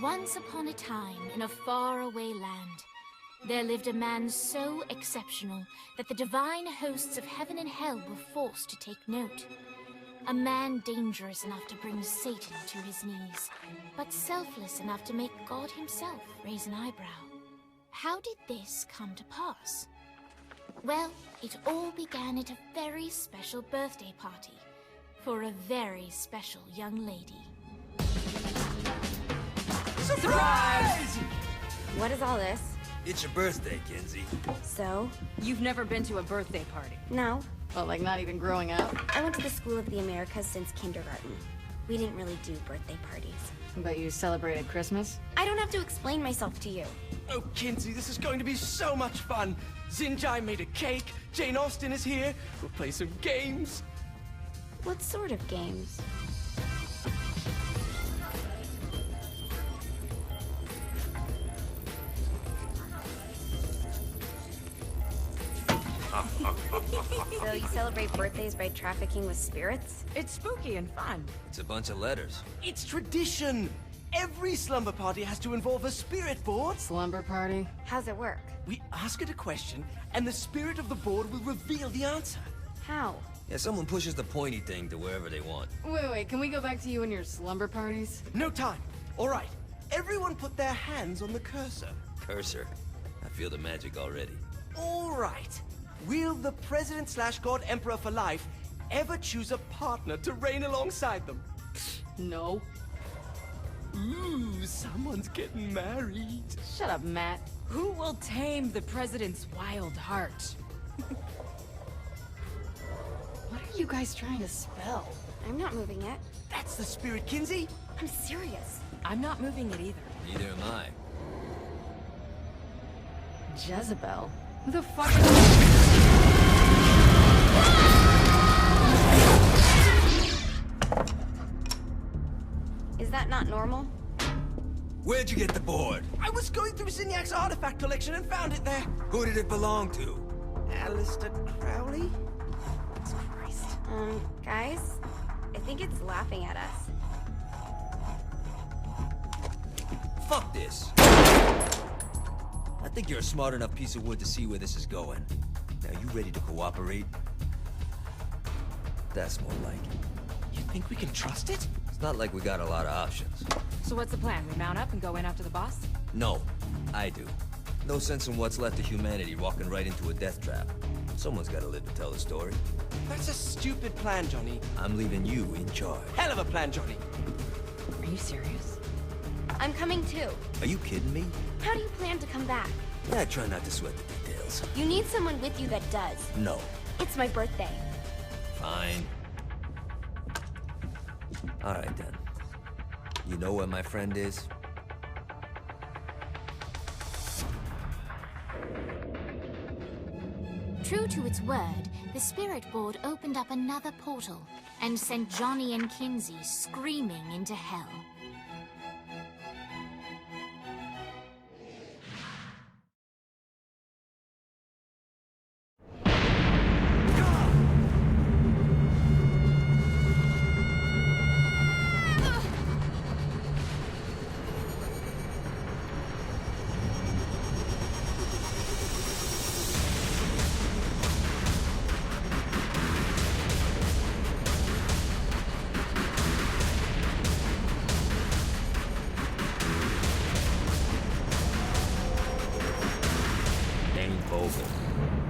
Once upon a time, in a faraway land, there lived a man so exceptional that the divine hosts of heaven and hell were forced to take note. A man dangerous enough to bring Satan to his knees, but selfless enough to make God himself raise an eyebrow. How did this come to pass? Well, it all began at a very special birthday party for a very special young lady. Surprise! What is all this? It's your birthday, Kinsey. So? You've never been to a birthday party? No. Well, like not even growing up? I went to the School of the Americas since kindergarten. We didn't really do birthday parties. But you celebrated Christmas? I don't have to explain myself to you. Oh, Kinsey, this is going to be so much fun. Xinjai made a cake, Jane Austen is here, we'll play some games. What sort of games? So you celebrate birthdays by trafficking with spirits? It's spooky and fun. It's a bunch of letters. It's tradition. Every slumber party has to involve a spirit board. Slumber party? How's it work? We ask it a question, and the spirit of the board will reveal the answer. How? Yeah, someone pushes the pointy thing to wherever they want. Wait, can we go back to you and your slumber parties? No time. All right. Everyone put their hands on the cursor. Cursor. I feel the magic already. All right. Will the President/God Emperor for life ever choose a partner to reign alongside them? No. Ooh, someone's getting married. Shut up, Matt. Who will tame the president's wild heart? What are you guys trying to spell? I'm not moving it. That's the spirit, Kinsey. I'm serious. I'm not moving it either. Neither am I. Jezebel? Who the fuck is... Is that not normal? Where'd you get the board? I was going through Signac's artifact collection and found it there. Who did it belong to? Alistair Crowley? Christ. Guys? I think it's laughing at us. Fuck this. I think you're a smart enough piece of wood to see where this is going. Now, you ready to cooperate? That's more like it. You think we can trust it? It's not like we got a lot of options. So what's the plan? We mount up and go in after the boss? No, I do. No sense in what's left of humanity walking right into a death trap. Someone's gotta live to tell the story. That's a stupid plan, Johnny. I'm leaving you in charge. Hell of a plan, Johnny. Are you serious? I'm coming too. Are you kidding me? How do you plan to come back? Yeah, try not to sweat the details. You need someone with you that does. No. It's my birthday. Fine. Alright then. You know where my friend is? True to its word, the spirit board opened up another portal and sent Johnny and Kinsey screaming into hell.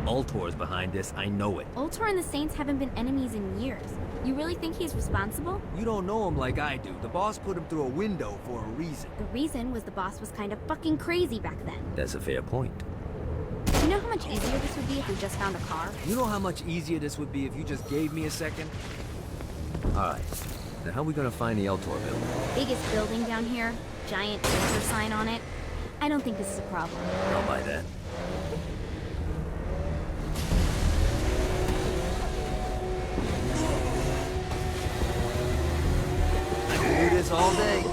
Ultor's behind this, I know it. Ultor and the Saints haven't been enemies in years. You really think he's responsible? You don't know him like I do. The boss put him through a window for a reason. The reason was the boss was kind of fucking crazy back then. That's a fair point. You know how much easier this would be if we just found a car? You know how much easier this would be if you just gave me a second? Alright, now how are we gonna find the Ultor building? Biggest building down here, giant Ultor sign on it. I don't think this is a problem. Not by then. I can do this all day.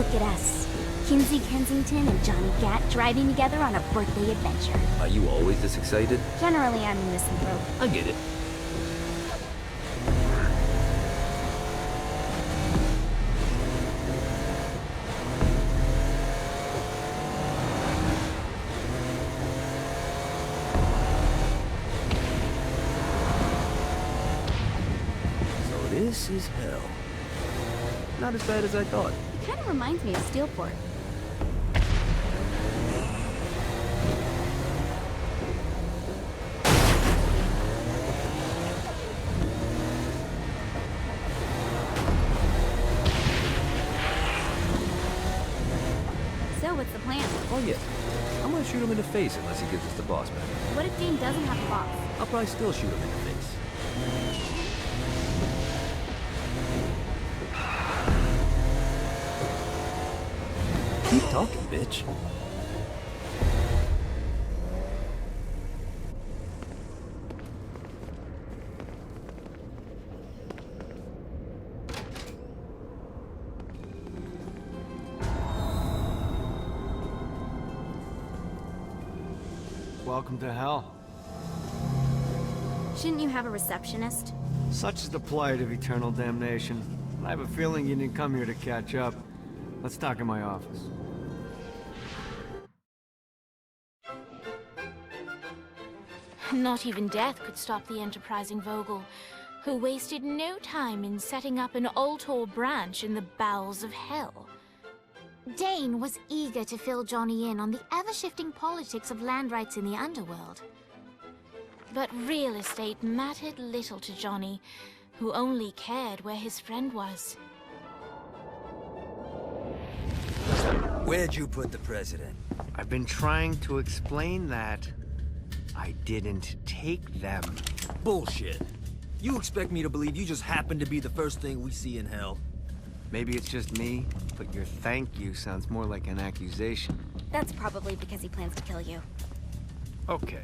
Look at us. Kinsey Kensington and Johnny Gat driving together on a birthday adventure. Are you always this excited? Generally, I'm a misanthrope. I get it. So this is hell. Not as bad as I thought. It kind of reminds me of Steelport. So, what's the plan? Oh yeah. I'm gonna shoot him in the face unless he gives us the boss back. What if Dane doesn't have a boss? I'll probably still shoot him in the face. Keep talking, bitch. Welcome to hell. Shouldn't you have a receptionist? Such is the plight of eternal damnation. I have a feeling you didn't come here to catch up. Let's talk in my office. Not even death could stop the enterprising Vogel, who wasted no time in setting up an Ultor branch in the bowels of hell. Dane was eager to fill Johnny in on the ever-shifting politics of land rights in the underworld. But real estate mattered little to Johnny, who only cared where his friend was. Where'd you put the president? I've been trying to explain that. I didn't take them. Bullshit. You expect me to believe you just happen to be the first thing we see in hell? Maybe it's just me, but your thank you sounds more like an accusation. That's probably because he plans to kill you. Okay.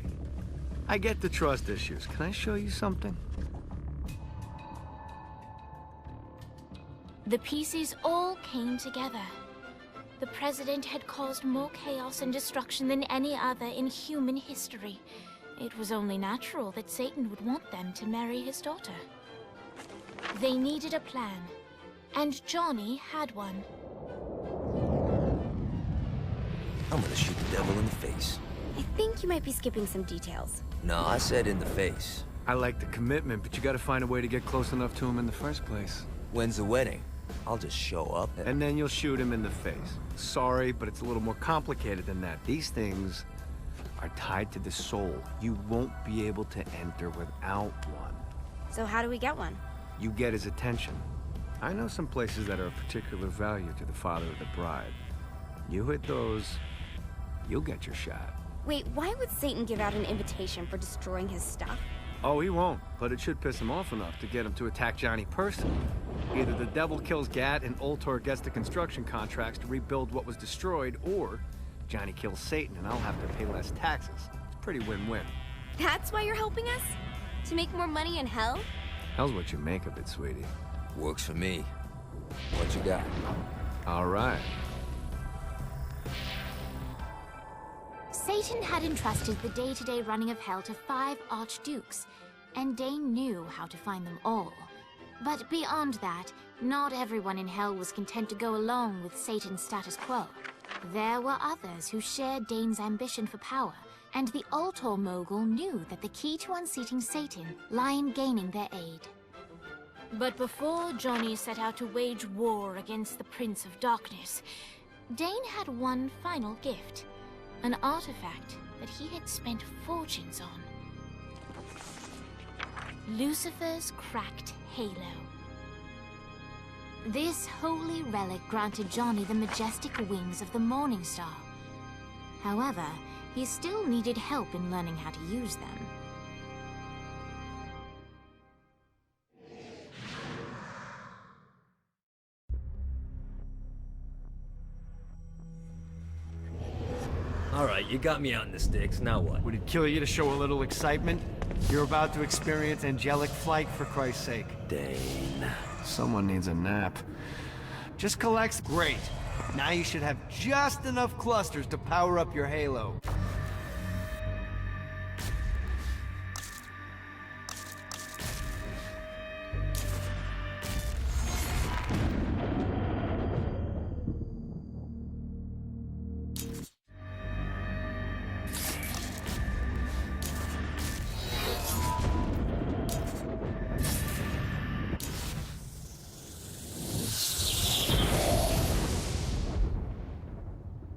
I get the trust issues. Can I show you something? The pieces all came together. The president had caused more chaos and destruction than any other in human history. It was only natural that Satan would want them to marry his daughter. They needed a plan, and Johnny had one. I'm gonna shoot the devil in the face. I think you might be skipping some details. No, I said in the face. I like the commitment, but you gotta find a way to get close enough to him in the first place. When's the wedding? I'll just show up And then you'll shoot him in the face. Sorry, but it's a little more complicated than that. These things are tied to the soul. You won't be able to enter without one. So how do we get one? You get his attention. I know some places that are of particular value to the father of the bride. You hit those, you'll get your shot. Wait, why would Satan give out an invitation for destroying his stuff? Oh, he won't, but it should piss him off enough to get him to attack Johnny personally. Either the devil kills Gat and Ultor gets the construction contracts to rebuild what was destroyed, or Johnny kills Satan and I'll have to pay less taxes. It's pretty win-win. That's why you're helping us? To make more money in hell? Hell's what you make of it, sweetie. Works for me. What you got? All right. Satan had entrusted the day-to-day running of hell to 5 archdukes, and Dane knew how to find them all. But beyond that, not everyone in hell was content to go along with Satan's status quo. There were others who shared Dane's ambition for power, and the Ultor mogul knew that the key to unseating Satan lay in gaining their aid. But before Johnny set out to wage war against the Prince of Darkness, Dane had one final gift. An artifact that he had spent fortunes on. Lucifer's cracked halo. This holy relic granted Johnny the majestic wings of the Morning Star. However, he still needed help in learning how to use them. All right, you got me out in the sticks. Now what? Would it kill you to show a little excitement? You're about to experience angelic flight, for Christ's sake. Dane. Someone needs a nap. Just collects. Great. Now you should have just enough clusters to power up your halo.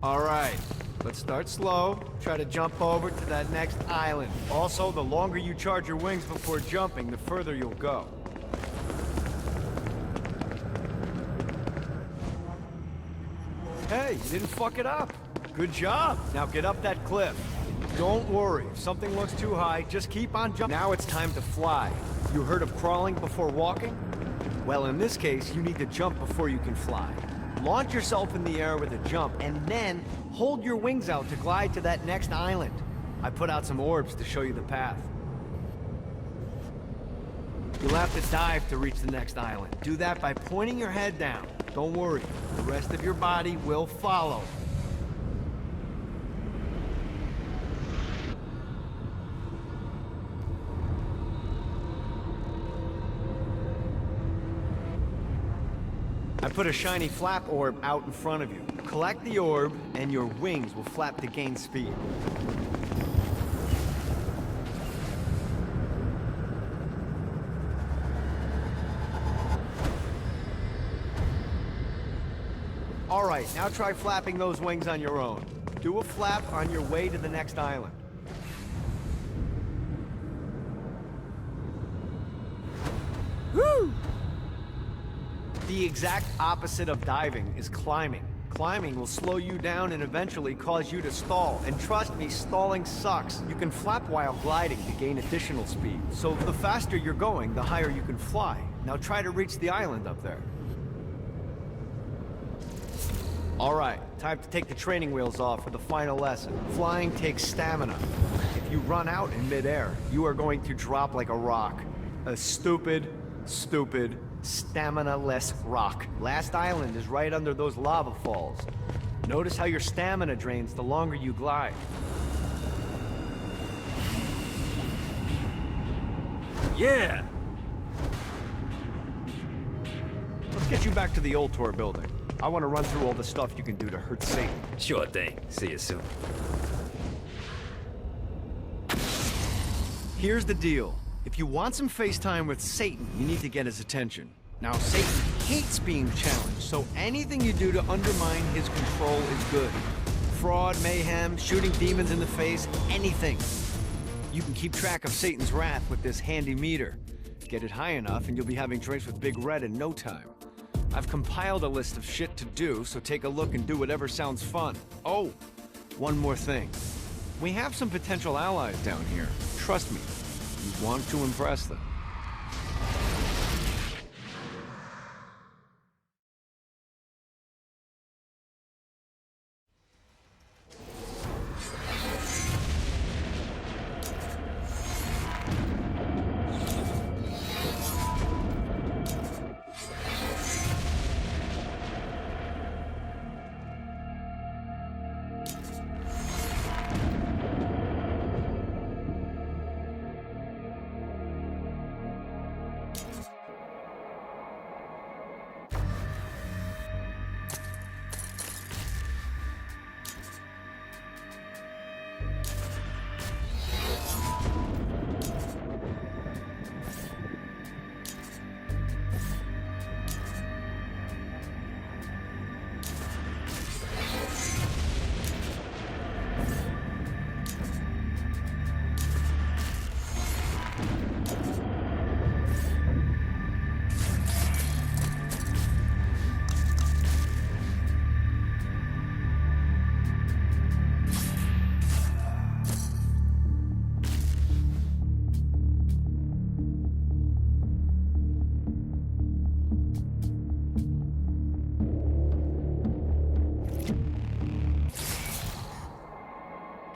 Alright, let's start slow. Try to jump over to that next island. Also, the longer you charge your wings before jumping, the further you'll go. Hey, you didn't fuck it up. Good job. Now get up that cliff. Don't worry, if something looks too high, just keep on jumping. Now it's time to fly. You heard of crawling before walking? Well, in this case, you need to jump before you can fly. Launch yourself in the air with a jump, and then hold your wings out to glide to that next island. I put out some orbs to show you the path. You'll have to dive to reach the next island. Do that by pointing your head down. Don't worry, the rest of your body will follow. I put a shiny flap orb out in front of you. Collect the orb, and your wings will flap to gain speed. Alright, now try flapping those wings on your own. Do a flap on your way to the next island. Woo! The exact opposite of diving is climbing. Climbing will slow you down and eventually cause you to stall. And trust me, stalling sucks. You can flap while gliding to gain additional speed. So the faster you're going, the higher you can fly. Now try to reach the island up there. Alright, time to take the training wheels off for the final lesson. Flying takes stamina. If you run out in midair, you are going to drop like a rock. A stupid, stamina-less rock. Last island is right under those lava falls. Notice how your stamina drains the longer you glide. Yeah! Let's get you back to the old tour building. I want to run through all the stuff you can do to hurt Satan. Sure thing. See you soon. Here's the deal. If you want some FaceTime with Satan, you need to get his attention. Now, Satan hates being challenged, so anything you do to undermine his control is good. Fraud, mayhem, shooting demons in the face, anything. You can keep track of Satan's wrath with this handy meter. Get it high enough and you'll be having drinks with Big Red in no time. I've compiled a list of shit to do, so take a look and do whatever sounds fun. Oh, one more thing. We have some potential allies down here. Trust me, you want to impress them.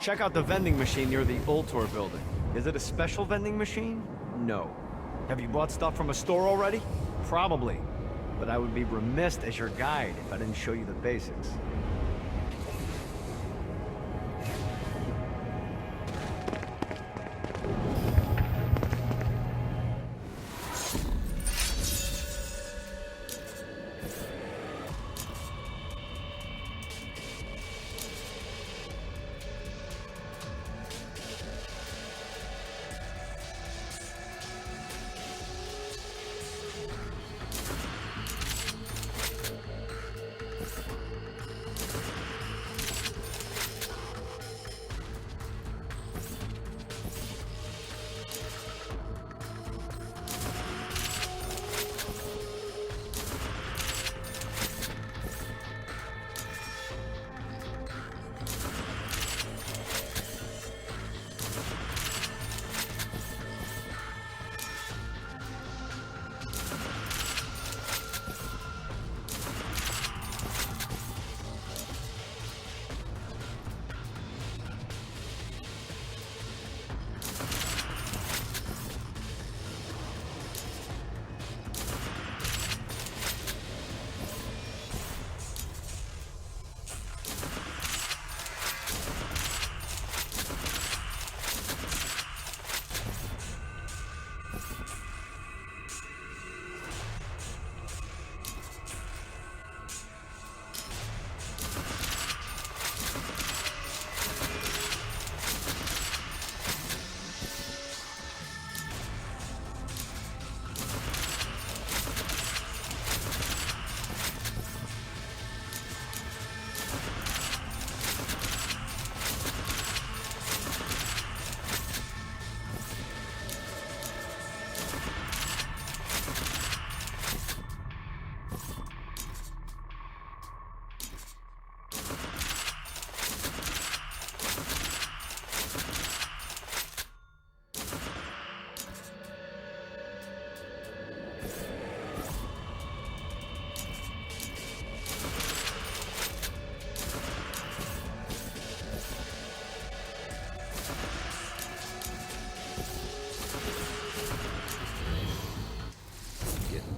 Check out the vending machine near the old tour building. Is it a special vending machine? No. Have you bought stuff from a store already? Probably. but I would be remiss as your guide if I didn't show you the basics.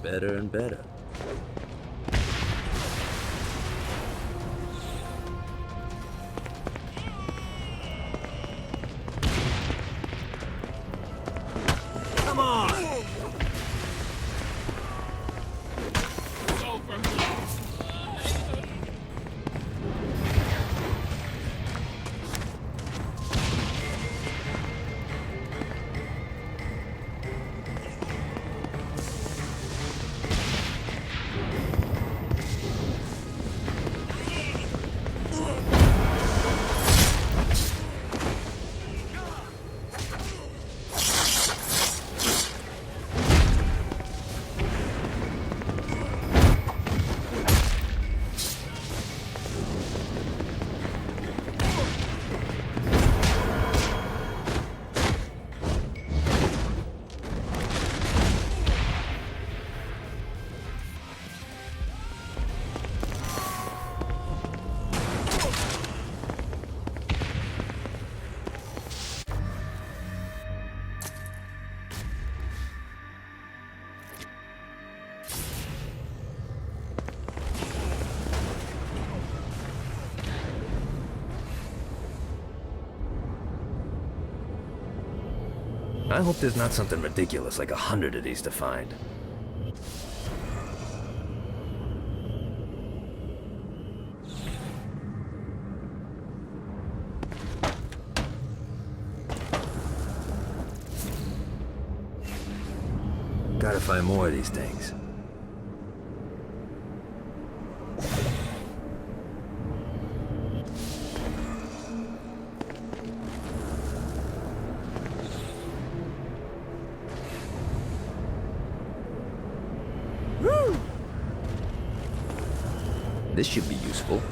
Better and better. Come on! I hope there's not something ridiculous like 100 of these to find. Gotta find more of these things. This should be useful.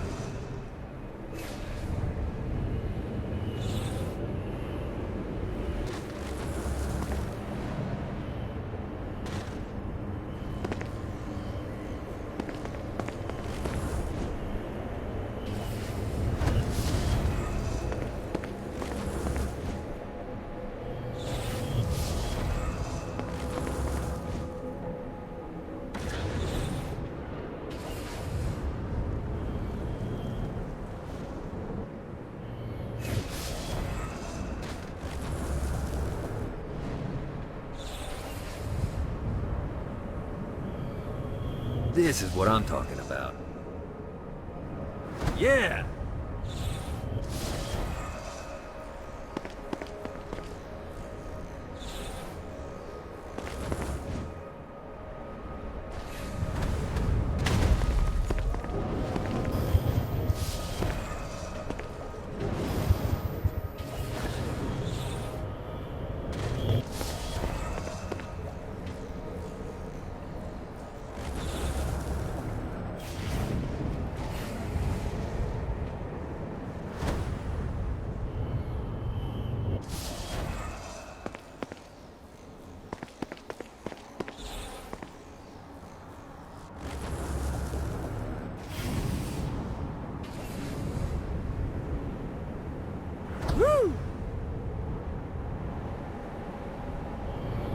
This is what I'm talking about. Yeah!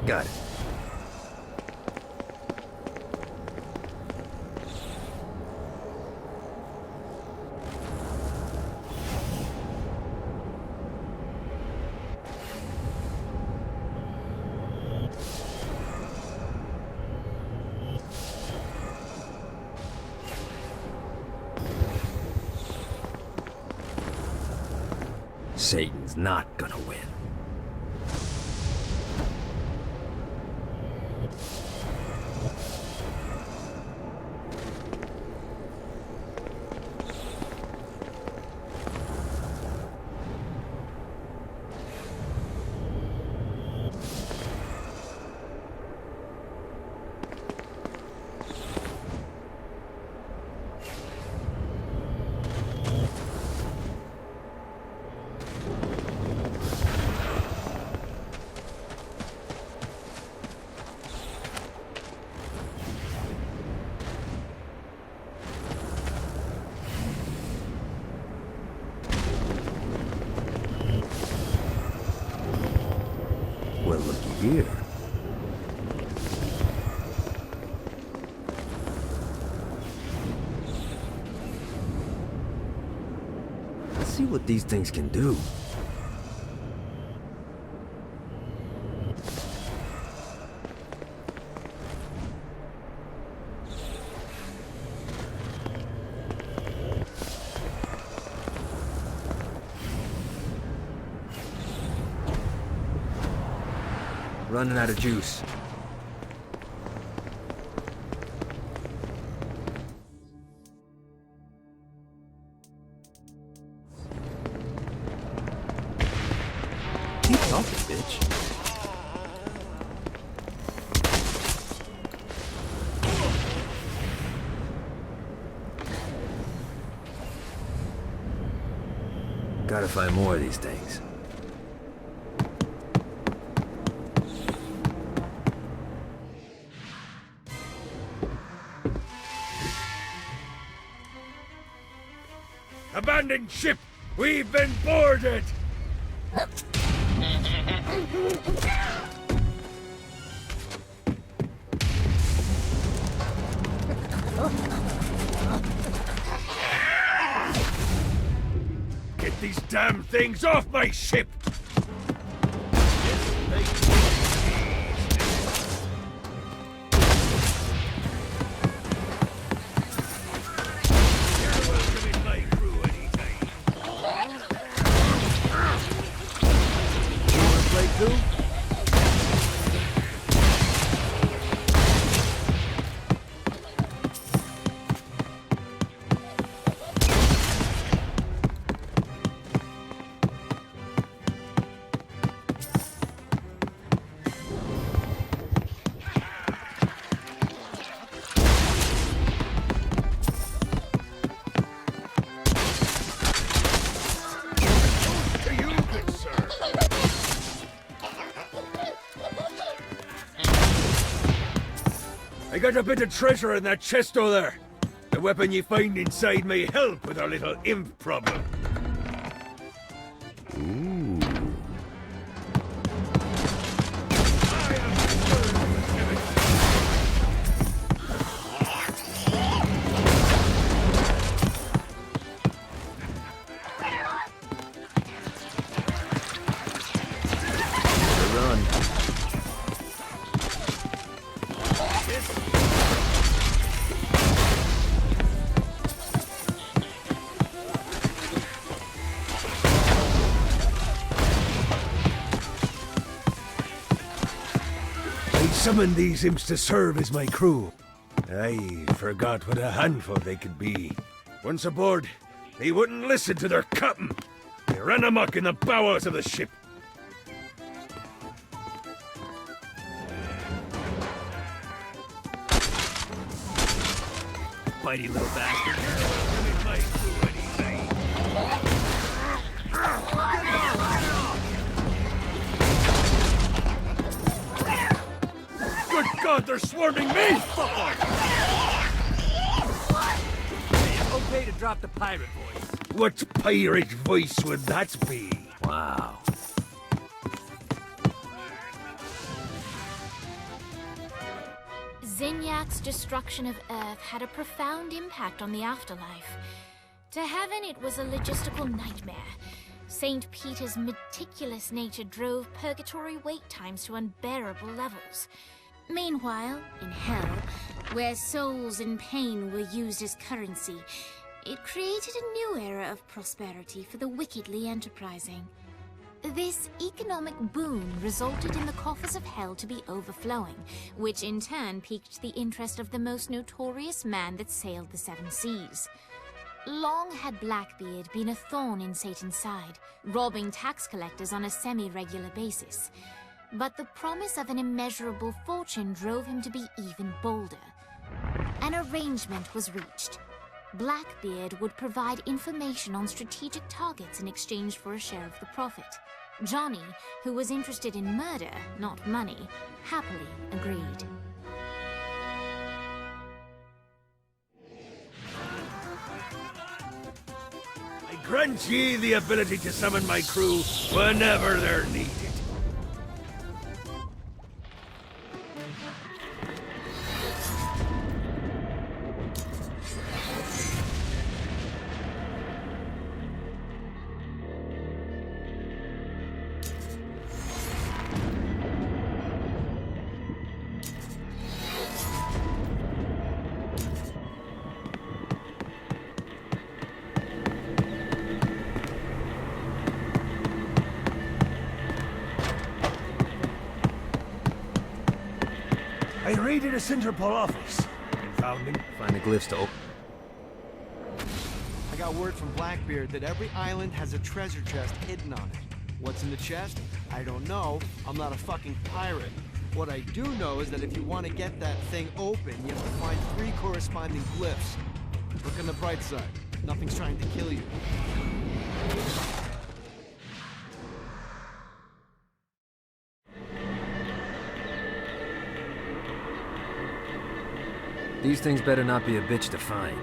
Got it. Satan's not gonna win. Well, looky here. Let's see what these things can do. Running out of juice. Keep talking, bitch. Gotta find more of these things. Abandoned ship! We've been boarded! Get these damn things off my ship! I got a bit of treasure in that chest over there. The weapon you find inside may help with our little imp problem. Ooh. Run. summoned these imps to serve as my crew. I forgot what a handful they could be. Once aboard, they wouldn't listen to their captain. They ran amok in the bowels of the ship. Bitey little bastard. Good God, they're swarming me! Fuck off! Okay to drop the pirate voice. What pirate voice would that be? Wow. Zinyak's destruction of Earth had a profound impact on the afterlife. To heaven, it was a logistical nightmare. St. Peter's meticulous nature drove purgatory wait times to unbearable levels. Meanwhile, in hell, where souls in pain were used as currency, it created a new era of prosperity for the wickedly enterprising. This economic boon resulted in the coffers of hell to be overflowing, which in turn piqued the interest of the most notorious man that sailed the seven seas. Long had Blackbeard been a thorn in Satan's side, robbing tax collectors on a semi-regular basis. But the promise of an immeasurable fortune drove him to be even bolder. An arrangement was reached. Blackbeard would provide information on strategic targets in exchange for a share of the profit. Johnny, who was interested in murder, not money, happily agreed. I grant ye the ability to summon my crew whenever they're needed. I raided a Centerpol office and found him. Find the glyphs to open. I got word from Blackbeard that every island has a treasure chest hidden on it. What's in the chest? I don't know. I'm not a fucking pirate. What I do know is that if you want to get that thing open, you have to find 3 corresponding glyphs. Look on the bright side. Nothing's trying to kill you. These things better not be a bitch to find.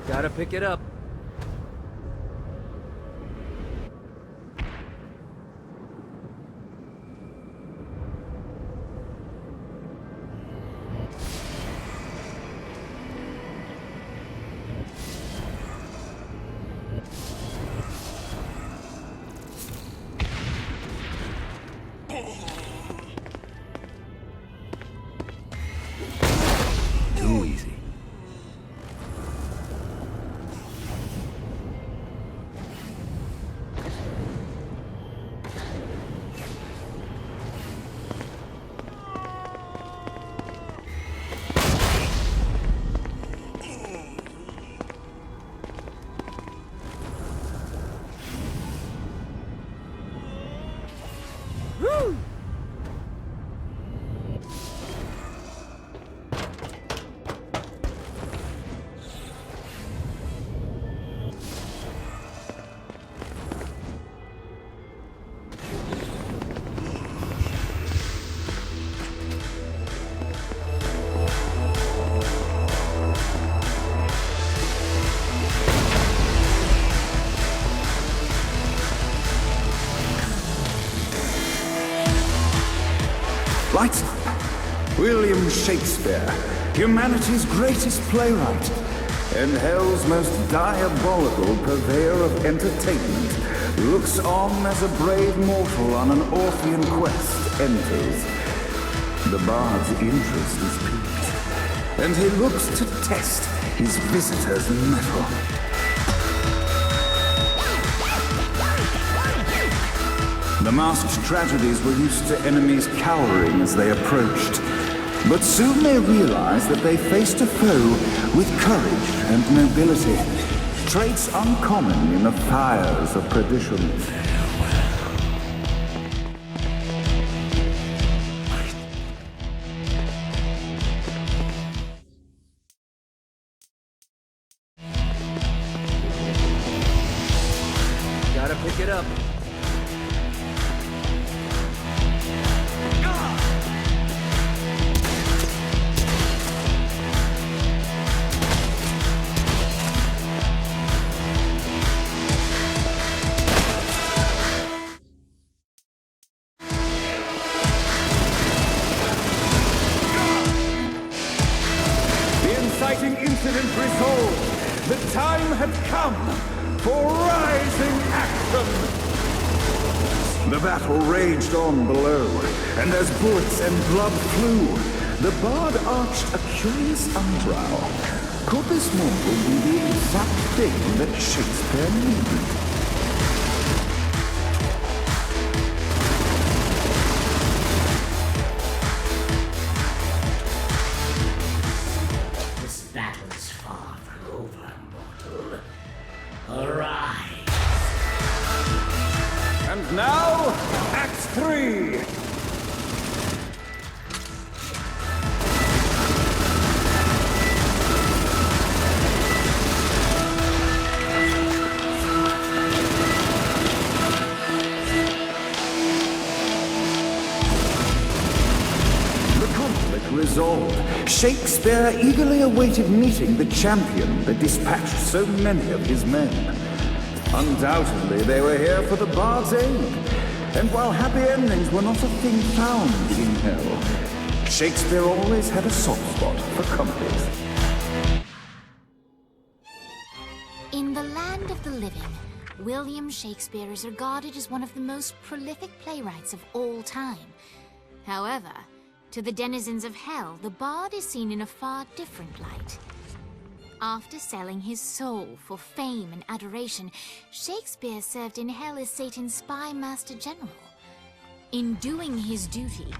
Gotta pick it up. Too easy. Lights up. William Shakespeare, humanity's greatest playwright, and hell's most diabolical purveyor of entertainment, looks on as a brave mortal on an Orphean quest enters. The bard's interest is piqued, and he looks to test his visitor's mettle. The masked tragedies were used to enemies cowering as they approached, but soon they realized that they faced a foe with courage and nobility, traits uncommon in the fires of perdition. Gotta pick it up. Incident resolved. The time had come for rising action. The battle raged on below, and as bullets and blood flew, the bard arched a curious eyebrow. Could this mortal be the exact thing that Shakespeare needed? And now, Act 3! The conflict resolved. Shakespeare eagerly awaited meeting the champion that dispatched so many of his men. Undoubtedly, they were here for the bard's aid. And while happy endings were not a thing found in hell, Shakespeare always had a soft spot for comedies. In the land of the living, William Shakespeare is regarded as one of the most prolific playwrights of all time. However, to the denizens of hell, the bard is seen in a far different light. After selling his soul for fame and adoration, Shakespeare served in hell as Satan's spy master general. In doing his duty,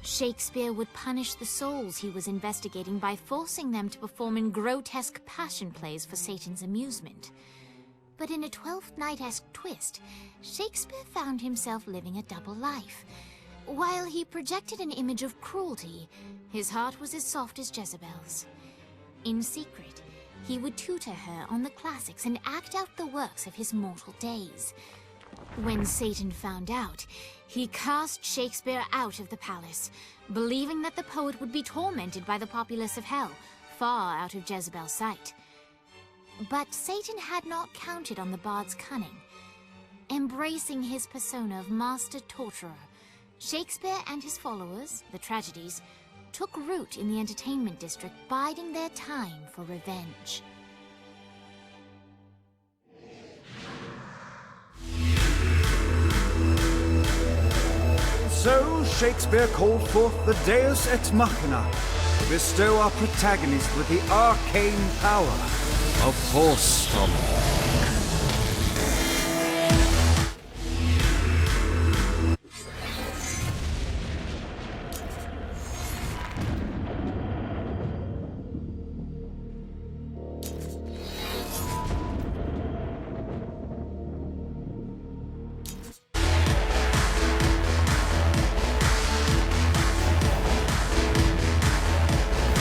Shakespeare would punish the souls he was investigating by forcing them to perform in grotesque passion plays for Satan's amusement. But in a Twelfth Night-esque twist, Shakespeare found himself living a double life. While he projected an image of cruelty, his heart was as soft as Jezebel's. In secret, he would tutor her on the classics and act out the works of his mortal days. When Satan found out, he cast Shakespeare out of the palace, believing that the poet would be tormented by the populace of hell, far out of Jezebel's sight. But Satan had not counted on the bard's cunning. Embracing his persona of master torturer, Shakespeare and his followers, the tragedies, took root in the entertainment district, biding their time for revenge. So Shakespeare called forth the Deus Ex Machina to bestow our protagonist with the arcane power of Force Stomp.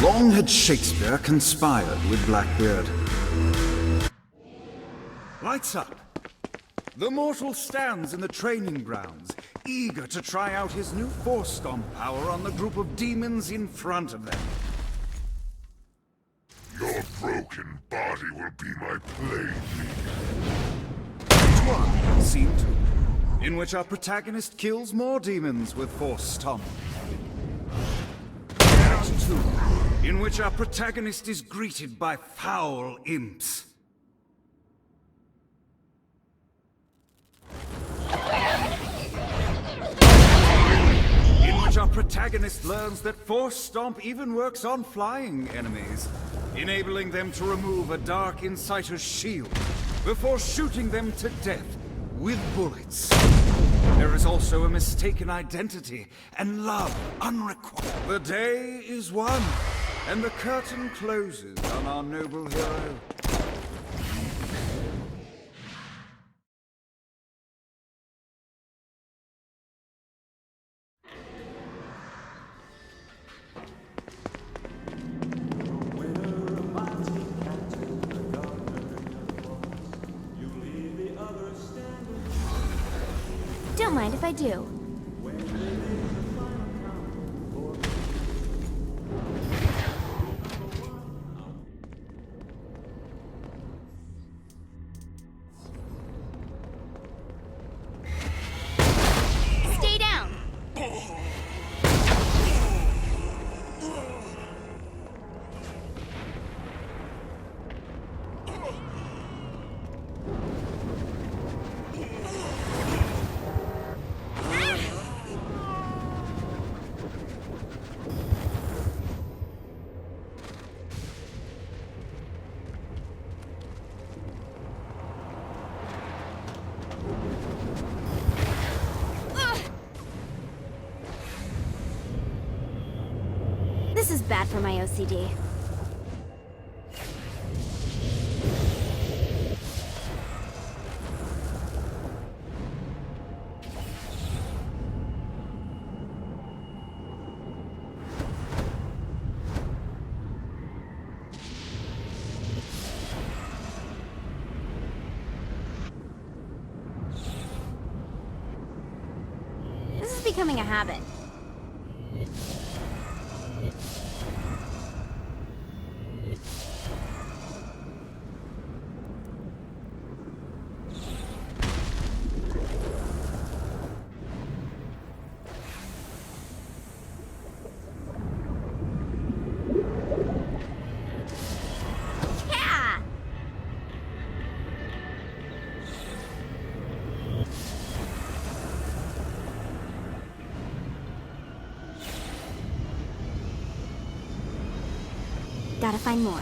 Long had Shakespeare conspired with Blackbeard. Lights up! The mortal stands in the training grounds, eager to try out his new Force Stomp power on the group of demons in front of them. Your broken body will be my plaything. Act 1, Scene 2, in which our protagonist kills more demons with Force Stomp. Act 2, in which our protagonist is greeted by foul imps. In which our protagonist learns that Force Stomp even works on flying enemies, enabling them to remove a Dark Inciter's shield before shooting them to death with bullets. There is also a mistaken identity and love unrequited. The day is won, and the curtain closes on our noble hero. Don't mind if I do. Stay down! This is bad for my OCD. This is becoming a habit. Yeah! Gotta find more.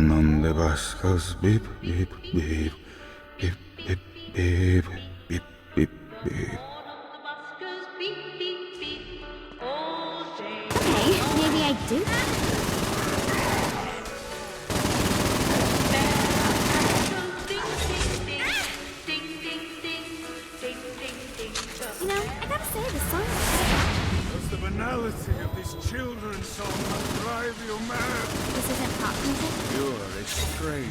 Turn on the bus, cause beep, beep, beep, beep, beep, beep, beep, beep, beep. Okay, maybe I do that. You know, I gotta say, the song is pretty catchy. Does the banality of this children's song not drive you mad? This isn't pop music? You're a strange.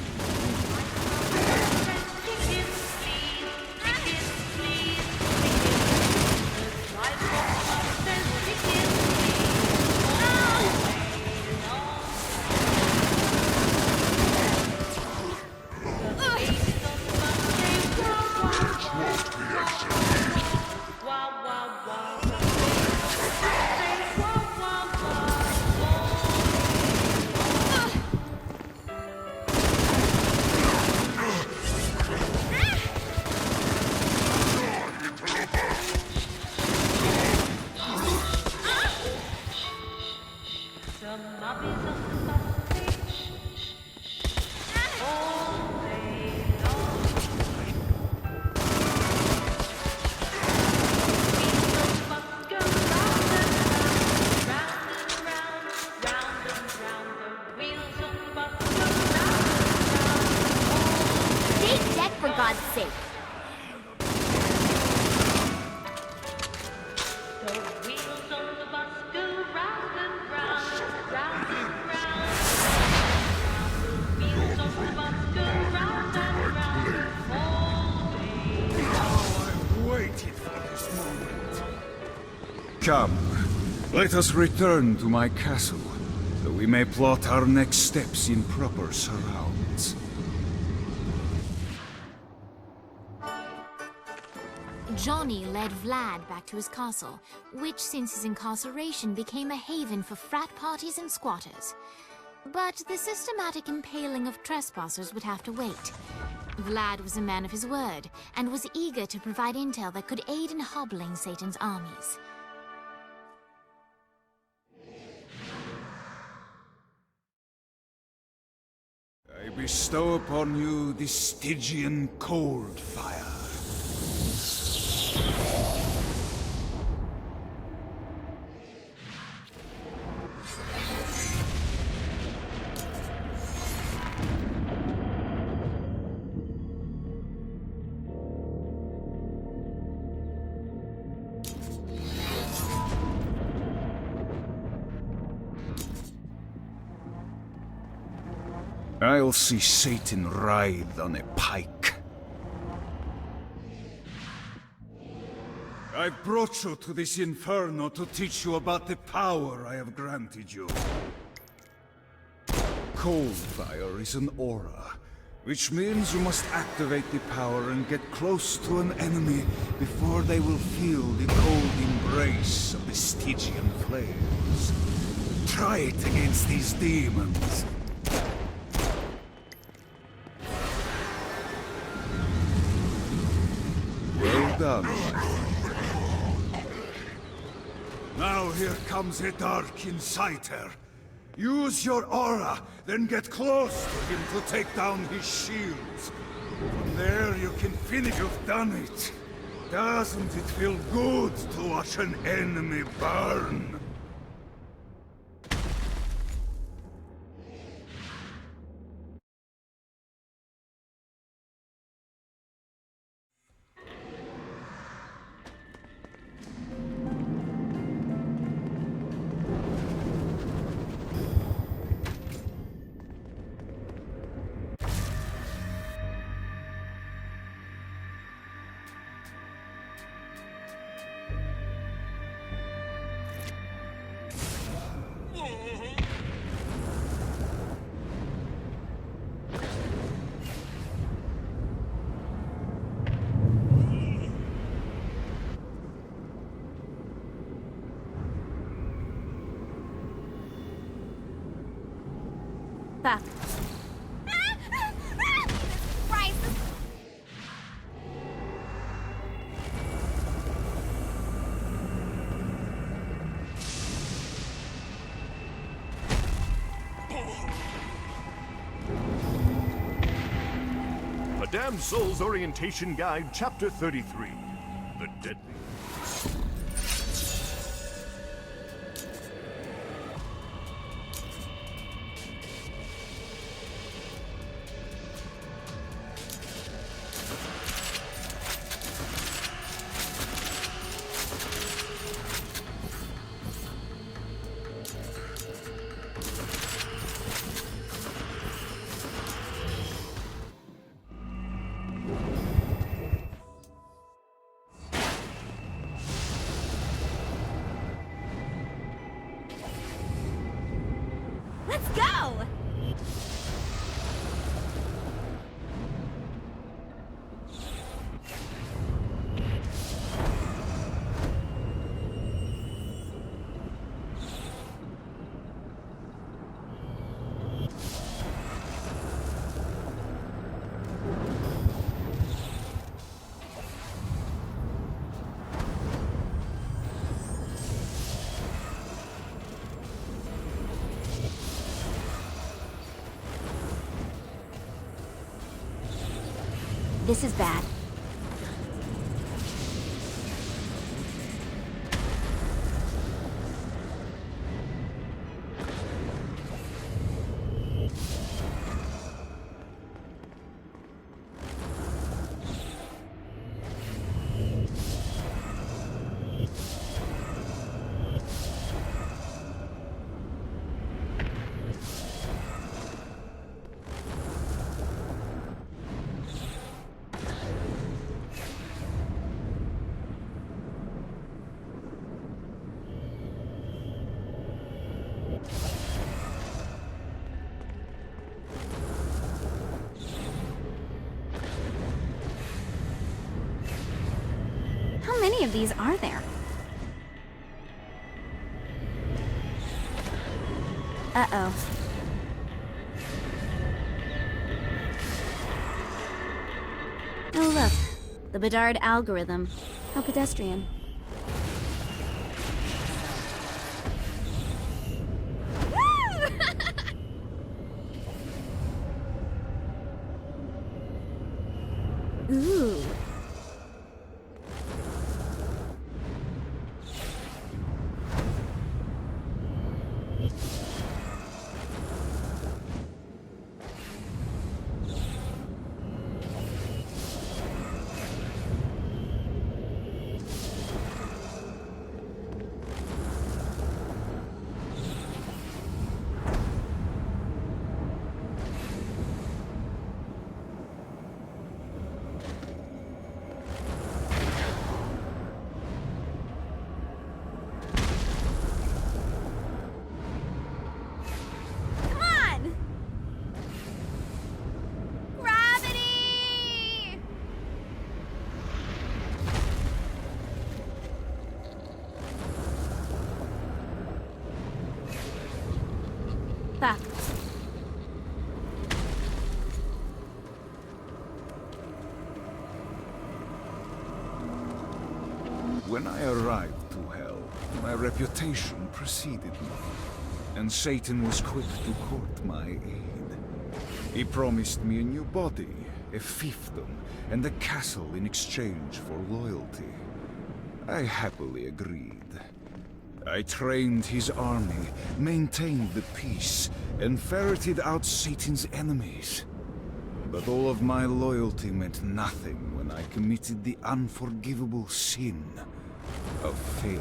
Stay dead, for God's sake. Come, let us return to my castle, so we may plot our next steps in proper surrounds. Johnny led Vlad back to his castle, which since his incarceration became a haven for frat parties and squatters. But the systematic impaling of trespassers would have to wait. Vlad was a man of his word, and was eager to provide intel that could aid in hobbling Satan's armies. I bestow upon you the Stygian cold fire. I'll see Satan writhe on a pike. I've brought you to this inferno to teach you about the power I have granted you. Cold fire is an aura, which means you must activate the power and get close to an enemy before they will feel the cold embrace of the Stygian flames. Try it against these demons. Well done, my friend. Now here comes a dark inciter. Use your aura, then get close to him to take down his shields. From there you can finish. You've done it. Doesn't it feel good to watch an enemy burn? Damned Souls Orientation Guide, Chapter 33. The Deadly. Let's go! This is bad. How many of these are there? Uh-oh. Oh look, the Bedard algorithm. How pedestrian. Ooh. Fuck. When I arrived to Hell, my reputation preceded me, and Satan was quick to court my aid. He promised me a new body, a fiefdom, and a castle in exchange for loyalty. I happily agreed. I trained his army, maintained the peace, and ferreted out Satan's enemies. But all of my loyalty meant nothing when I committed the unforgivable sin of failure.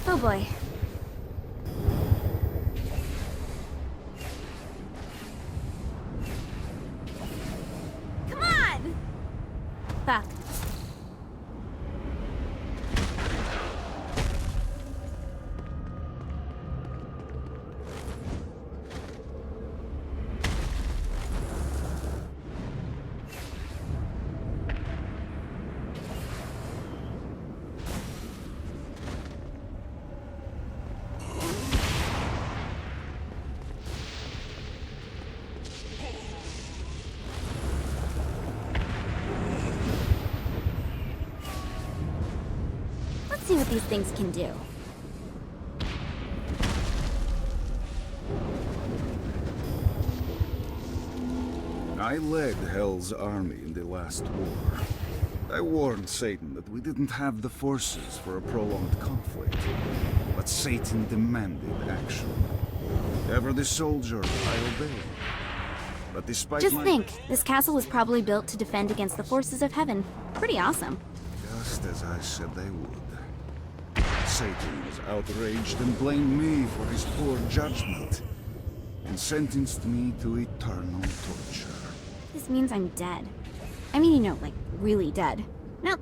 Oh boy. Come on! Fuck. these things can do. I led Hell's army in the last war. I warned Satan that we didn't have the forces for a prolonged conflict. But Satan demanded action. Ever the soldier, I obeyed. But despite Just think, this castle was probably built to defend against the forces of heaven. Pretty awesome. Just as I said they would. Satan was outraged and blamed me for his poor judgment, and sentenced me to eternal torture. This means I'm dead. I mean, you know, like, really dead. No.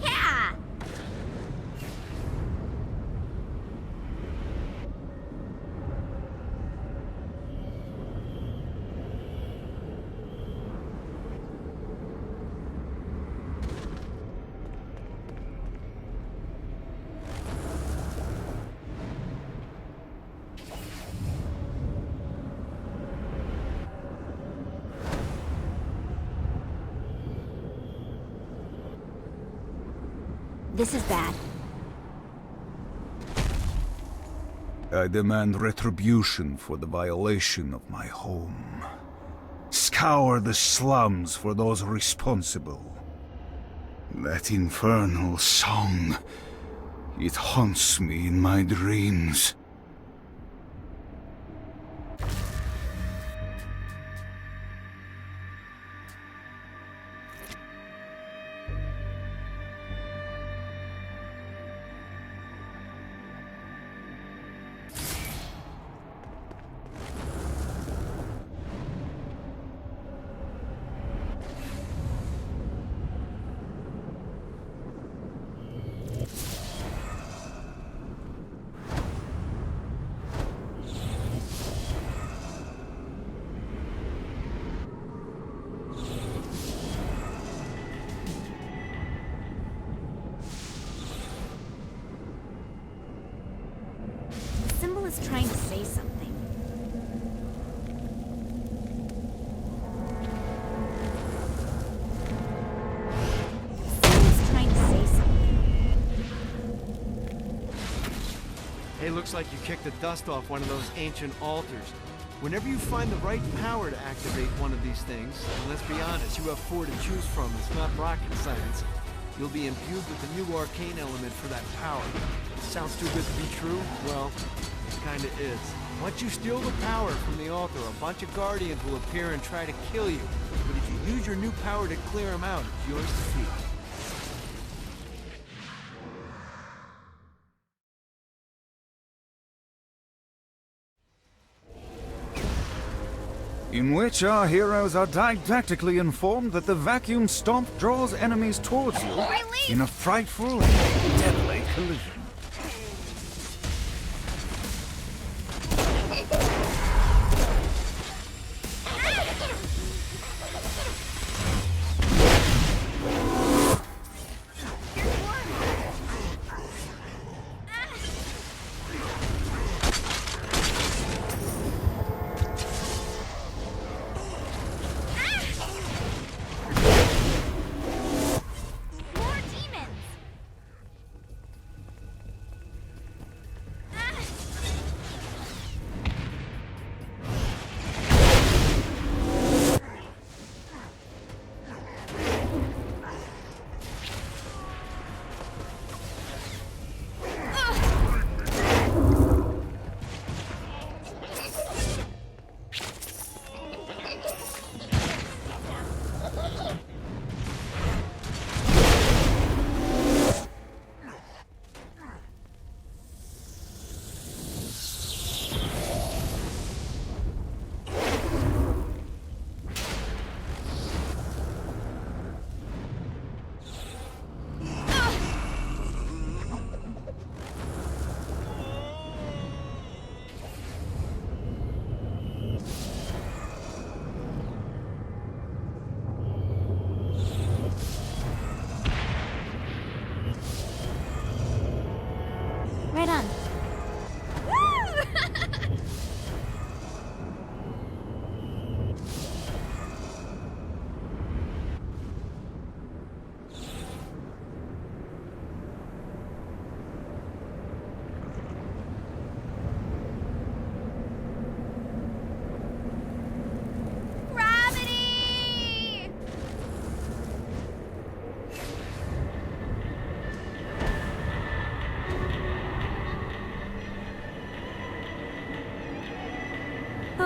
Yeah! This is bad. I demand retribution for the violation of my home. Scour the slums for those responsible. That infernal song, it haunts me in my dreams. The symbol is trying to say something. The symbol is trying to say something. Hey, looks like you kicked the dust off one of those ancient altars. Whenever you find the right power to activate one of these things, and let's be honest, you have 4 to choose from, it's not rocket science, you'll be imbued with a new arcane element for that power. Sounds too good to be true? Well, it kinda is. Once you steal the power from the altar, a bunch of guardians will appear and try to kill you. But if you use your new power to clear them out, it's yours to keep. In which our heroes are didactically informed that the vacuum stomp draws enemies towards you in a frightful and deadly collision.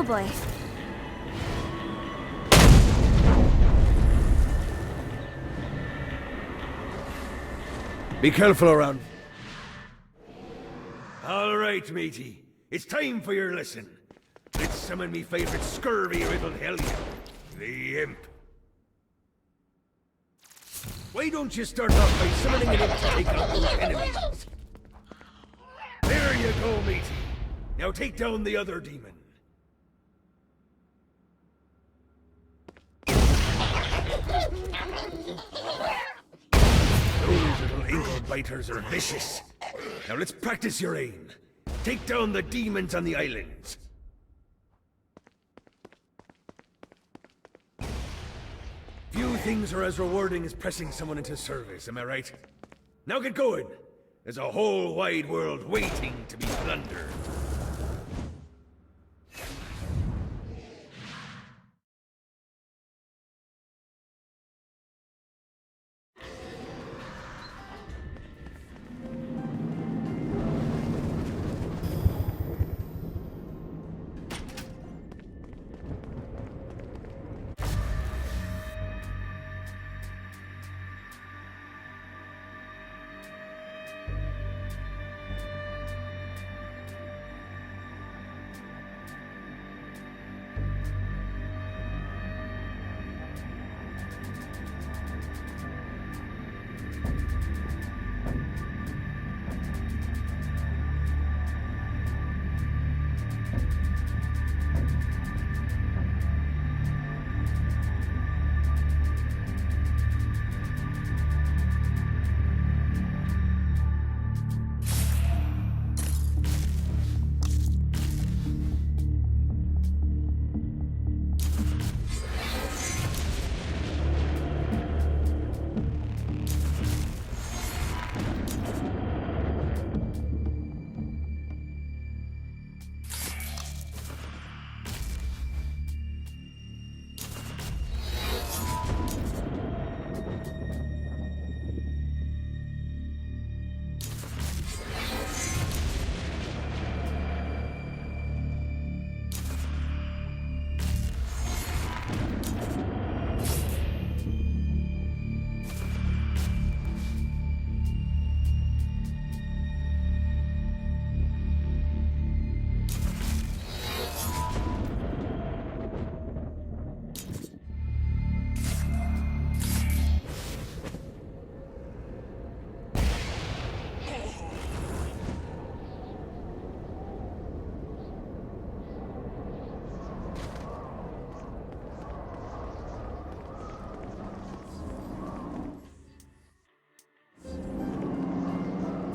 boy. Be careful around. All right, matey. It's time for your lesson. Let's summon me favorite scurvy-riddled hellion, the Imp. Why don't you start off by summoning an Imp to take out those enemies? There you go, matey. Now take down the other demon. Those little ankle biters are vicious. Now let's practice your aim. Take down the demons on the islands. Few things are as rewarding as pressing someone into service, am I right? Now get going. There's a whole wide world waiting to be plundered.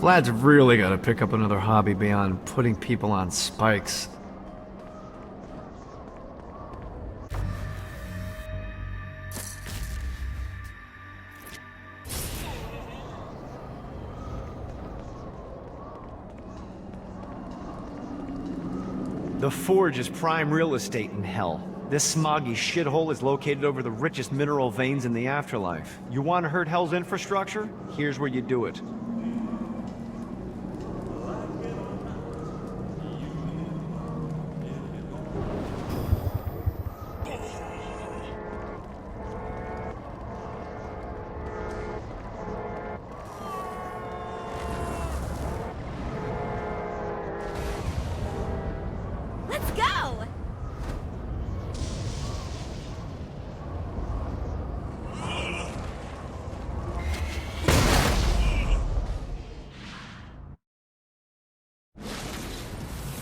Vlad's really gotta pick up another hobby beyond putting people on spikes. The Forge is prime real estate in hell. This smoggy shithole is located over the richest mineral veins in the afterlife. You want to hurt Hell's infrastructure? Here's where you do it. Let's go!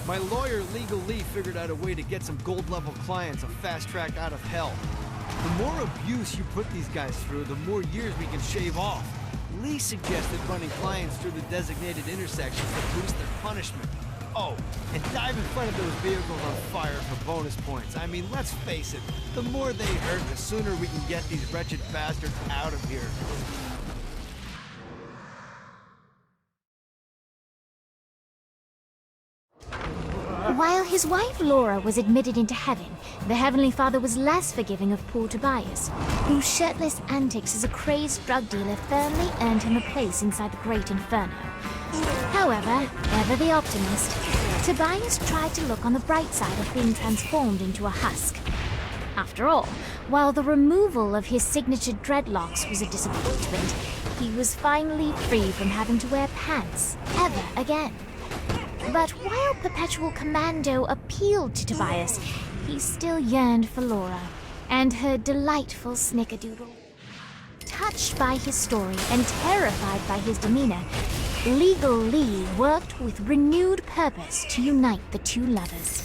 My lawyer, Legal Lee, figured out a way to get some gold-level clients a fast track out of hell. The more abuse you put these guys through, the more years we can shave off. Lee suggested running clients through the designated intersections to boost their punishment. Oh, and dive in front of those vehicles on fire for bonus points. I mean, let's face it, the more they hurt, the sooner we can get these wretched bastards out of here. While his wife Laura was admitted into heaven, the Heavenly Father was less forgiving of poor Tobias, whose shirtless antics as a crazed drug dealer firmly earned him a place inside the Great Inferno. However, ever the optimist, Tobias tried to look on the bright side of being transformed into a husk. After all, while the removal of his signature dreadlocks was a disappointment, he was finally free from having to wear pants ever again. But while Perpetual Commando appealed to Tobias, he still yearned for Laura and her delightful snickerdoodle. Touched by his story and terrified by his demeanor, Legal Lee worked with renewed purpose to unite the two lovers.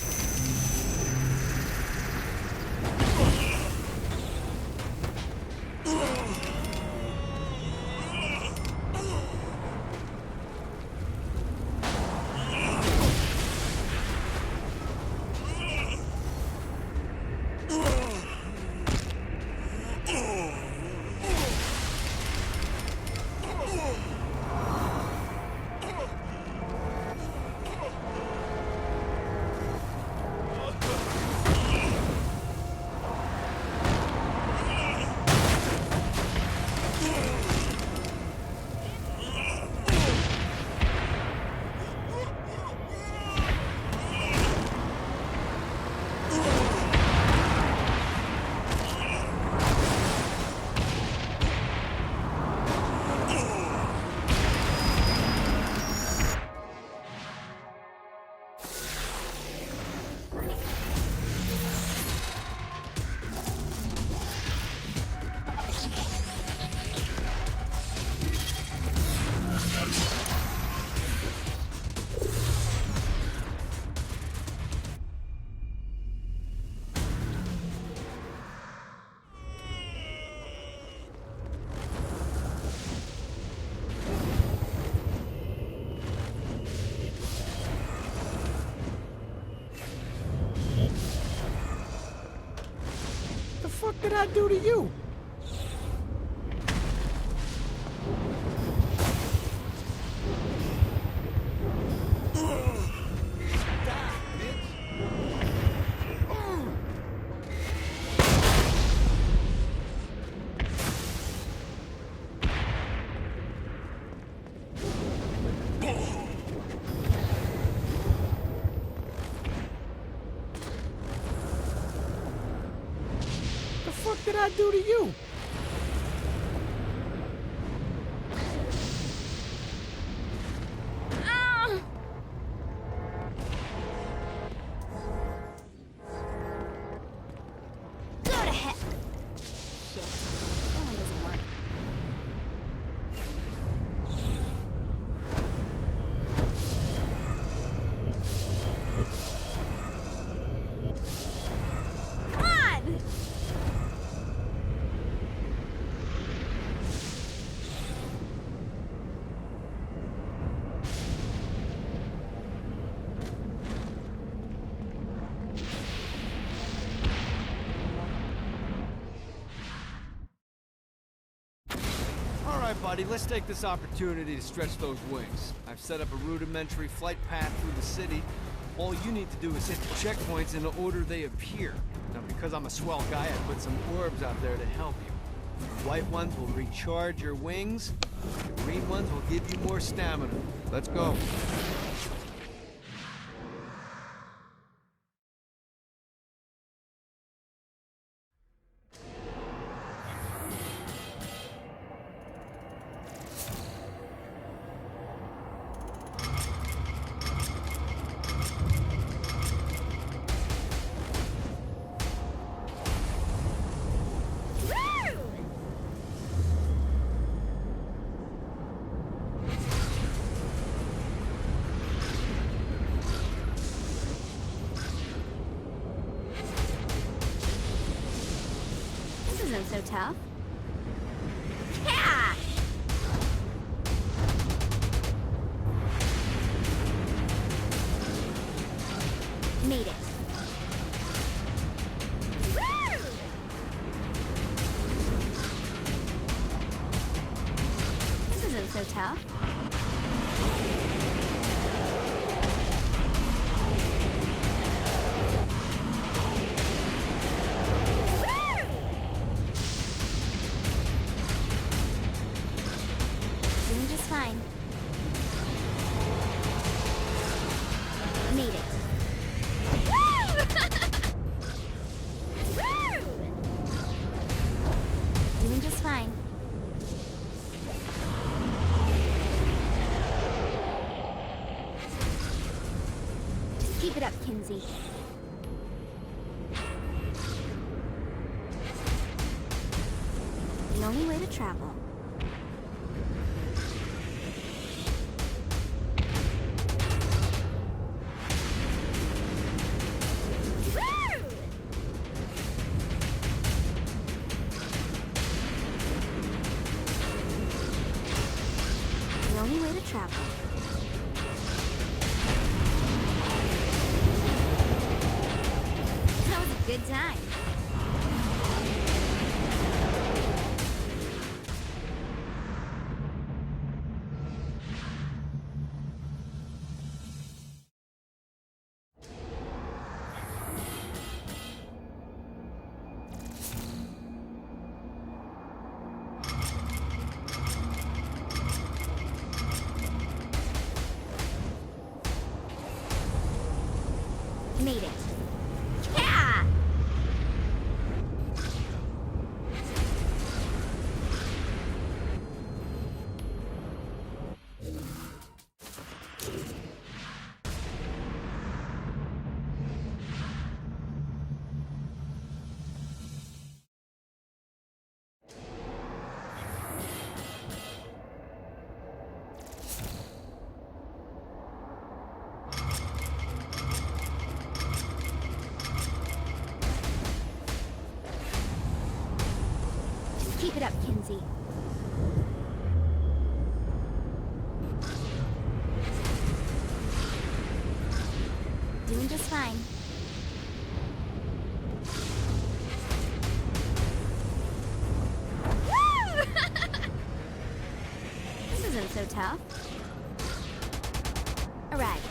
What did I do to you? What did I do to you? Go to heck. Shit. That one doesn't work. Come on! Alright, buddy, let's take this opportunity to stretch those wings. I've set up a rudimentary flight path through the city. All you need to do is hit the checkpoints in the order they appear. Now, because I'm a swell guy, I put some orbs out there to help you. The white ones will recharge your wings. The green ones will give you more stamina. Let's go. Isn't so tough. Yeah! Made it. Woo! This isn't so tough. Doing just fine. Made it. Kinsey. The only way to travel. The only way to travel. That was a good time. Made it. Yeah! Keep it up, Kinsey. Doing just fine. Woo! This isn't so tough. Alright.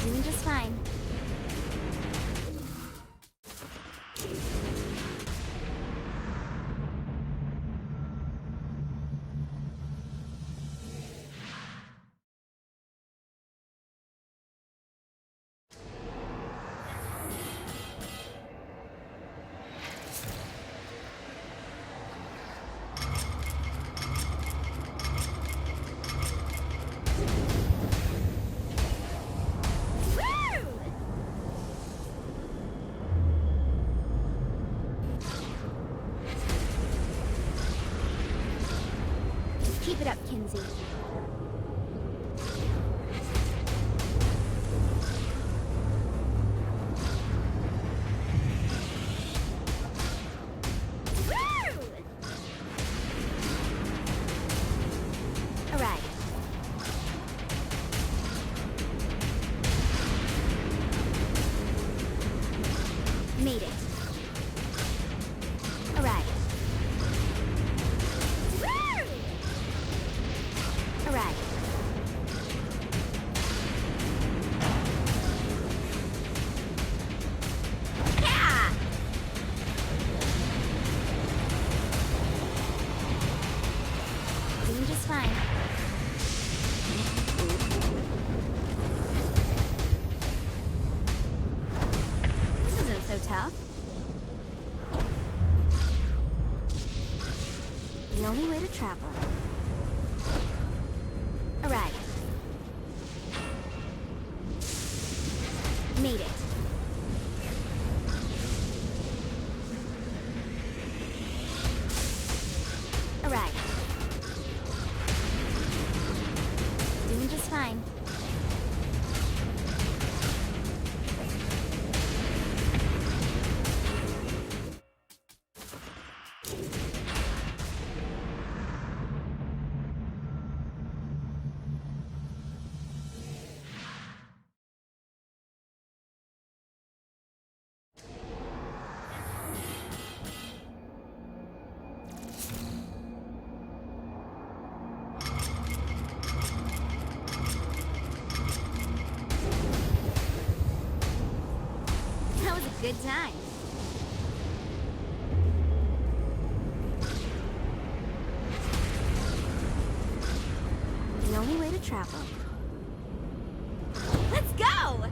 Doing just fine. Keep it up, Kinsey. Alright. Made it. Alright. Alright. Yeah! Doing just fine. This isn't so tough. The only way to travel. Alright. Made it. Alright. Doing just fine. That was a good time. The only way to travel. Let's go!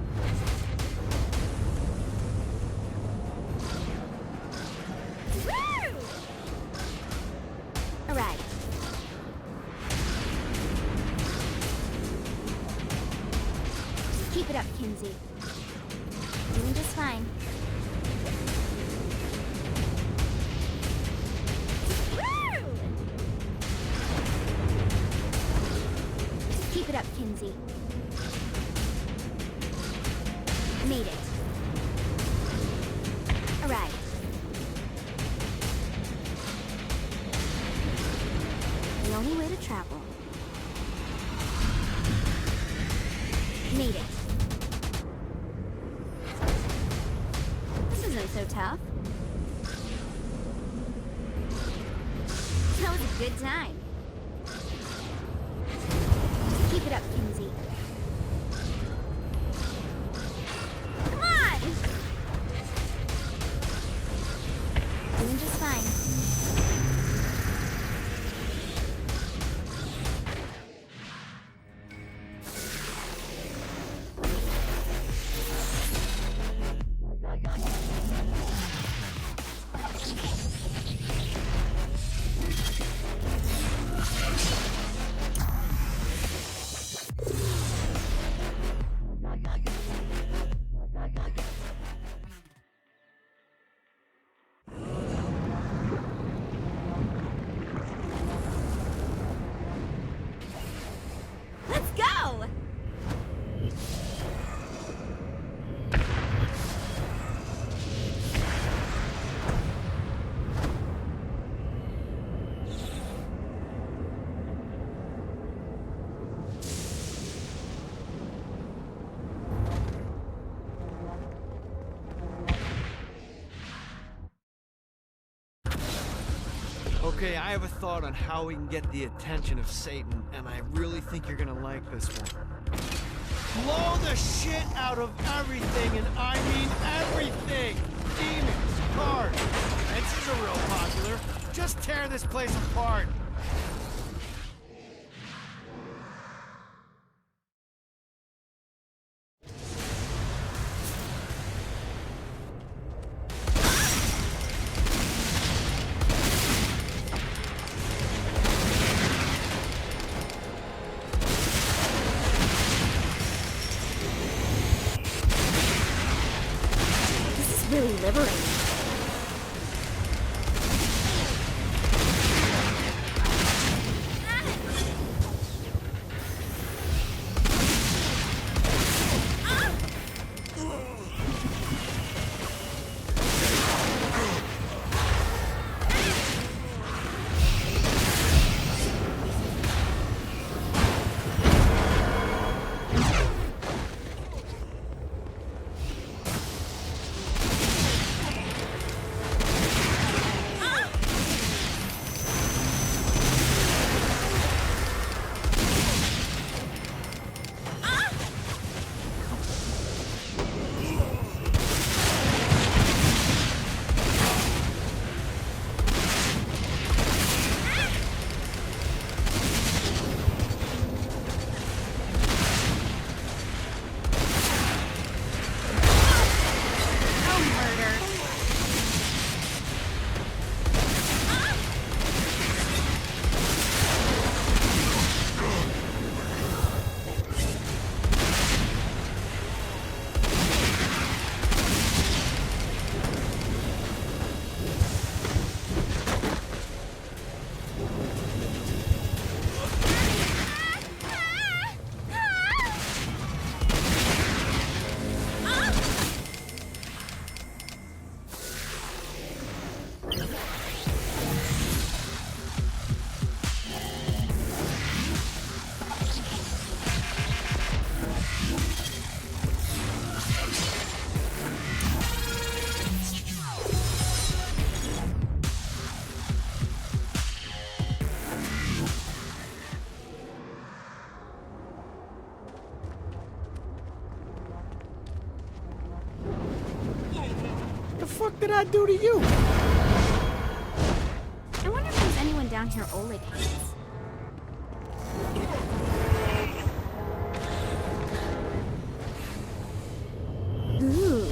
it up, Kinsey. Doing just fine. Woo! Keep it up, Kinsey. Made it. Alright. The only way to travel. Made it. This isn't so tough. That was a good time. Keep it up, Kinsey. Come on! Doing just fine. Let's go! Okay, I have a thought on how we can get the attention of Satan, and I really think you're gonna like this one. Blow the shit out of everything, and I mean everything! Demons, cars, fences are real popular. Just tear this place apart. This is really liberating. The fuck did I do to you? I wonder if there's anyone down here Oleg hates. Ooh.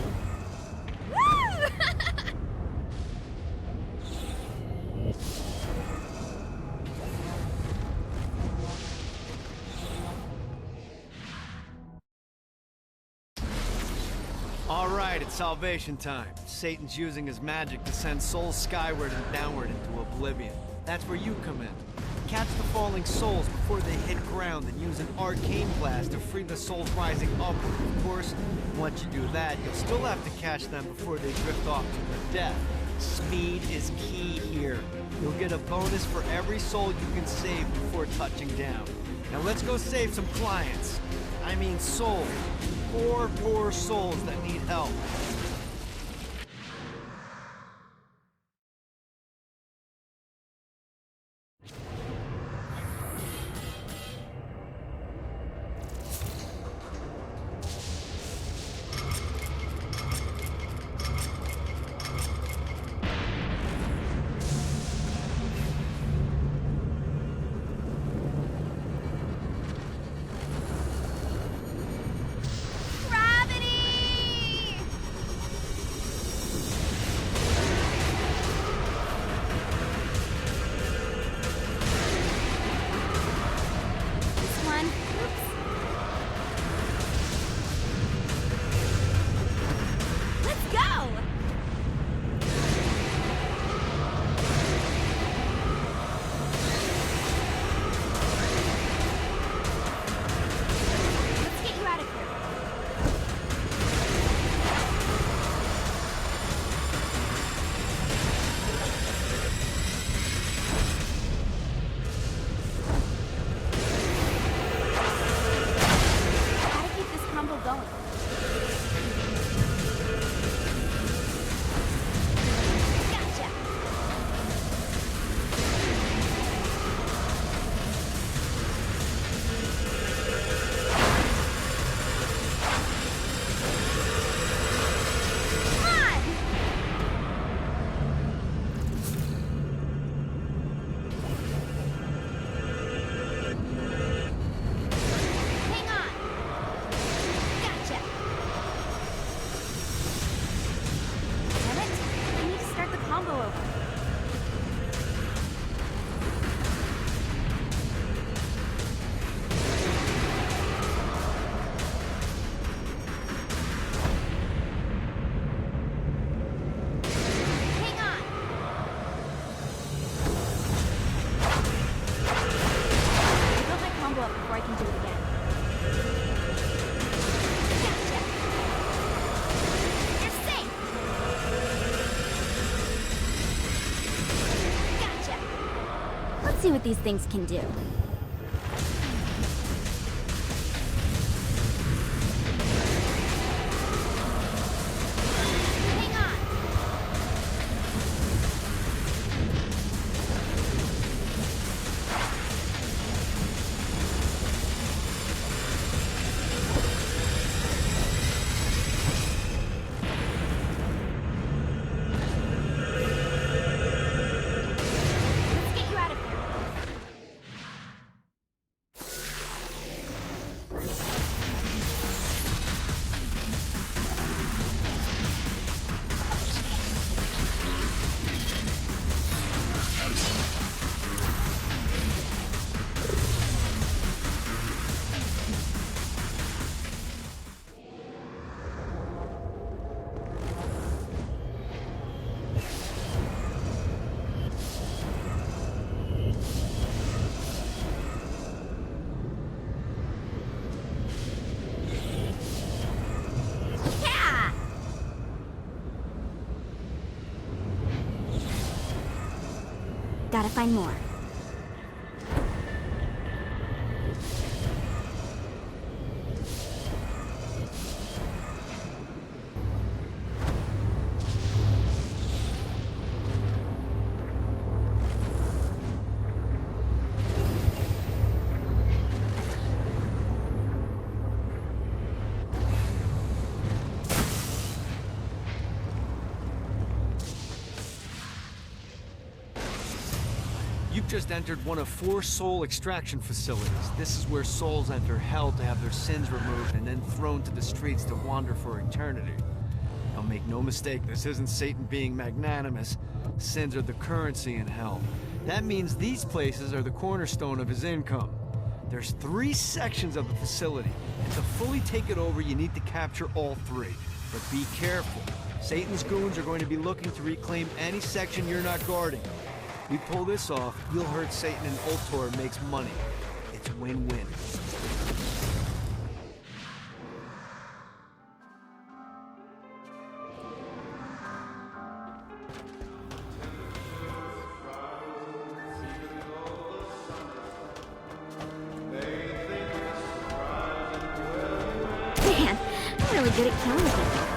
right, it's salvation time. Satan's using his magic to send souls skyward and downward into oblivion. That's where you come in. Catch the falling souls before they hit ground and use an arcane blast to free the souls rising upward. Of course, once you do that, you'll still have to catch them before they drift off to their death. Speed is key here. You'll get a bonus for every soul you can save before touching down. Now let's go save some clients. I mean souls. Poor souls that need help. Let's see what these things can do. Gotta find more. You've just entered one of 4 soul extraction facilities. This is where souls enter hell to have their sins removed and then thrown to the streets to wander for eternity. Now make no mistake, this isn't Satan being magnanimous. Sins are the currency in hell. That means these places are the cornerstone of his income. There's 3 sections of the facility, and to fully take it over, you need to capture all 3. But be careful. Satan's goons are going to be looking to reclaim any section you're not guarding. We pull this off, you'll hurt Satan and Ultor makes money. It's win-win. Man, I'm really good at killing people.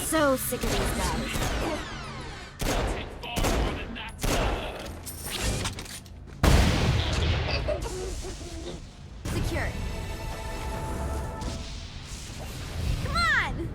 So sick of these guys. Secured. Come on!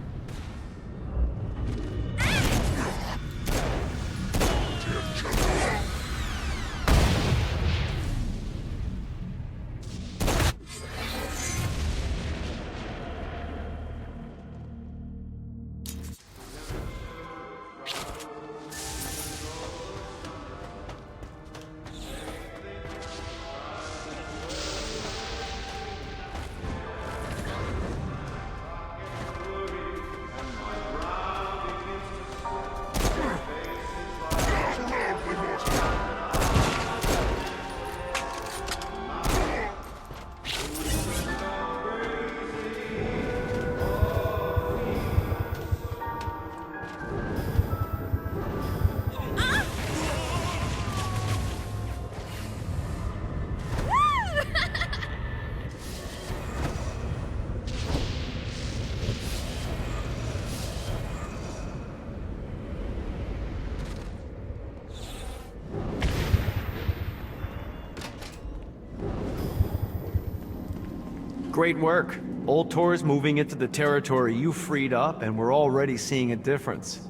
Great work. Ultor's moving into the territory you freed up, and we're already seeing a difference.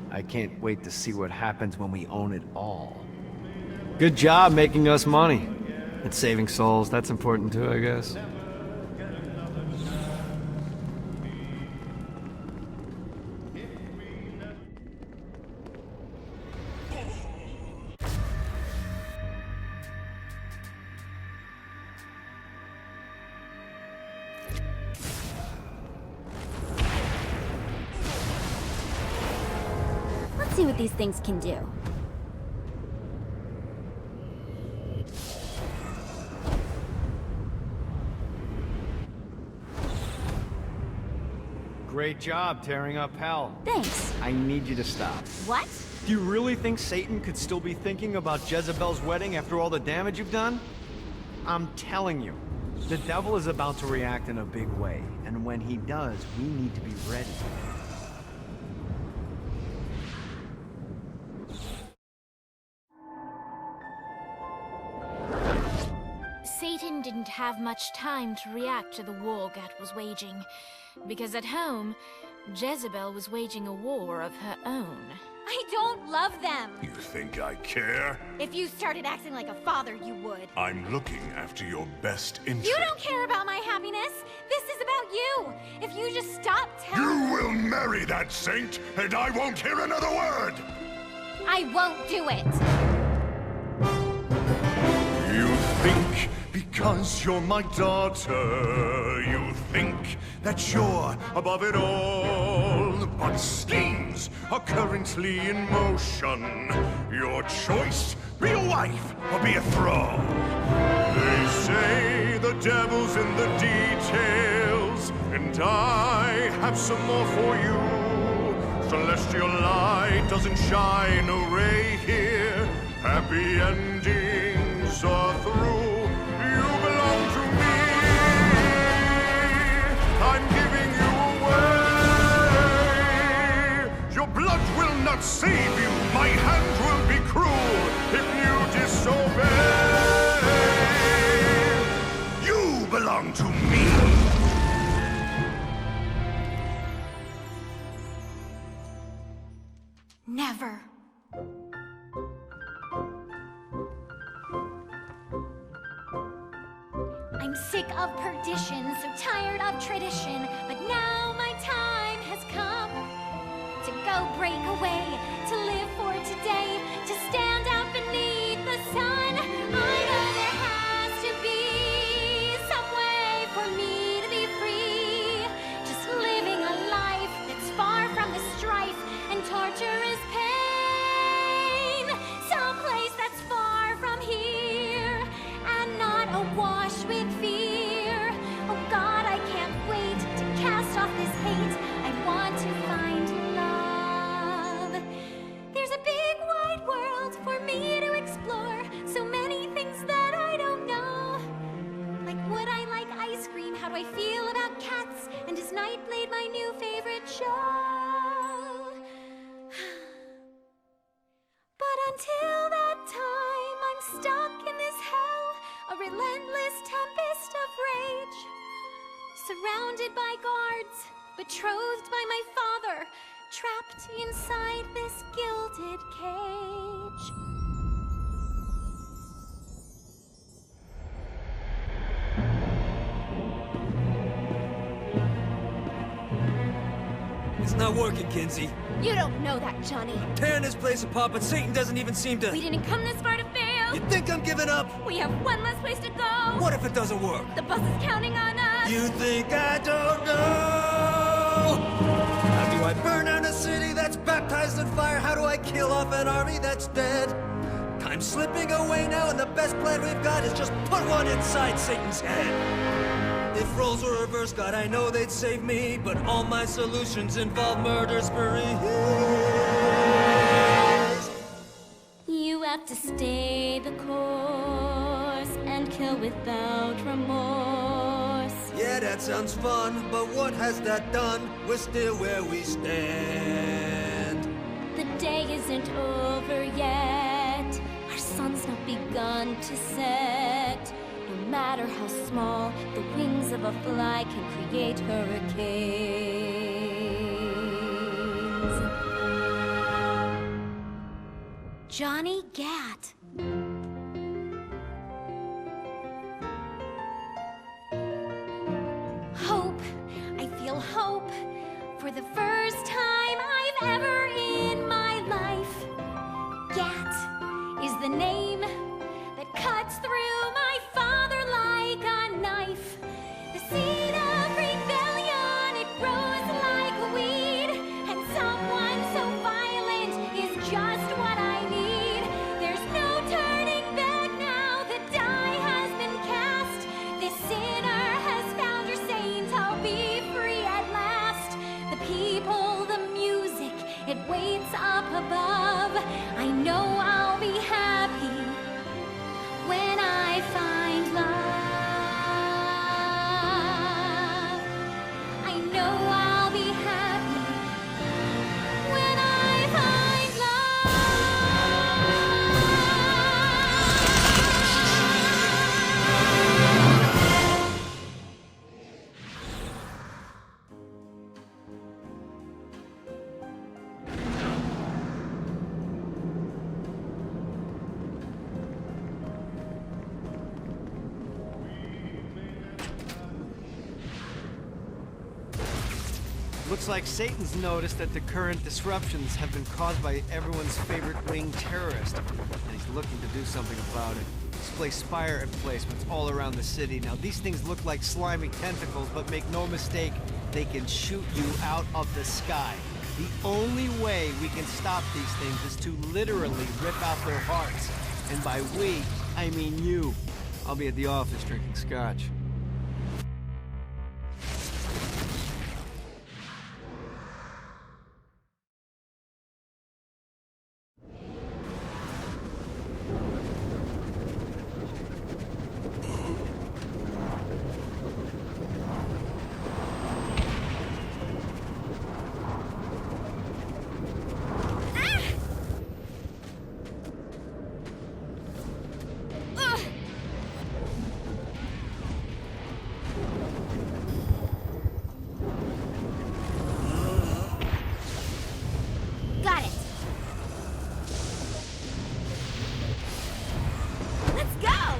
I can't wait to see what happens when we own it all. Good job making us money. And saving souls, that's important too, I guess. Let's see what these things can do. Great job tearing up hell. Thanks. I need you to stop. What? Do you really think Satan could still be thinking about Jezebel's wedding after all the damage you've done? I'm telling you, the devil is about to react in a big way, and when he does, we need to be ready. Satan didn't have much time to react to the war Gat was waging, because at home, Jezebel was waging a war of her own. I don't love them! You think I care? If you started acting like a father, you would. I'm looking after your best interest. You don't care about my happiness! This is about you! If you just stop telling— You will marry that saint, and I won't hear another word! I won't do it! You think because you're my daughter, you think that you're above it all. but schemes are currently in motion. Your choice, be a wife or be a thrall. They say the devil's in the details, and I have some more for you. Celestial light doesn't shine a ray here. Happy endings are through. You belong to me. I'm giving you away. Your blood will not save you. My hand will be cruel if you disobey. You belong to me. Never. I'm sick of perdition, so tired of tradition, but now my time has come to go break away, to live for today, to stand out beneath the sun. I know there has to be some way for me to be free, just living a life that's far from the strife and torturous pain, someplace that's far from here and not awash with fear. Oh God, I can't wait to cast off this hate. I want to find love. There's a big wide world for me to explore, so many things that I don't know. Like, would I like ice cream? How do I feel about cats? And is Nightblade my new favorite show? But until that time, I'm stuck in this hell, a relentless tempest of rage, surrounded by guards, betrothed by my father, trapped inside this gilded cage. It's not working, Kinsey. You don't know that, Johnny. Tearing this place apart, but Satan doesn't even seem to... We didn't come this far to fail. You think I'm giving up? We have one less place to go. What if it doesn't work? The bus is counting on us. You think I don't know? How do I burn down a city that's baptized in fire? How do I kill off an army that's dead? Time's slipping away now, and the best plan we've got is just put one inside Satan's head. If roles were reversed, God, I know they'd save me, but all my solutions involve murder sprees. You have to stay the course and kill without remorse. Yeah, that sounds fun, but what has that done? We're still where we stand. The day isn't over yet. Our sun's not begun to set. No matter how small, the wings of a fly can create hurricanes. Johnny Gat. Hope. I feel hope. For the first time I've ever in my life. Gat is the name that cuts through my father like a knife. The seed of rebellion, it grows like a weed, and someone so violent is just what I need. There's no turning back now, the die has been cast. This sinner has found her saint, I'll be free at last. The people, the music, it waits up above. I know I'll be happy when I find love. I know I'll be happy when I find Looks like Satan's noticed that the current disruptions have been caused by everyone's favorite winged terrorist, and he's looking to do something about it. He's placed spire emplacements all around the city. Now, these things look like slimy tentacles, but make no mistake, they can shoot you out of the sky. The only way we can stop these things is to literally rip out their hearts. And by we, I mean you. I'll be at the office drinking scotch. Got it. Let's go!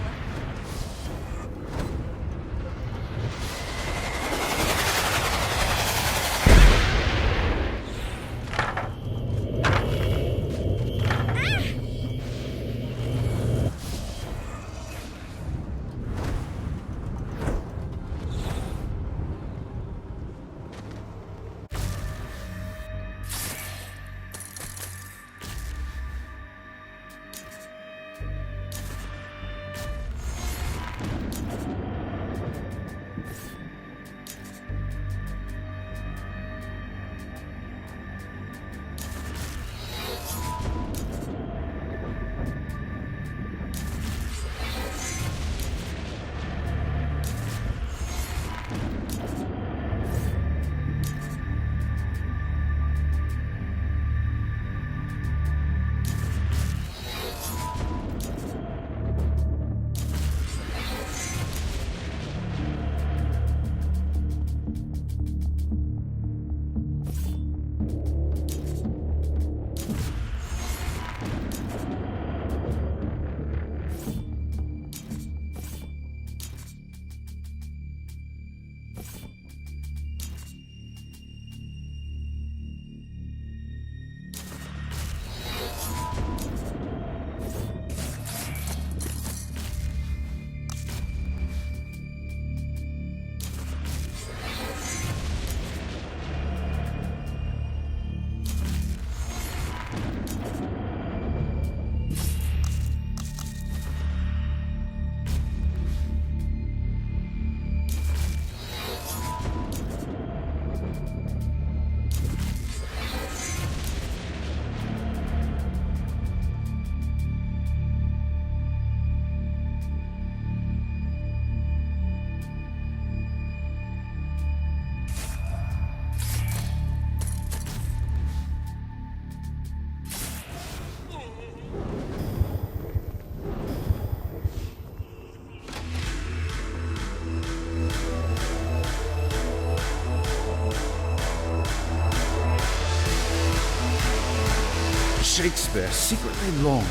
Shakespeare secretly longed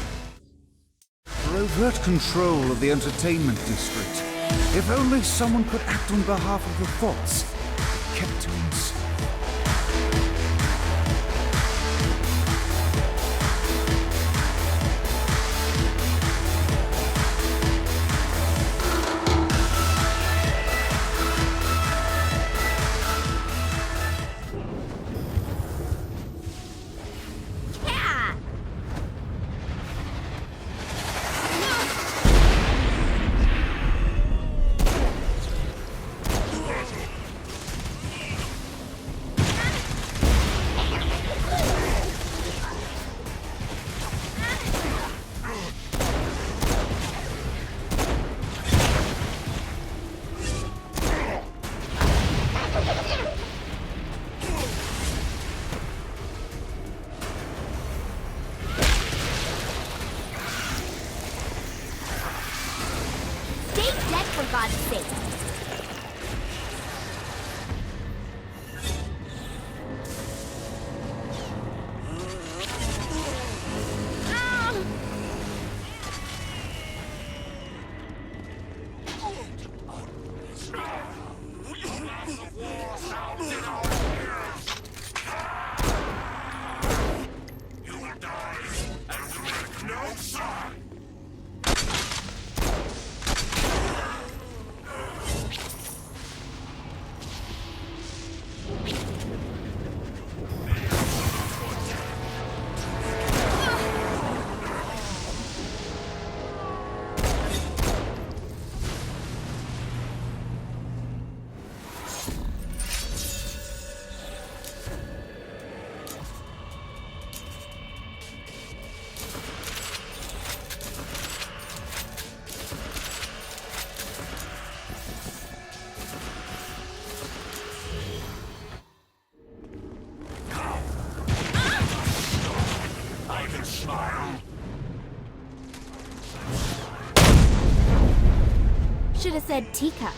for overt control of the entertainment district. If only someone could act on behalf of the thoughts that kept to himself. For God's sake. Should have said teacup.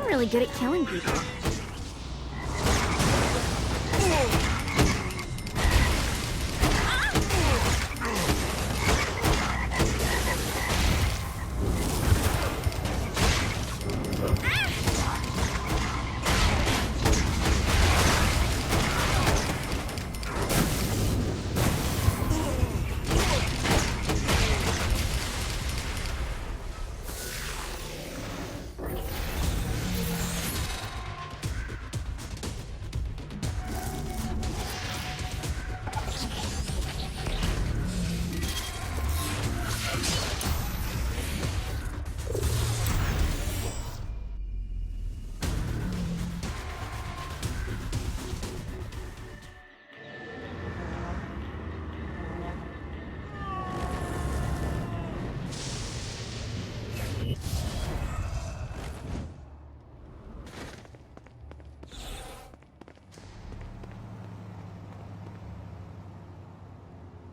Really good at killing people.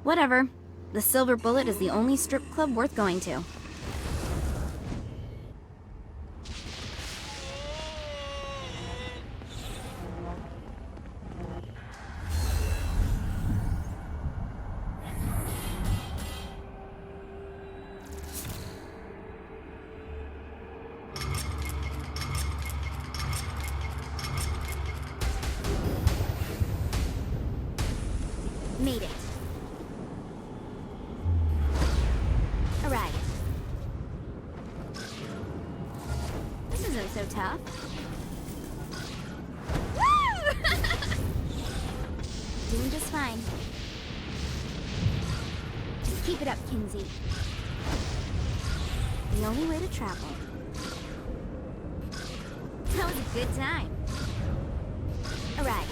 Whatever. The Silver Bullet is the only strip club worth going to. Made it. Alright. This isn't so tough. Woo! Doing just fine. Just keep it up, Kinsey. The only way to travel. That was a good time. Alright.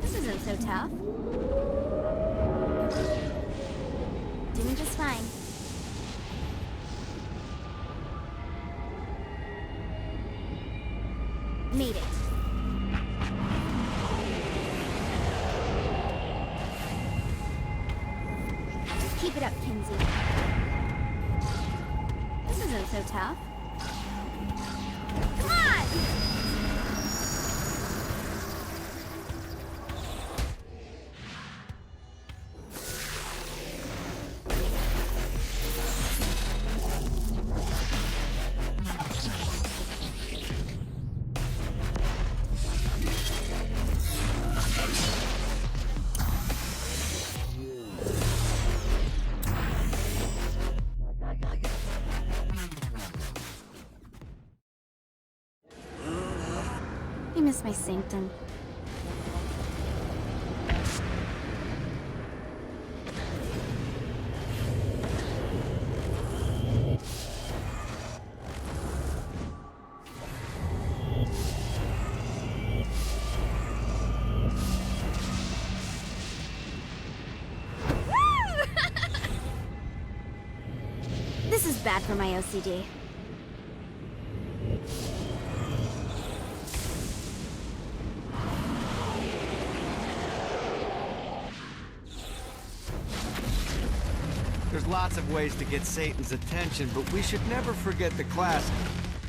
This isn't so tough. Doing just fine. Made it. Keep it up, Kinsey. This isn't so tough. Come on! miss my sanctum. This is bad for my OCD. There's lots of ways to get Satan's attention, but we should never forget the classic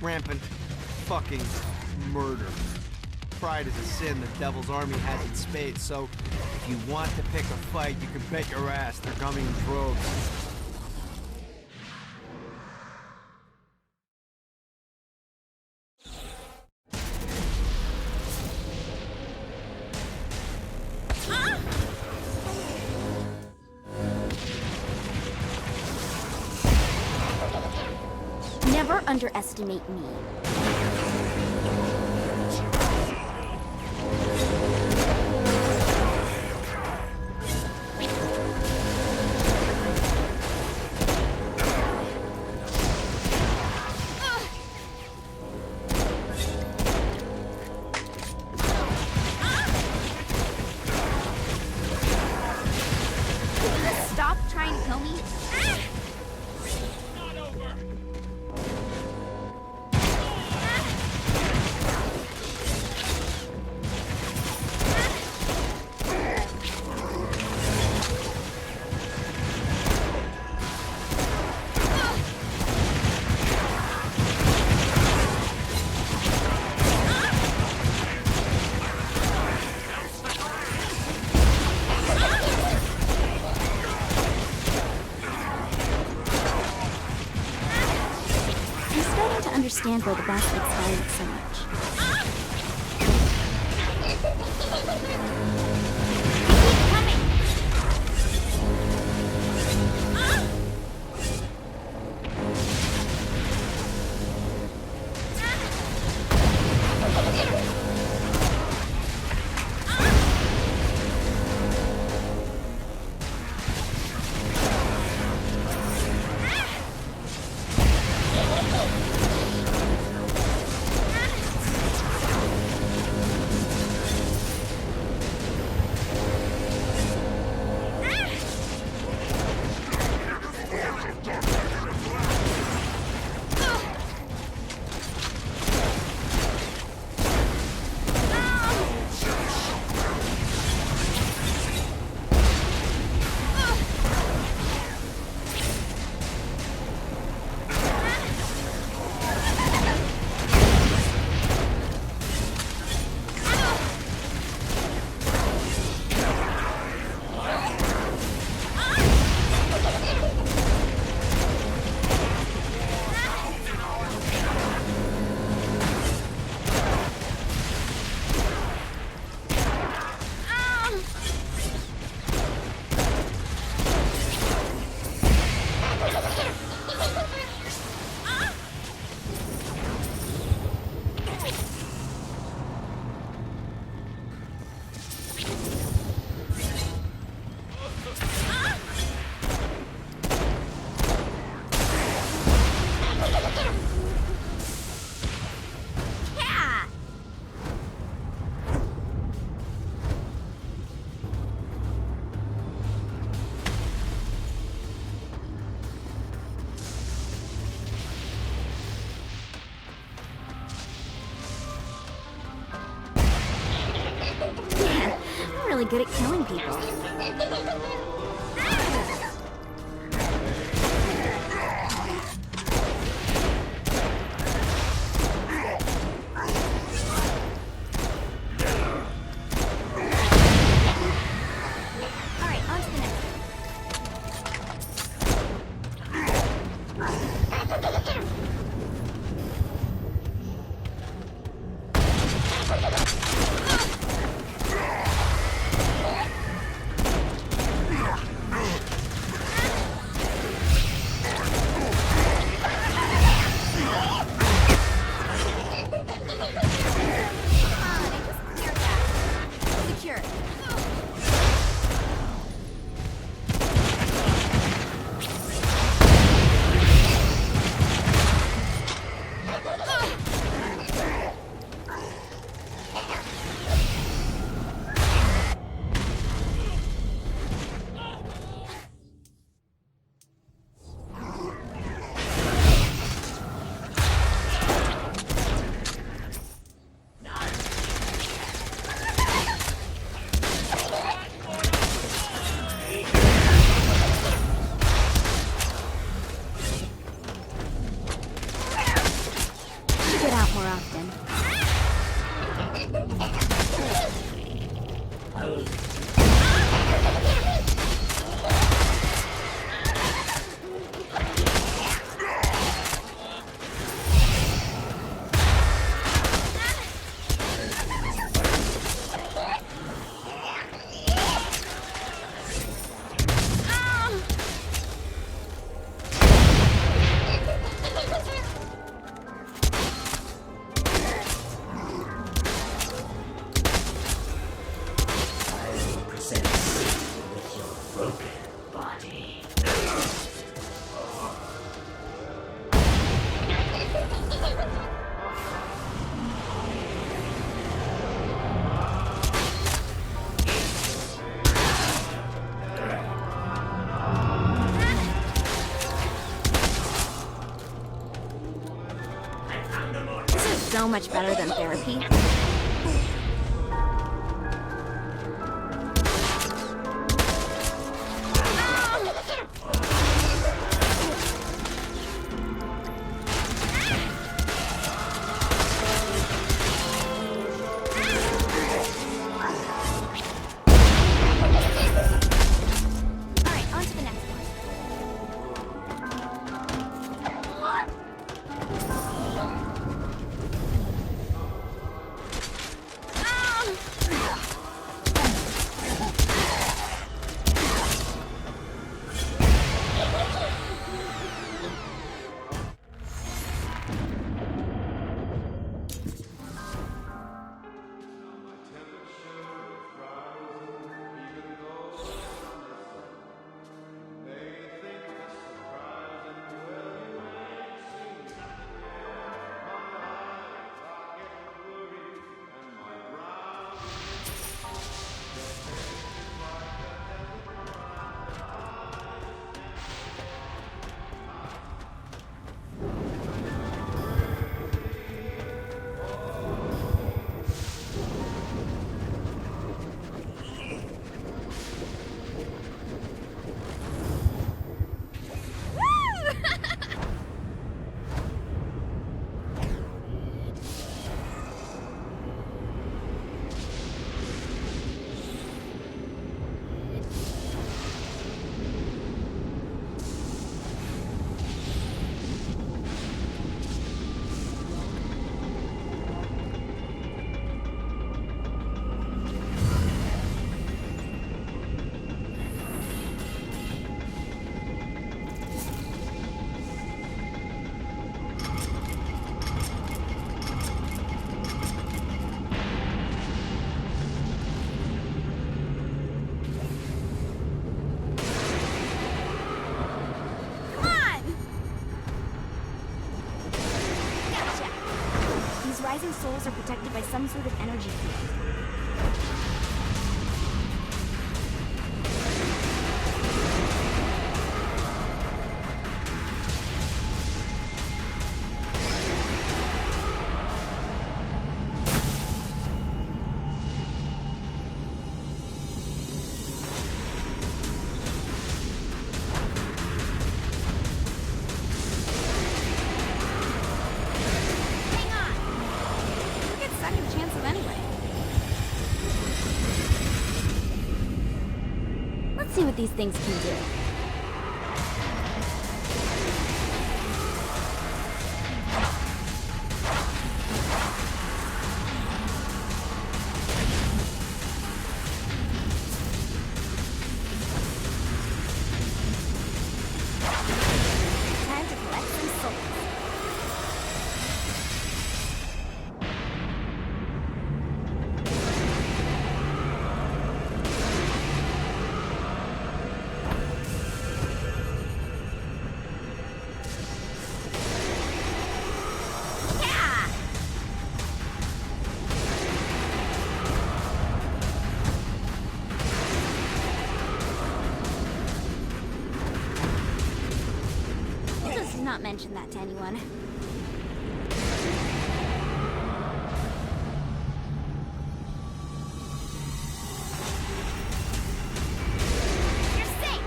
rampant fucking murder. Pride is a sin the Devil's Army has in spades, so if you want to pick a fight, you can bet your ass they're coming in droves. Never underestimate me. Stop trying to kill me. Understand why the boss likes violence so much. Really good at killing people. often. So much better than therapy. Alright, on to the next one. Rising souls are protected by some sort of energy field. Let's see what these things can do. Time to collect some souls. Not mention that to anyone. You're safe.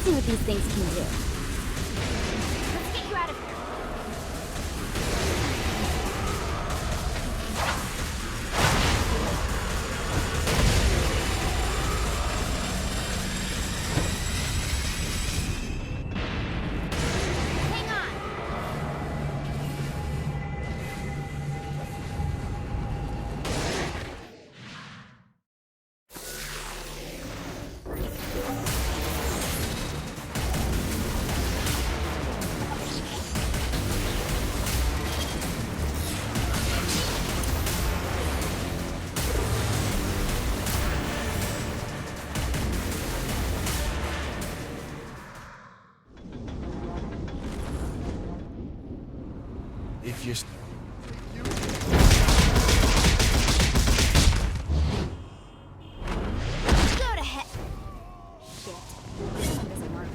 see what these things can do. Let's get you out of here. Hang on. If you... Go to heck. Shit. This one doesn't work.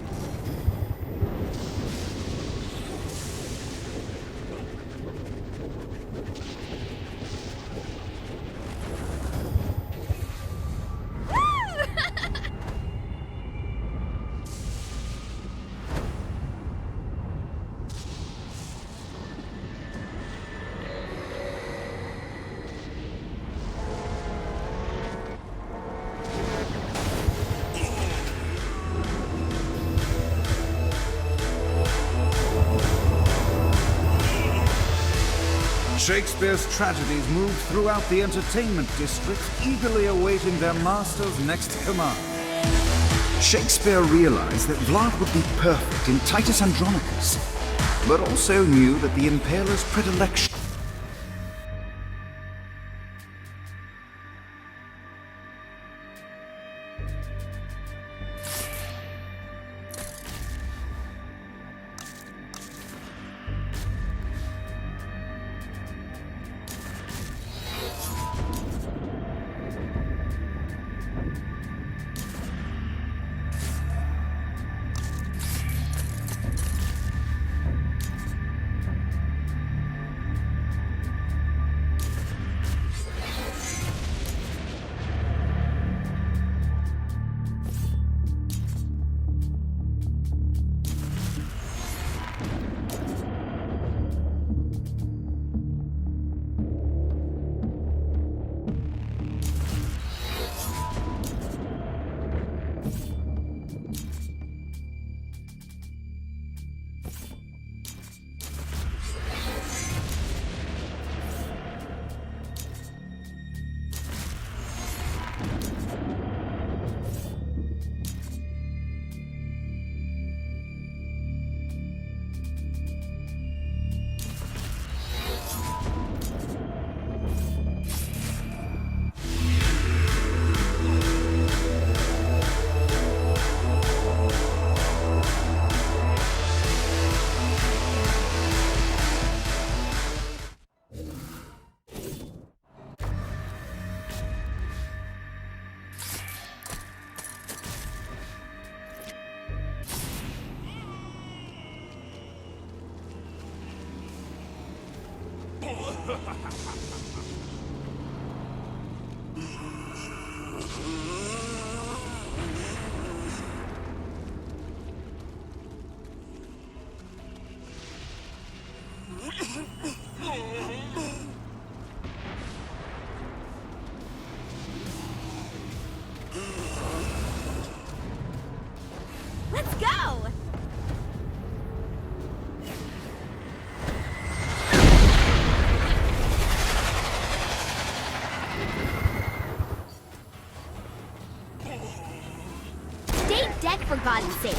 Shakespeare's tragedies moved throughout the entertainment district, eagerly awaiting their master's next command. Shakespeare realized that Vlad would be perfect in Titus Andronicus, but also knew that the Impaler's predilection Let's go! Stay dead, for God's sake!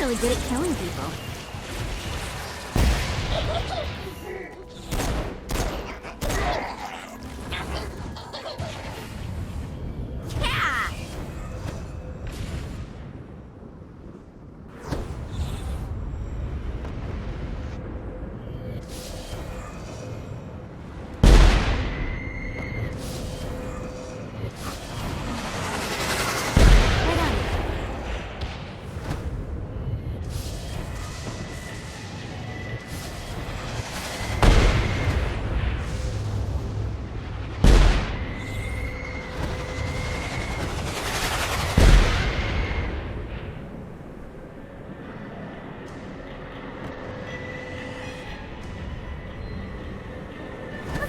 really good at killing people.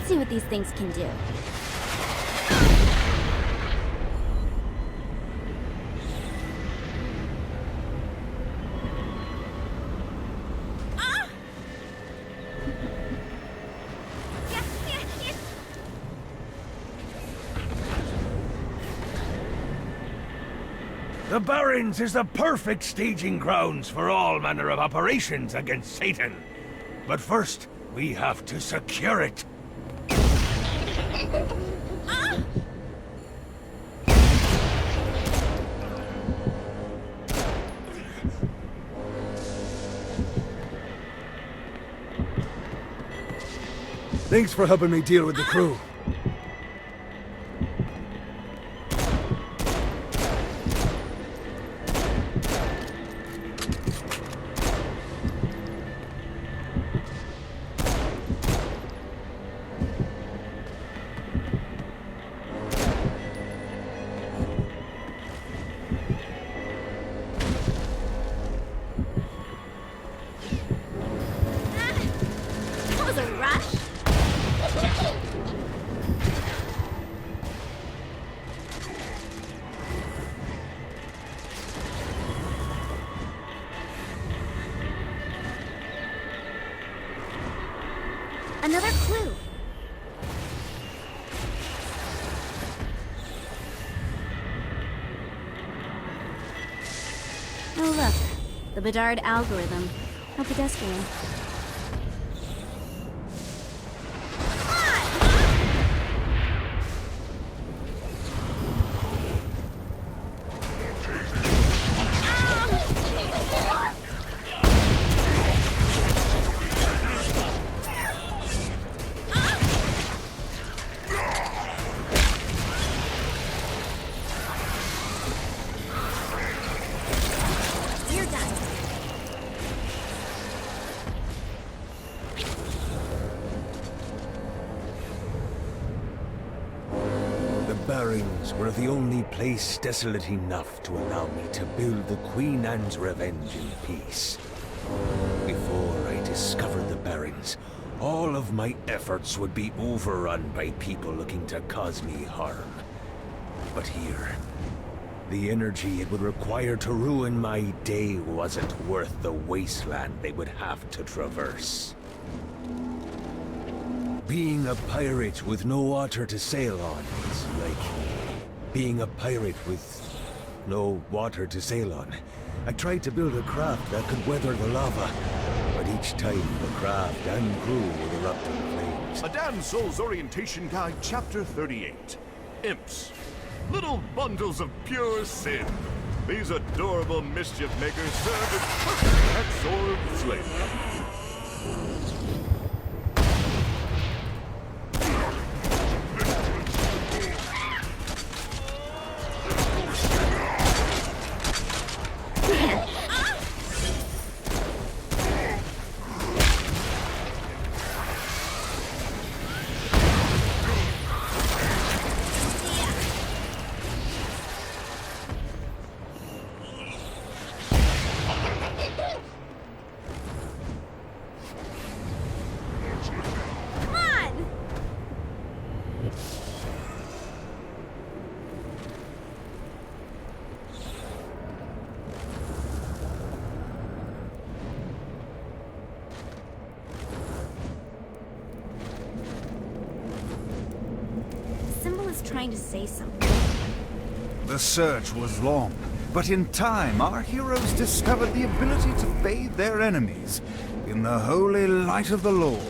See what these things can do. The Barrens is the perfect staging grounds for all manner of operations against Satan. But first, we have to secure it. Thanks for helping me deal with the crew. That was a rush. Another clue. Oh look, the Bedard algorithm. How pedestrian. Barrens were the only place desolate enough to allow me to build the Queen Anne's Revenge in peace. Before I discovered the Barrens, all of my efforts would be overrun by people looking to cause me harm. But here, the energy it would require to ruin my day wasn't worth the wasteland they would have to traverse. Being a pirate with no water to sail on is like being a pirate with no water to sail on. I tried to build a craft that could weather the lava, but each time the craft and crew would erupt in flames. A Damsel's Orientation Guide, Chapter 38. Imps. Little bundles of pure sin. These adorable mischief makers serve as perfect pet-sword slaves. Trying to say something. The search was long, But in time, our heroes discovered the ability to bathe their enemies in the holy light of the Lord.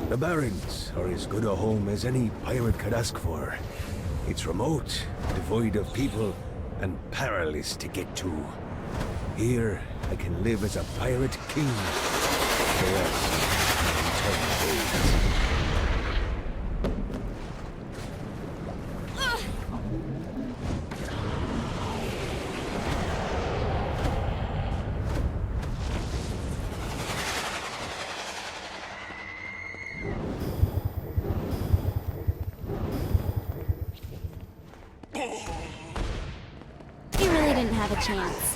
The Barrens are as good a home as any pirate could ask for. It's remote, devoid of people, and perilous to get to. Here, I can live as a pirate king. The rest, eternal days. You really didn't have a chance.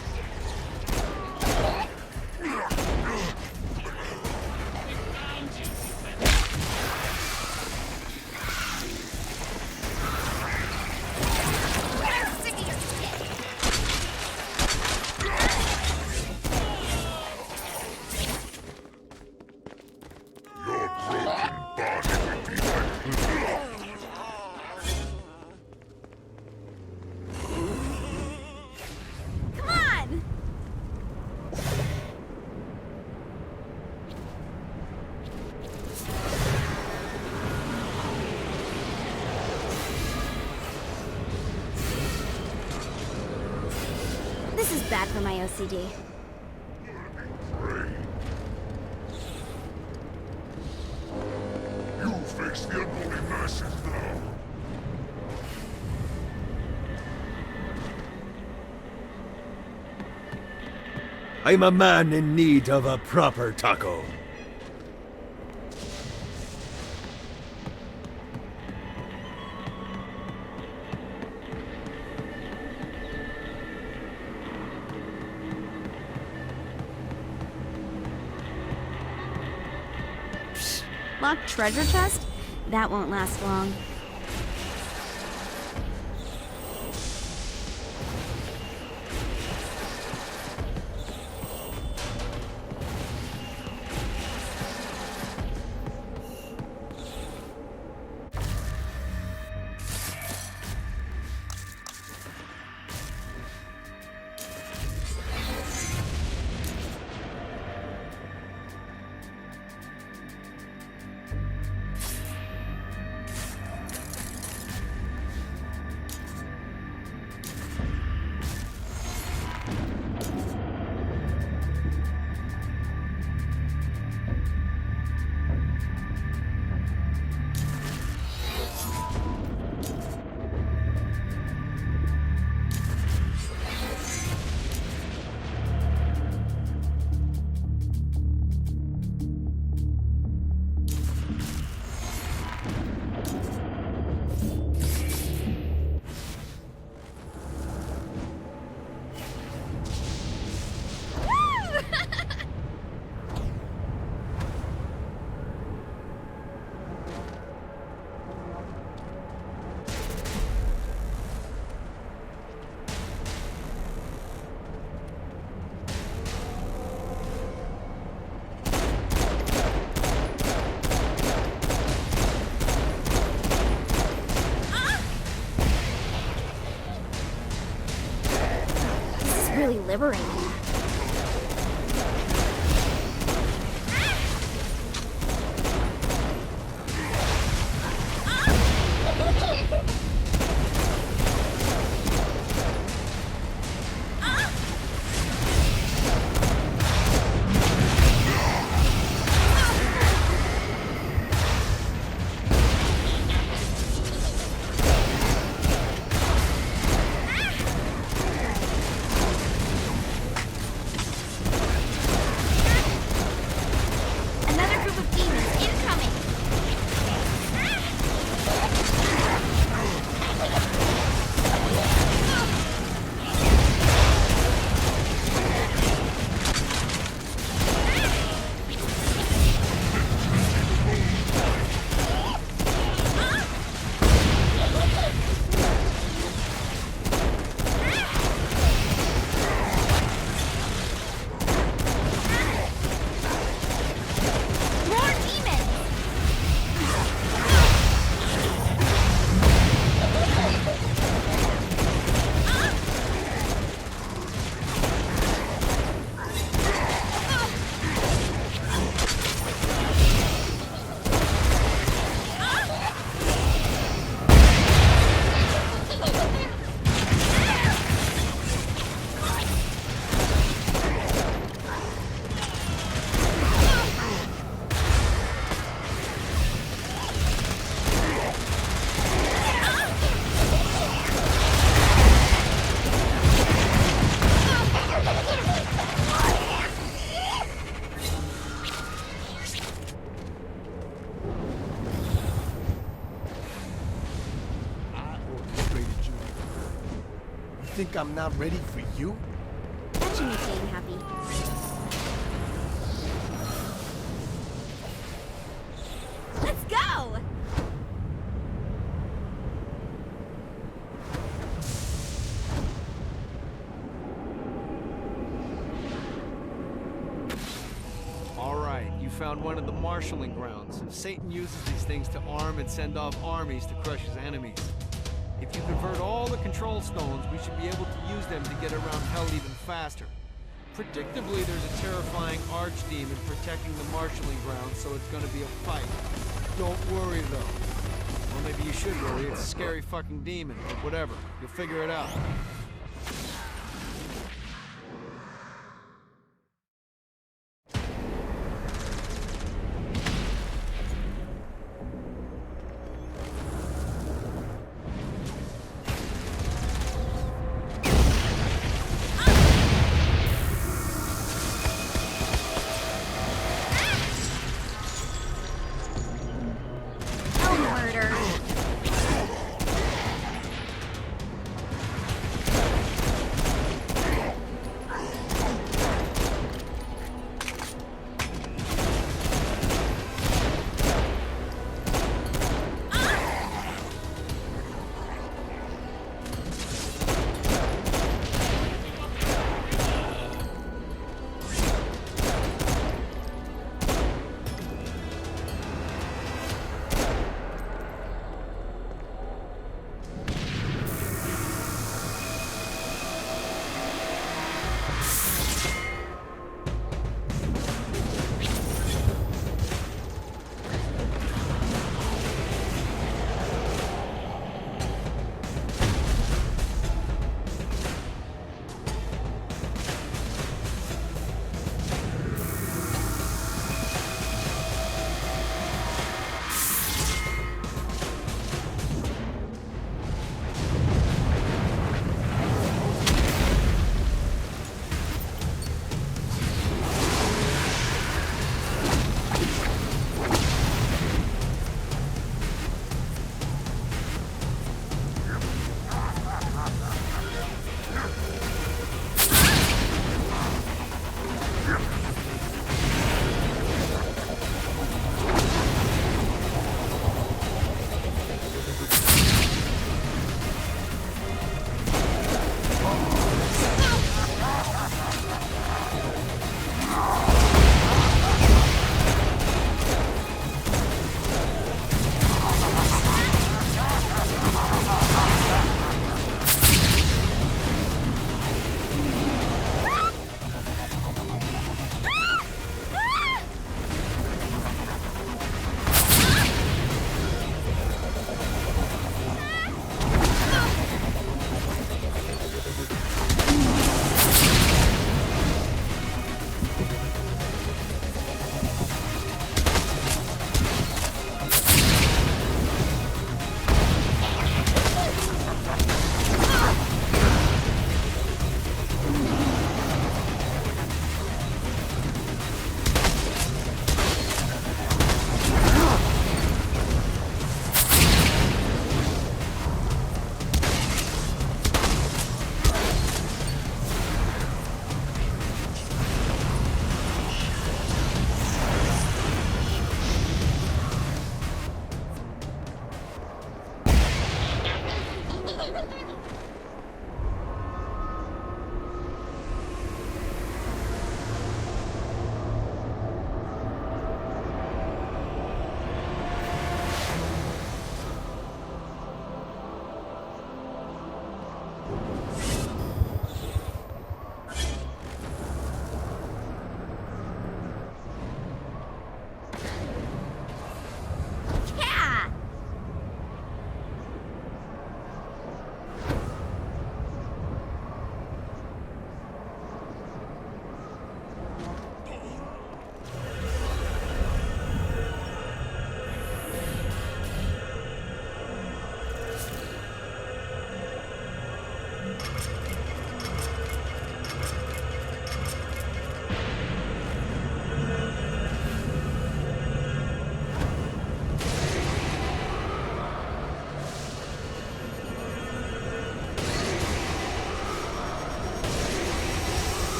This is bad for my OCD. You face the unholy masses now. I'm a man in need of a proper taco. Locked treasure chest? That won't last long. really liberating. Think I'm not ready for you? Catching me being happy. Let's go! Alright, you found one of the marshalling grounds. Satan uses these things to arm and send off armies to crush his enemies. If you convert all the control stones, we should be able to use them to get around hell even faster. Predictably, there's a terrifying archdemon protecting the marshalling grounds, so it's gonna be a fight. Don't worry, though. Well, maybe you should worry. It's a scary fucking demon, but whatever. You'll figure it out.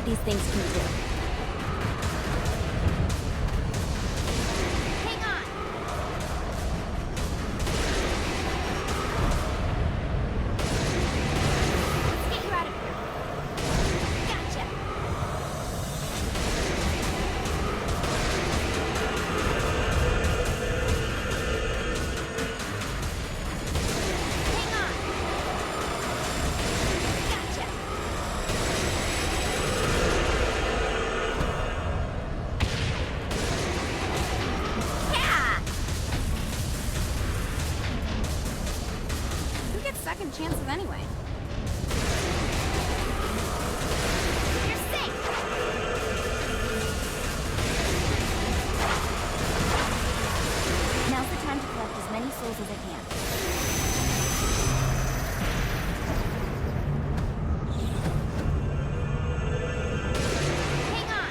what these things can do. Hang on! Let's get you out of here. Gotcha! Hang on! Gotcha! Yeah! Who gets second chances anyway? You're safe! Now's the time to collect as many souls as I can. Hang on!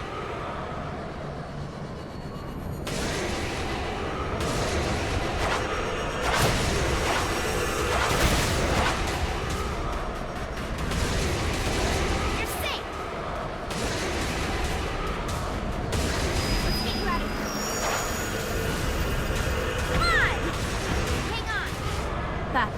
You're safe! Let's get you out of here. Come on! Hang on! Back.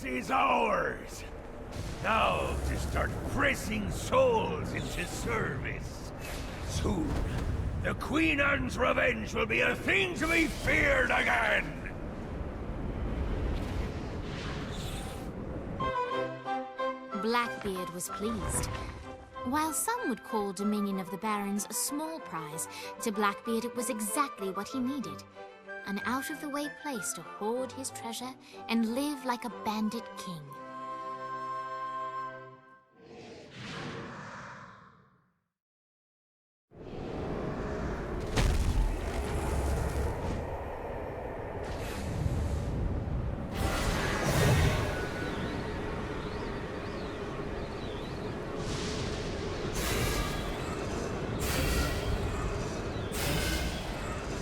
It is ours. Now to start pressing souls into service. Soon, the Queen Anne's revenge will be a thing to be feared again. Blackbeard was pleased. While some would call Dominion of the Barons a small prize, to Blackbeard it was exactly what he needed. An out-of-the-way place to hoard his treasure and live like a bandit king.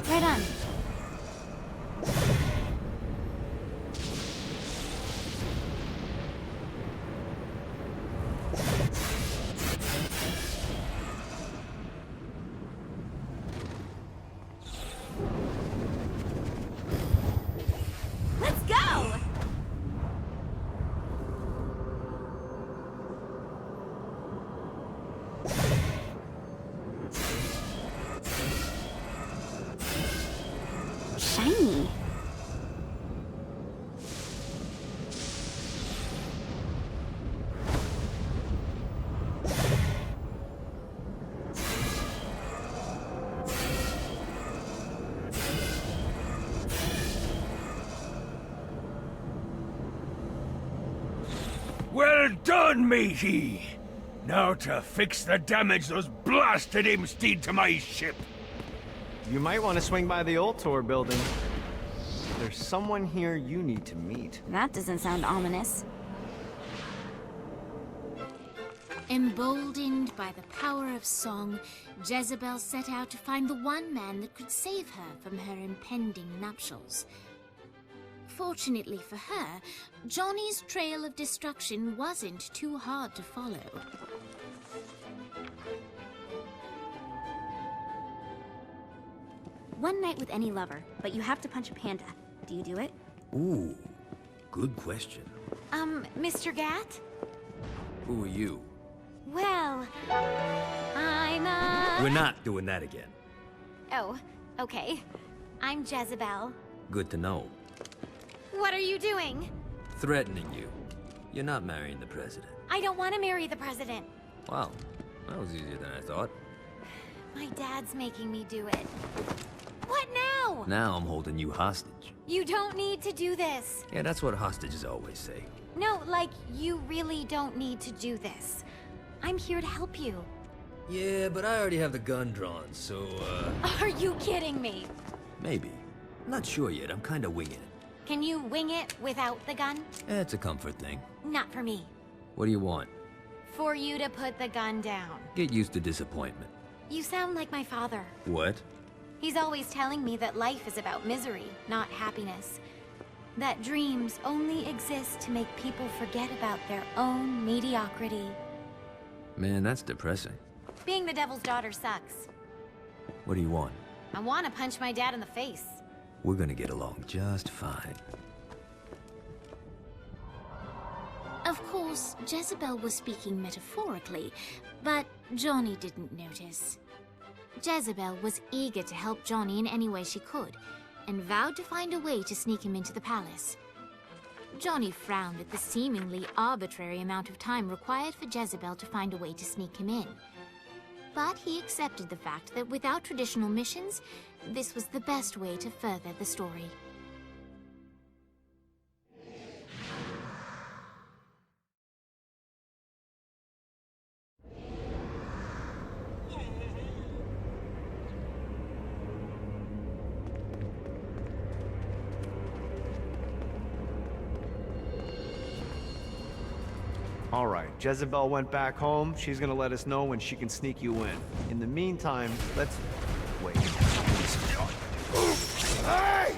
Right on. Let's go! Shiny. Well done, matey! Now to fix the damage those blasted imps did to my ship. You might want to swing by the Ultor building. There's someone here you need to meet. That doesn't sound ominous. Emboldened by the power of song, Jezebel set out to find the one man that could save her from her impending nuptials. Fortunately for her, Johnny's trail of destruction wasn't too hard to follow. One night with any lover, but you have to punch a panda. Do you do it? Ooh, good question. Mr. Gat? Who are you? Well, I'm We're not doing that again. Oh, okay. I'm Jezebel. Good to know. What are you doing? Threatening you. You're not marrying the president. I don't want to marry the president. Wow, that was easier than I thought. My dad's making me do it. What now? Now I'm holding you hostage. You don't need to do this. Yeah, that's what hostages always say. No, like, you really don't need to do this. I'm here to help you. Yeah, but I already have the gun drawn, so, Are you kidding me? Maybe. Not sure yet, I'm kinda winging it. Can you wing it without the gun? It's a comfort thing. Not for me. What do you want? For you to put the gun down. Get used to disappointment. You sound like my father. What? He's always telling me that life is about misery, not happiness. That dreams only exist to make people forget about their own mediocrity. Man, that's depressing. Being the devil's daughter sucks. What do you want? I want to punch my dad in the face. We're gonna get along just fine. Of course, Jezebel was speaking metaphorically, but Johnny didn't notice. Jezebel was eager to help Johnny in any way she could, and vowed to find a way to sneak him into the palace. Johnny frowned at the seemingly arbitrary amount of time required for Jezebel to find a way to sneak him in. But he accepted the fact that without traditional missions, this was the best way to further the story. All right, Jezebel went back home. She's gonna let us know when she can sneak you in. In the meantime, let's wait. Hey!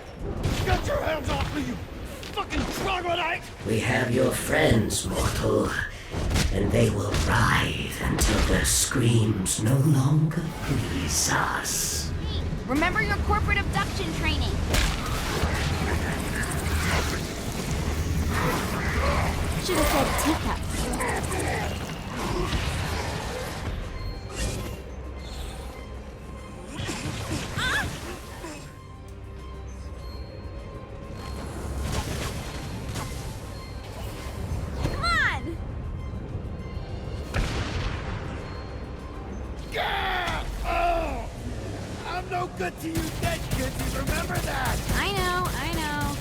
Get your hands off me, you fucking troglodyte! We have your friends, mortal, and they will writhe until their screams no longer please us. Remember your corporate abduction training. Should have said teacups. Come on! Yeah! Oh! I'm no good to you dead kids, you remember that? I know, I know.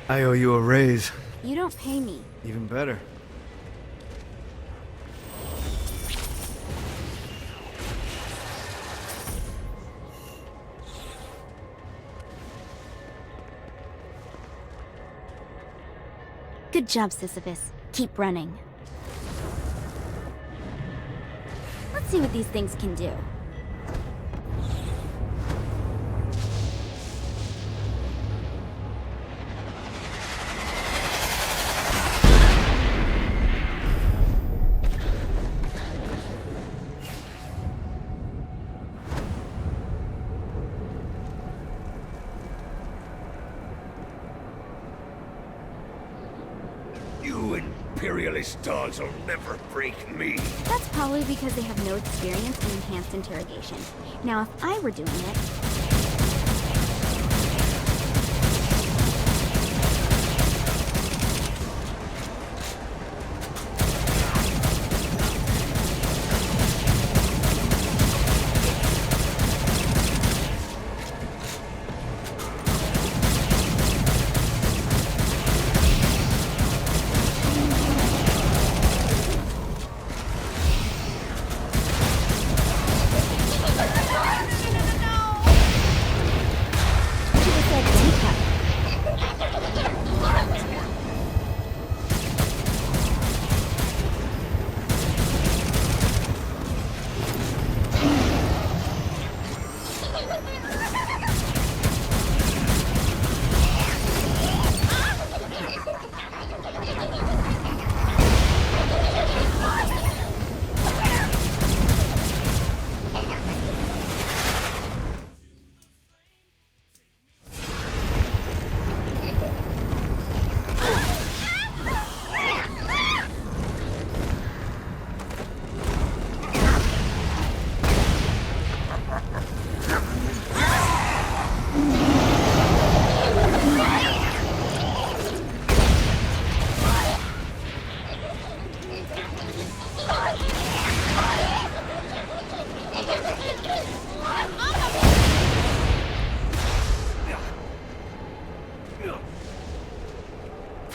I owe you a raise. You don't pay me. Even better. Good job, Sisyphus. Keep running. Let's see what these things can do. You imperialist dolls will never break me. That's probably because they have no experience in enhanced interrogation. Now, if I were doing it...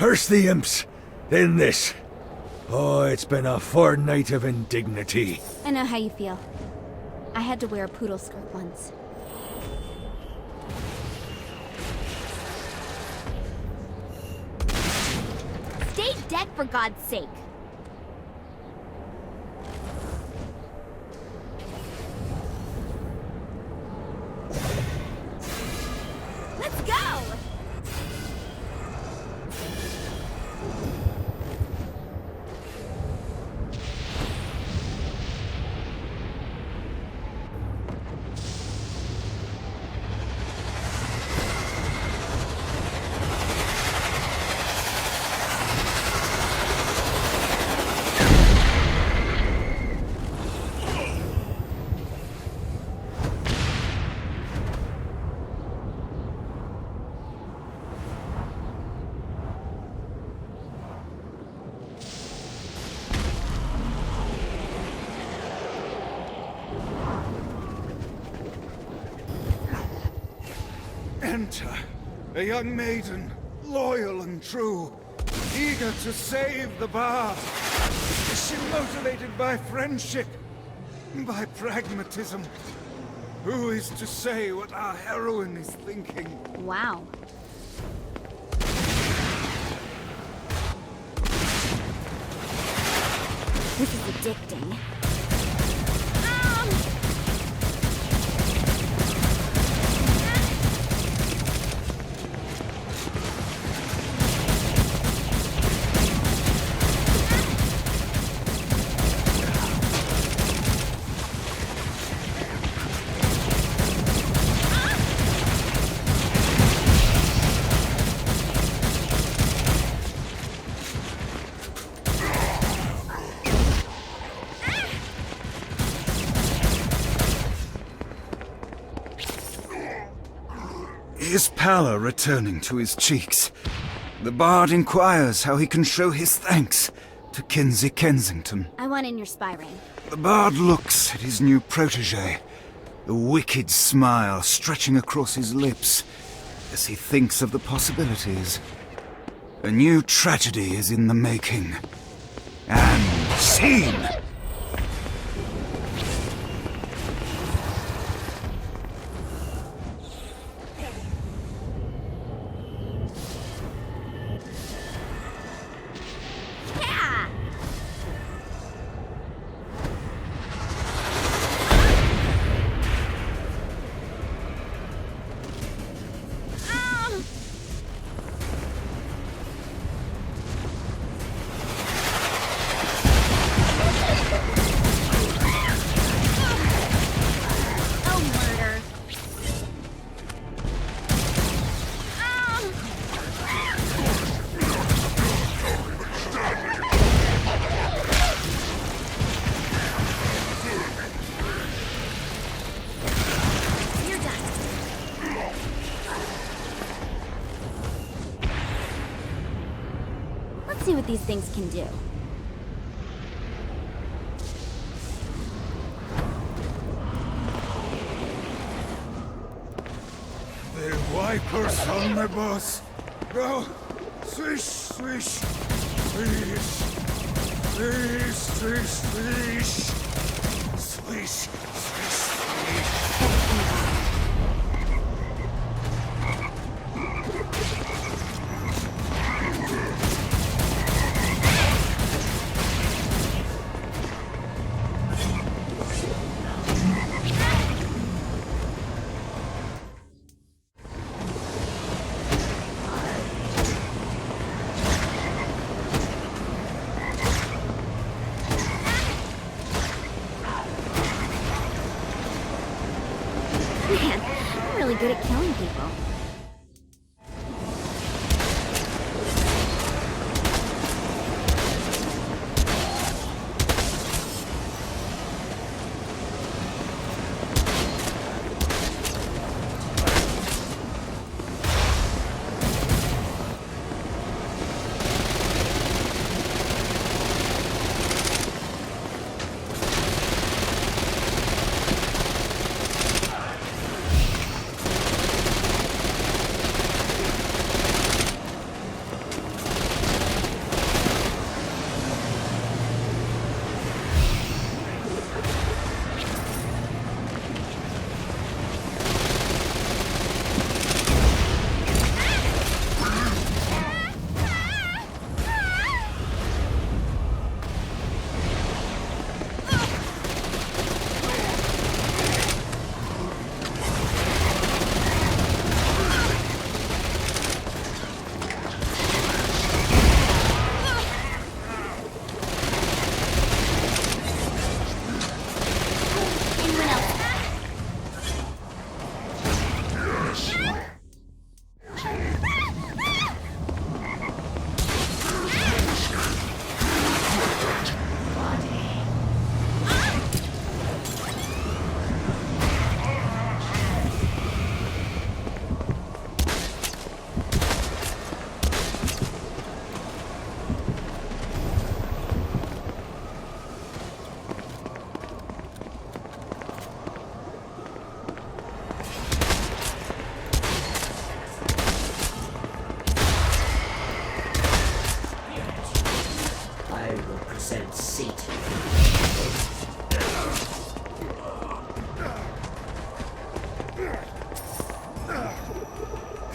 First the imps, then this. Oh, it's been a fortnight of indignity. I know how you feel. I had to wear a poodle skirt once. Stay dead, for God's sake! Let's go! Enter a young maiden, loyal and true, eager to save the bard. Is she motivated by friendship? By pragmatism? Who is to say what our heroine is thinking? Wow. This is addicting. His pallor returning to his cheeks, the bard inquires how he can show his thanks to Kinsey Kensington. I want in your spy ring. The bard looks at his new protege, a wicked smile stretching across his lips as he thinks of the possibilities. A new tragedy is in the making. And scene! Let's see what these things can do. The wipers on the bus. Go. Swish, swish. Swish. Swish, swish, swish. Swish, swish, swish. Man, I'm really good at killing people.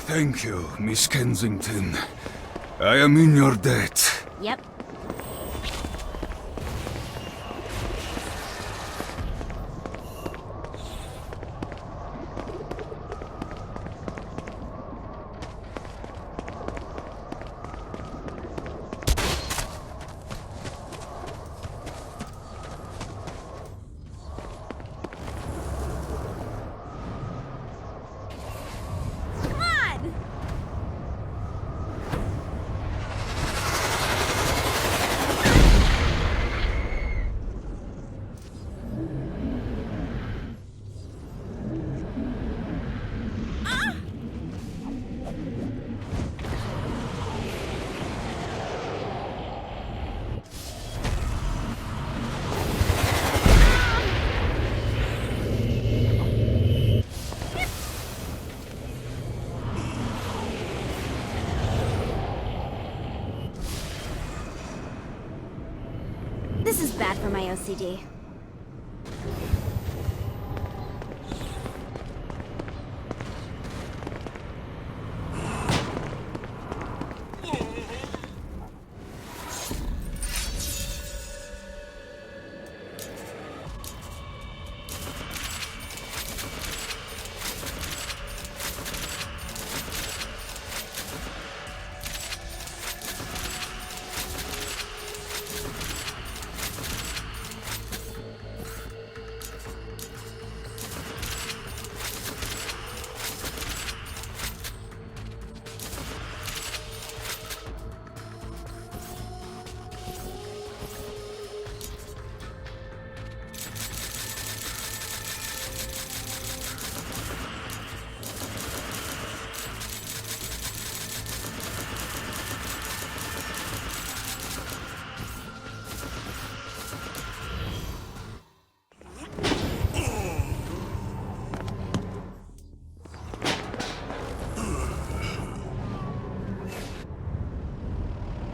Thank you, Miss Kensington. I am in your debt. Yep. This is bad for my OCD.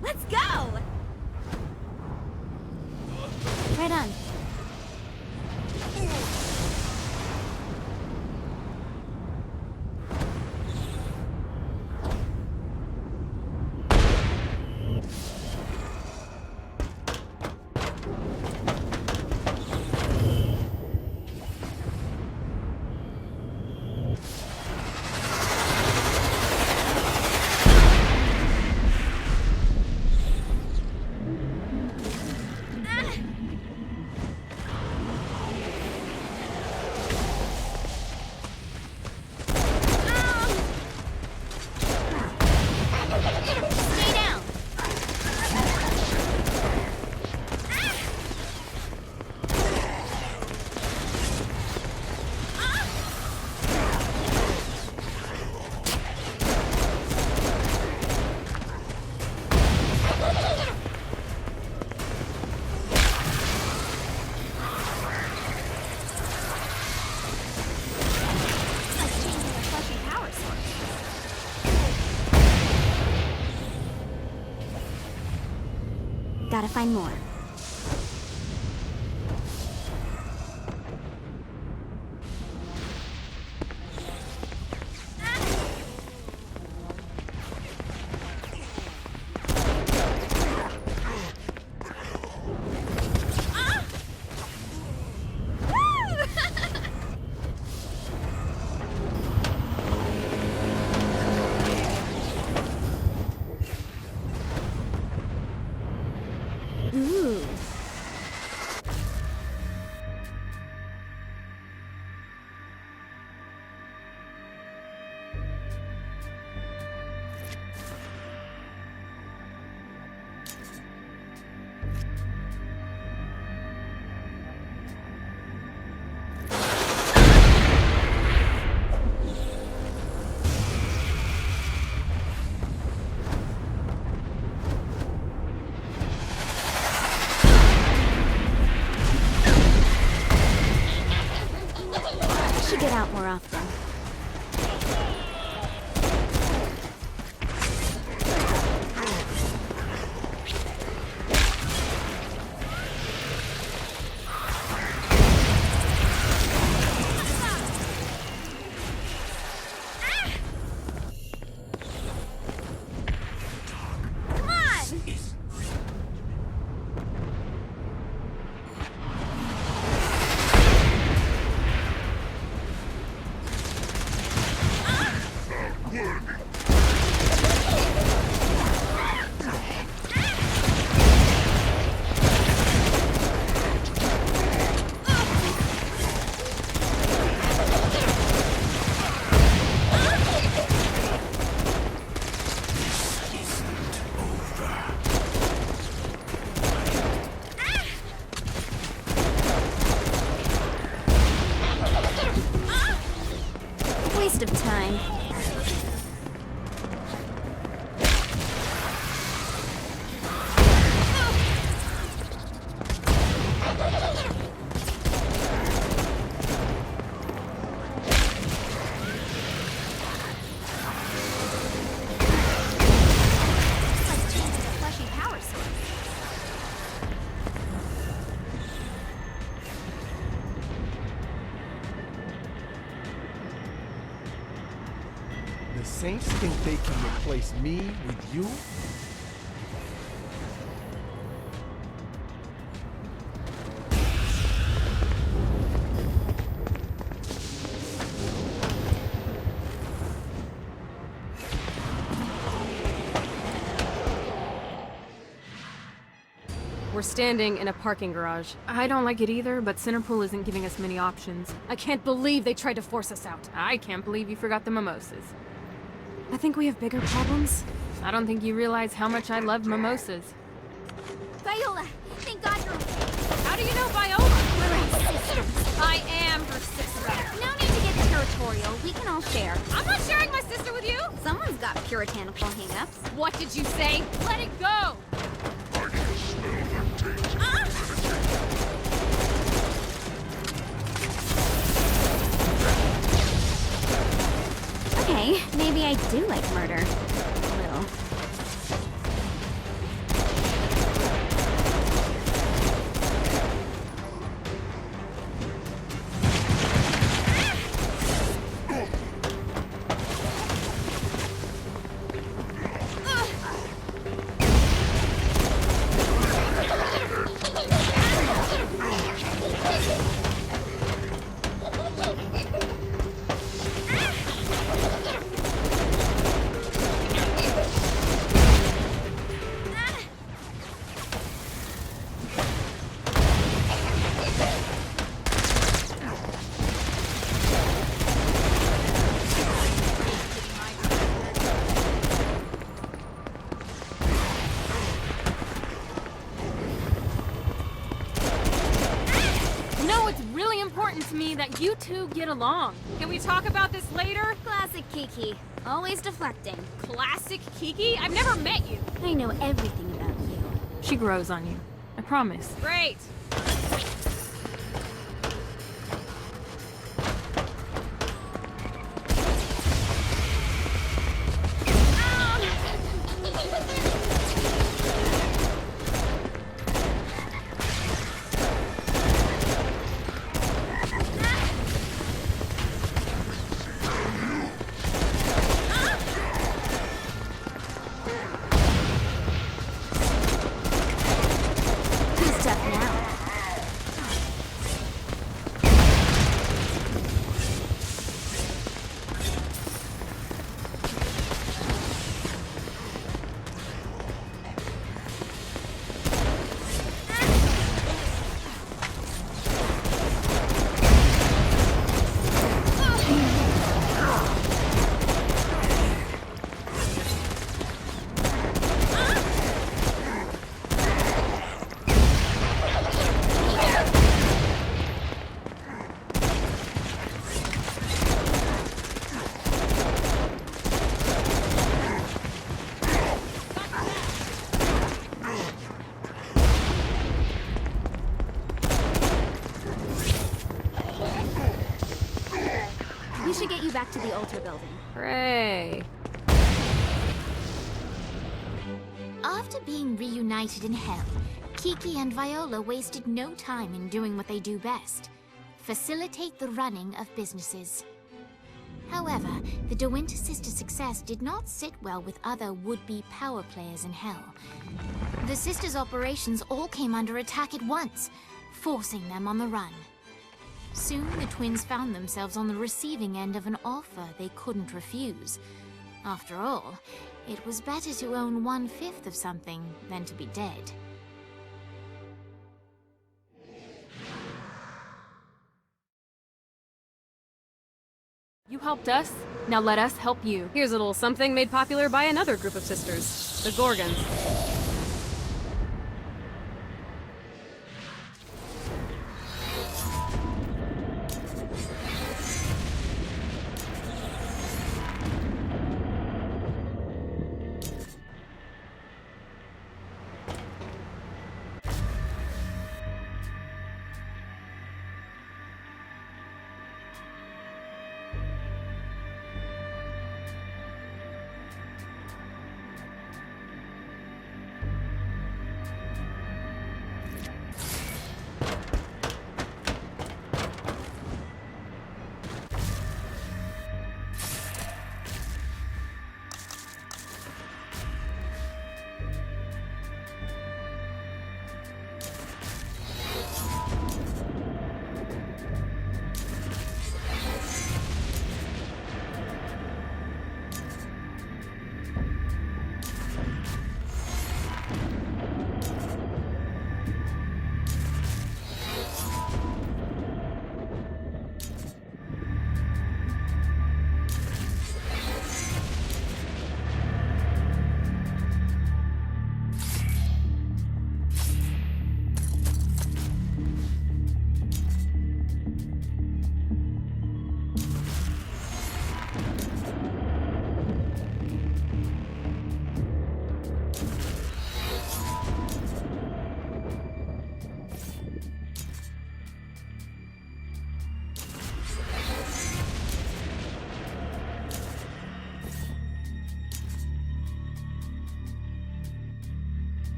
Let's go! Right on. Gotta find more. Ooh. Get out more often. The Saints think they can replace me with you? We're standing in a parking garage. I don't like it either, but Centerpool isn't giving us many options. I can't believe they tried to force us out. I can't believe you forgot the mimosas. I think we have bigger problems. I don't think you realize how much I love mimosas. Viola, thank God you're okay. How do you know Viola? We're like sisters. I am her sister. No need to get territorial. We can all share. I'm not sharing my sister with you! Someone's got puritanical hang-ups. What did you say? Let it go! Okay, maybe I do like murder. A little. To me that you two get along. Can we talk about this later? Classic Kiki. Always deflecting. Classic Kiki? I've never met you. I know everything about you. She grows on you. I promise. Great. We should get you back to the altar building. Hooray. After being reunited in hell, Kiki and Viola wasted no time in doing what they do best: facilitate the running of businesses. However, the De Winter sisters' success did not sit well with other would-be power players in hell. The sisters' operations all came under attack at once, forcing them on the run. Soon, the twins found themselves on the receiving end of an offer they couldn't refuse. After all, it was better to own 1/5 of something than to be dead. You helped us, now let us help you. Here's a little something made popular by another group of sisters, the Gorgons.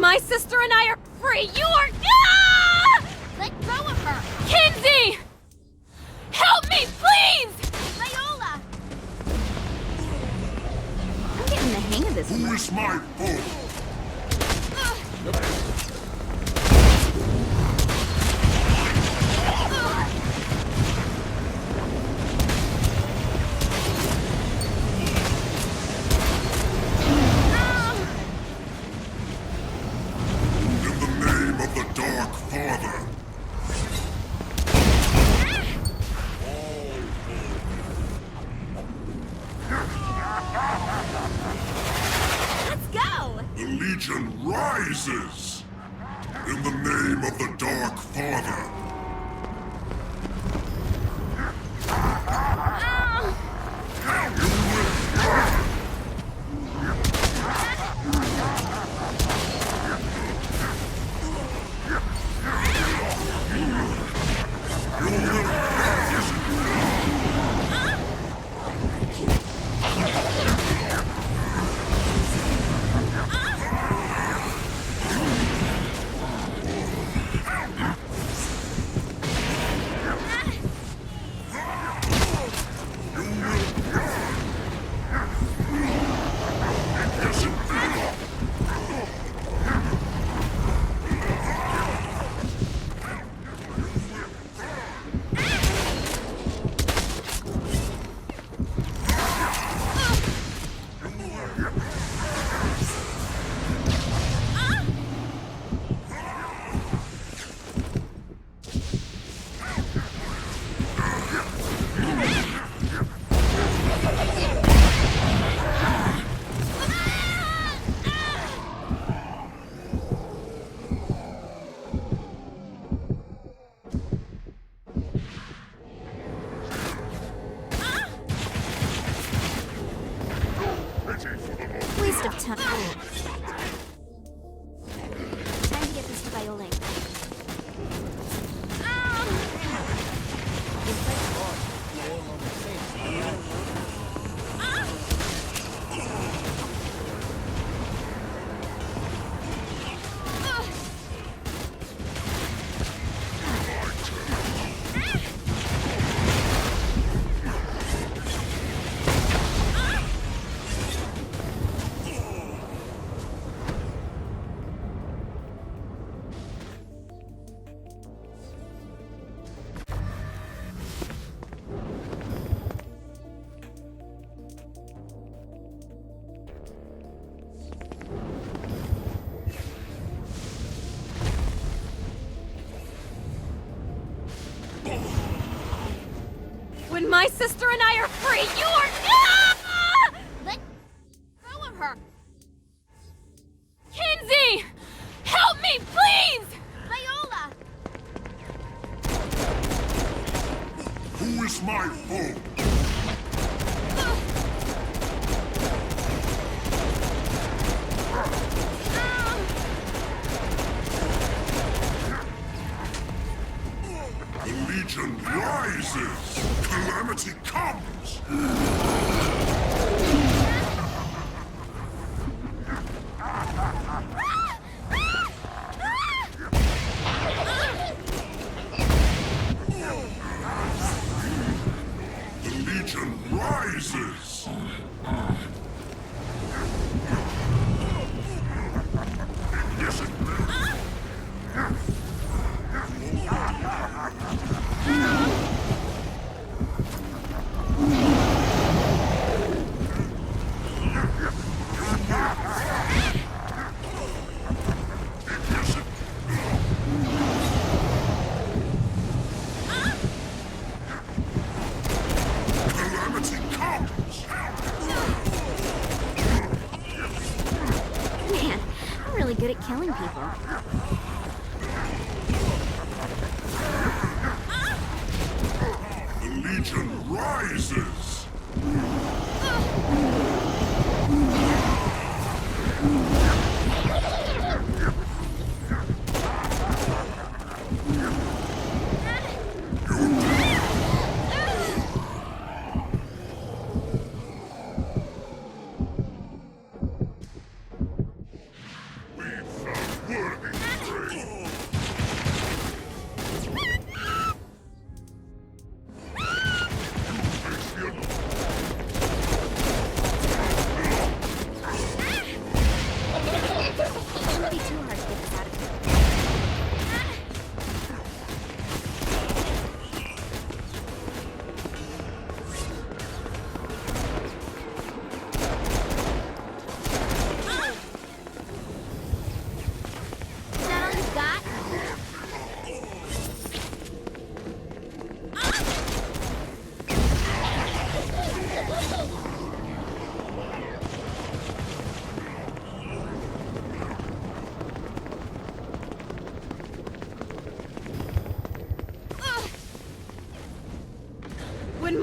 my sister and I are free, you are... Ah! Let go of her! Kinsey! Help me, please! Viola! I'm getting the hang of this. Who is my foe? In the name of the Dark Father. Let's go! The Legion rises! In the name of the Dark Father! Waste of time. Time to get this to Viola. When my sister and I are free, you are... Ah! Let go of her! Kinsey! Help me, please! Viola! Who is my foe? The Legion rises! Calamity comes! The Legion rises! Yes, it will. Calamity comes! Man, I'm really good at killing people. The Legion rises! We found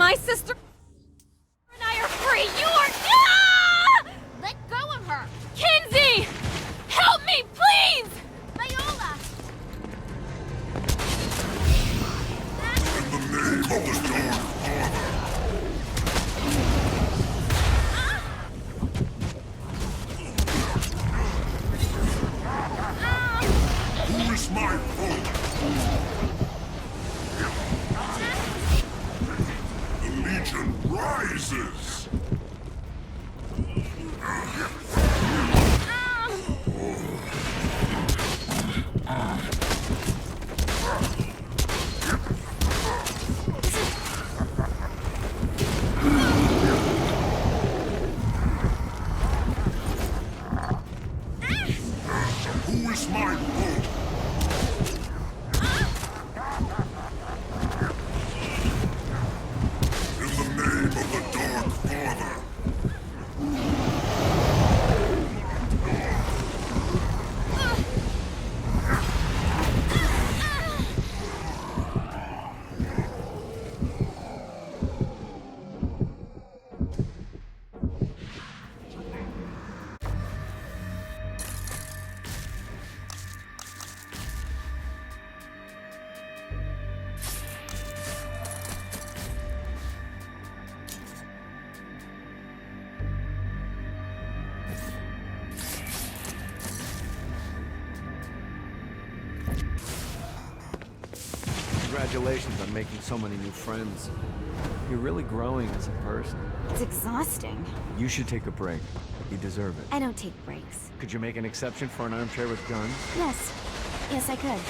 My sister and I are free. You are. Ah! Let go of her! Kinsey! Help me, please! Viola! Who is my foe? The Legion rises! Who is my foe? In the name of the Dark Father. Congratulations on making so many new friends. You're really growing as a person. It's exhausting. You should take a break. You deserve it. I don't take breaks. Could you make an exception for an armchair with guns? Yes. Yes, I could.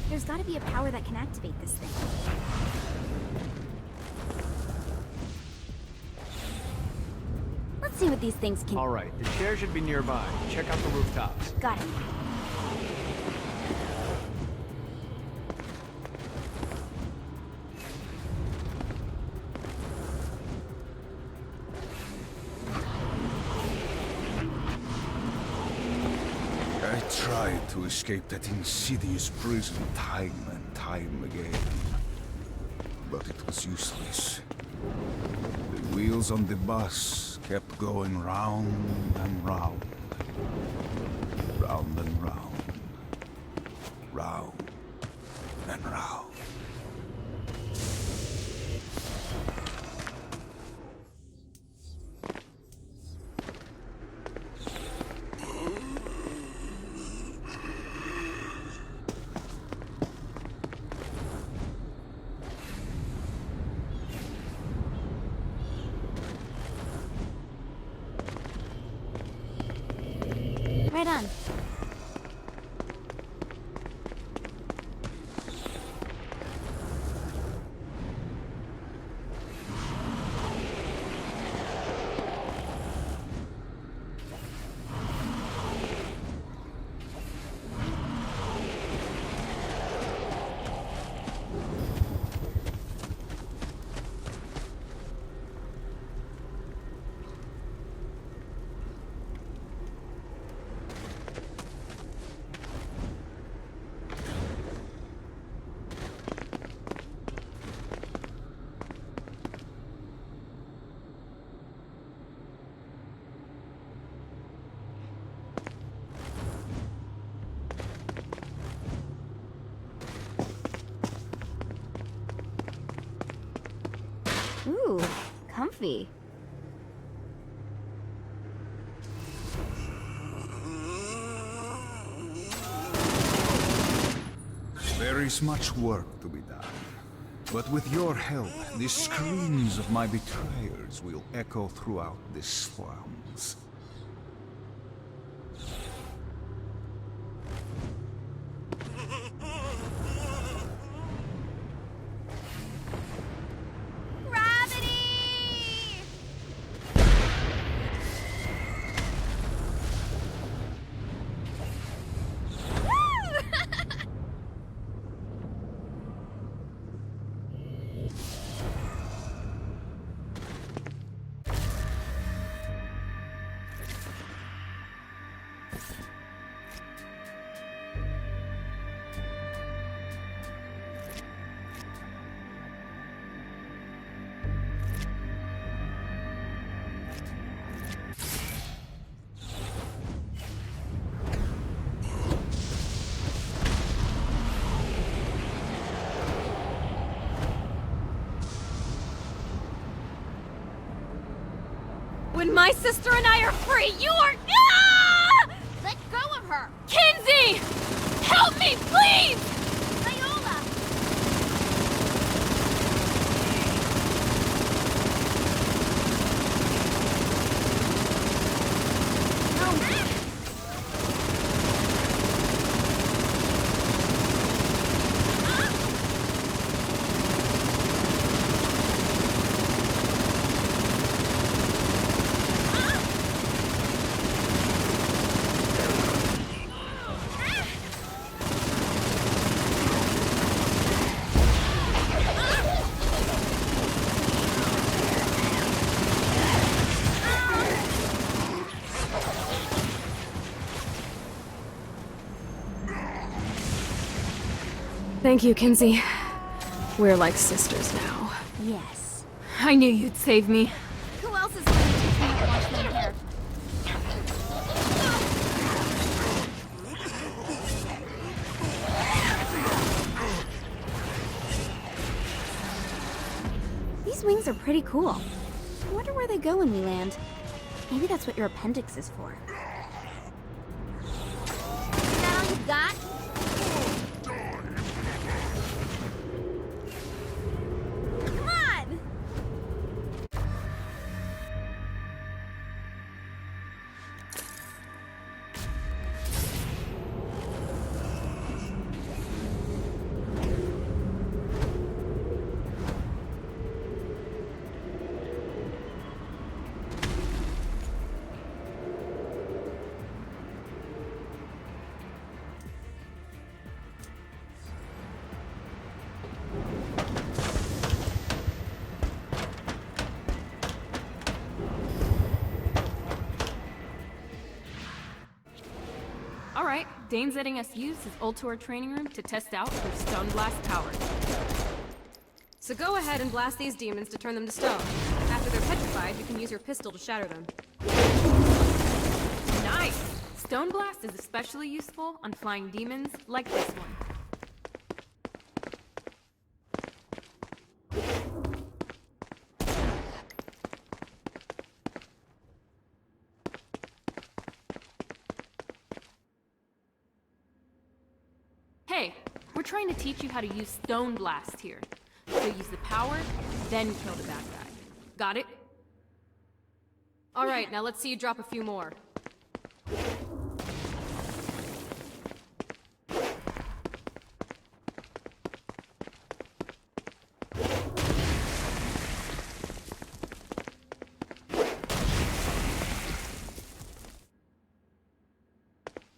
There's gotta be a power that can activate this thing. Let's see what these things can... All right, the chair should be nearby. Check out the rooftops. Got it. I tried to escape that insidious prison time and time again. But it was useless. The wheels on the bus kept going round and round. Round and round. Round and round. Right on. Ooh, comfy. There is much work to be done. But with your help, the screams of my betrayers will echo throughout the slums. And my sister and I are free! You are... Ah! Let go of her! Kinsey! Help me, please! Viola! Thank you, Kinsey. We're like sisters now. Yes. I knew you'd save me. Who else is going to teach me how to wash my hair? These wings are pretty cool. I wonder where they go when we land. Maybe that's what your appendix is for. Is that all you got? Come on! Alright, Dane's letting us use his Ultor training room to test out their stone blast power. So go ahead and blast these demons to turn them to stone. After they're petrified, you can use your pistol to shatter them. Nice! Stone blast is especially useful on flying demons like this one. Hey, we're trying to teach you how to use Stone Blast here. So use the power, then kill the bad guy. Got it? Alright, now let's see you drop a few more.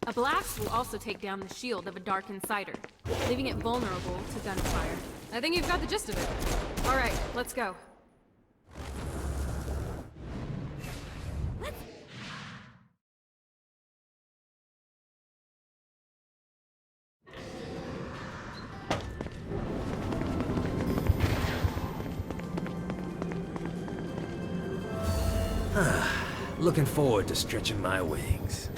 A blast will also take down the shield of a Dark Insider, leaving it vulnerable to gunfire. I think you've got the gist of it. Alright, let's go. Looking forward to stretching my wings.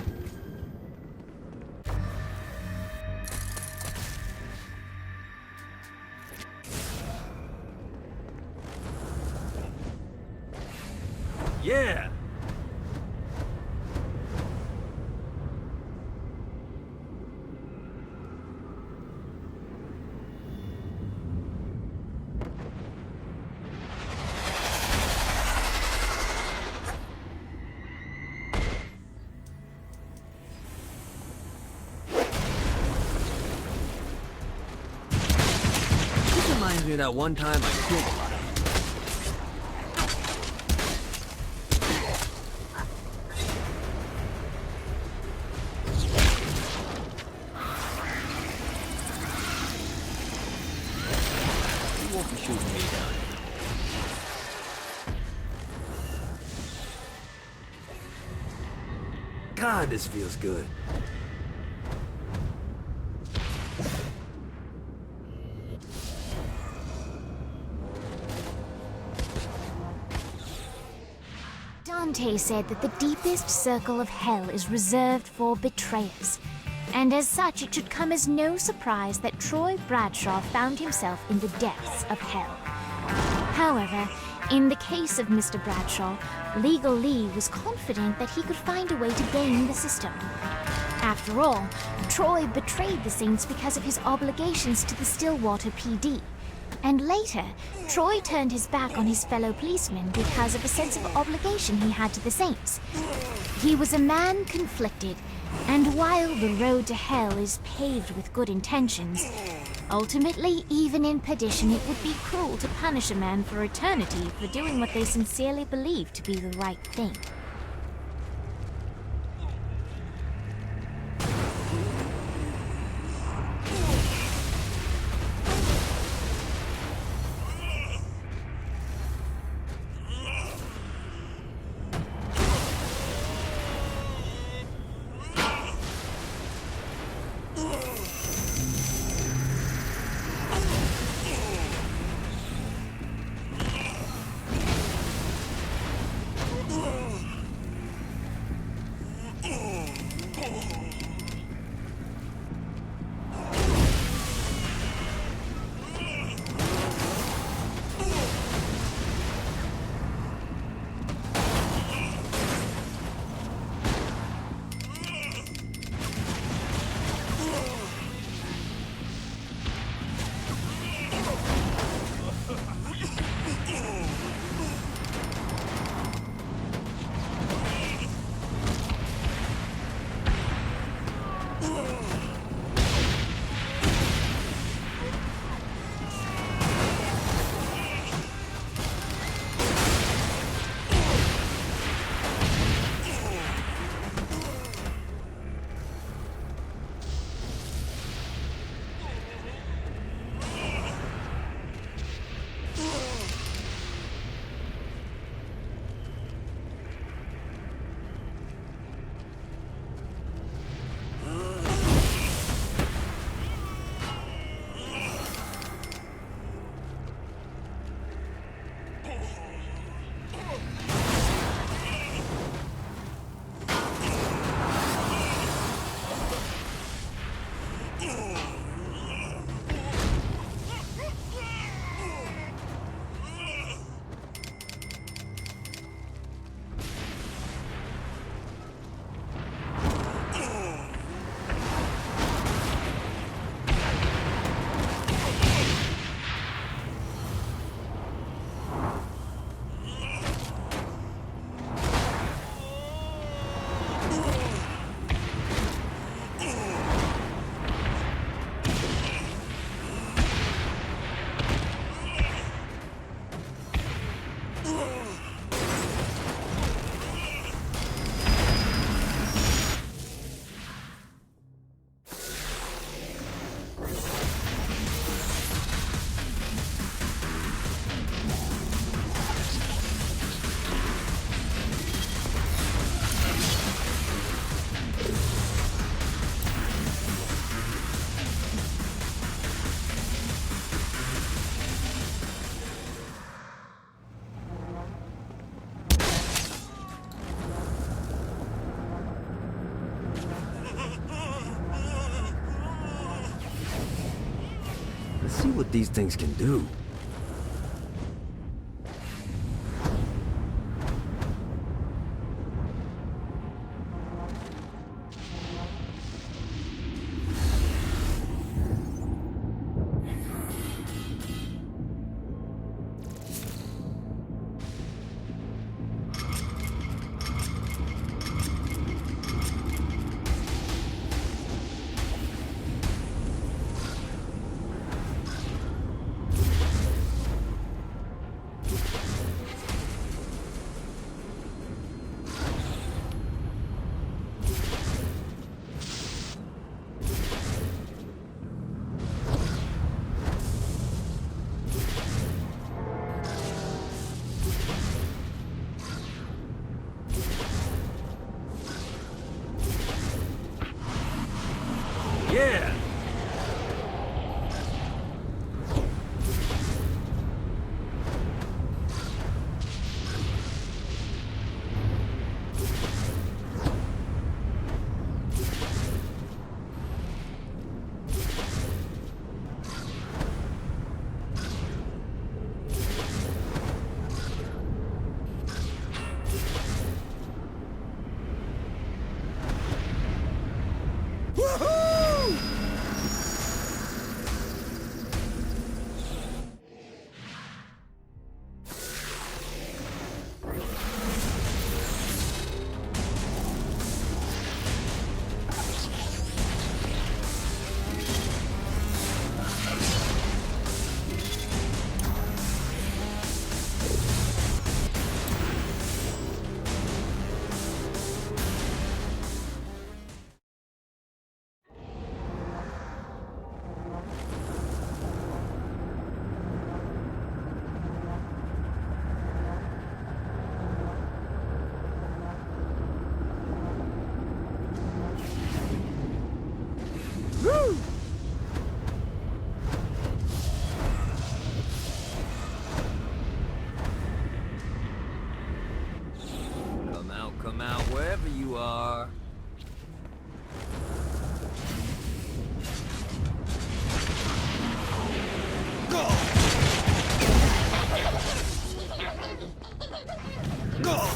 Yeah! This reminds me of that one time I killed a lot of You won't be shooting me down. God, this feels good. Dante said that the deepest circle of hell is reserved for betrayers, and as such it should come as no surprise that Troy Bradshaw found himself in the depths of hell. However, In the case of Mr. Bradshaw, Legal Lee was confident that he could find a way to game the system. After all, Troy betrayed the Saints because of his obligations to the Stillwater PD. And later, Troy turned his back on his fellow policemen because of a sense of obligation he had to the Saints. He was a man conflicted, and while the road to hell is paved with good intentions, ultimately, even in perdition, it would be cruel to punish a man for eternity for doing what they sincerely believe to be the right thing. Let's see what these things can do. you are. Go! Go!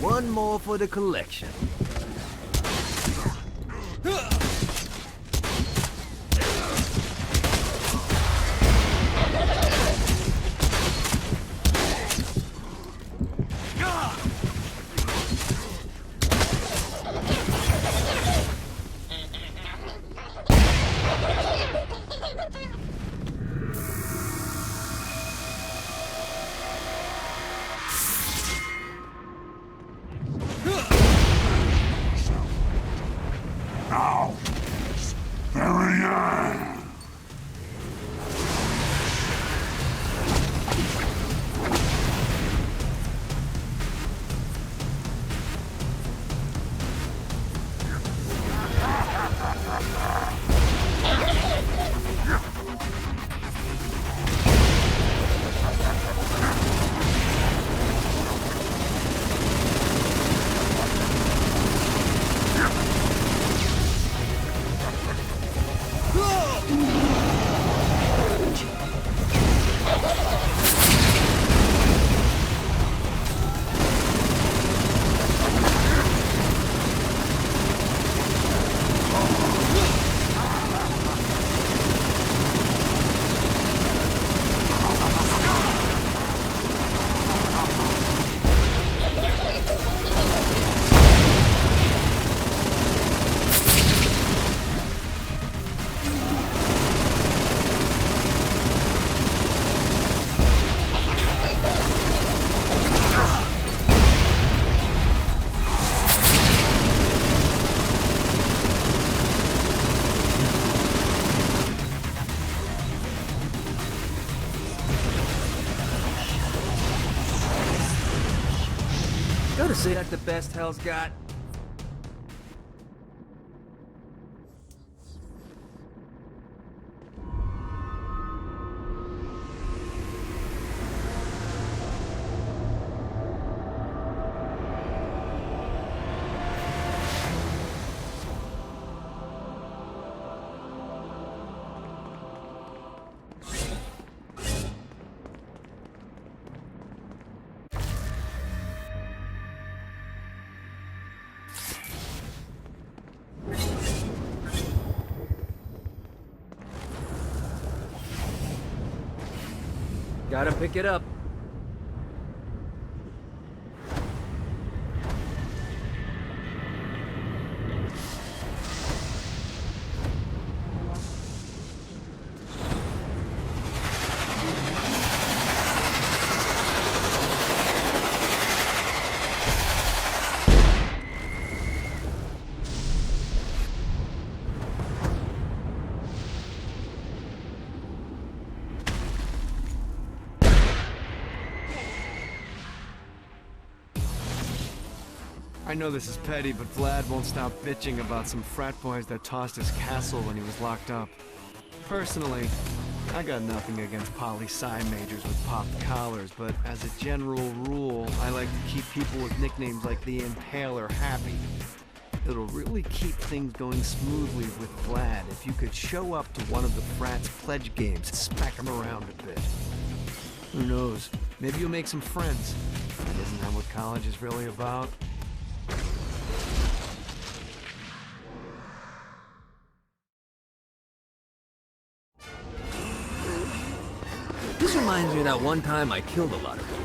One more for the collection. Now, very end. Gotta say that the best Hell's got. Gotta pick it up. I know this is petty, but Vlad won't stop bitching about some frat boys that tossed his castle when he was locked up. Personally, I got nothing against poli-sci majors with popped collars, but as a general rule, I like to keep people with nicknames like the Impaler happy. It'll really keep things going smoothly with Vlad if you could show up to one of the frat's pledge games and smack him around a bit. Who knows? Maybe you'll make some friends. Isn't that what college is really about? This reminds me of that one time I killed a lot of people.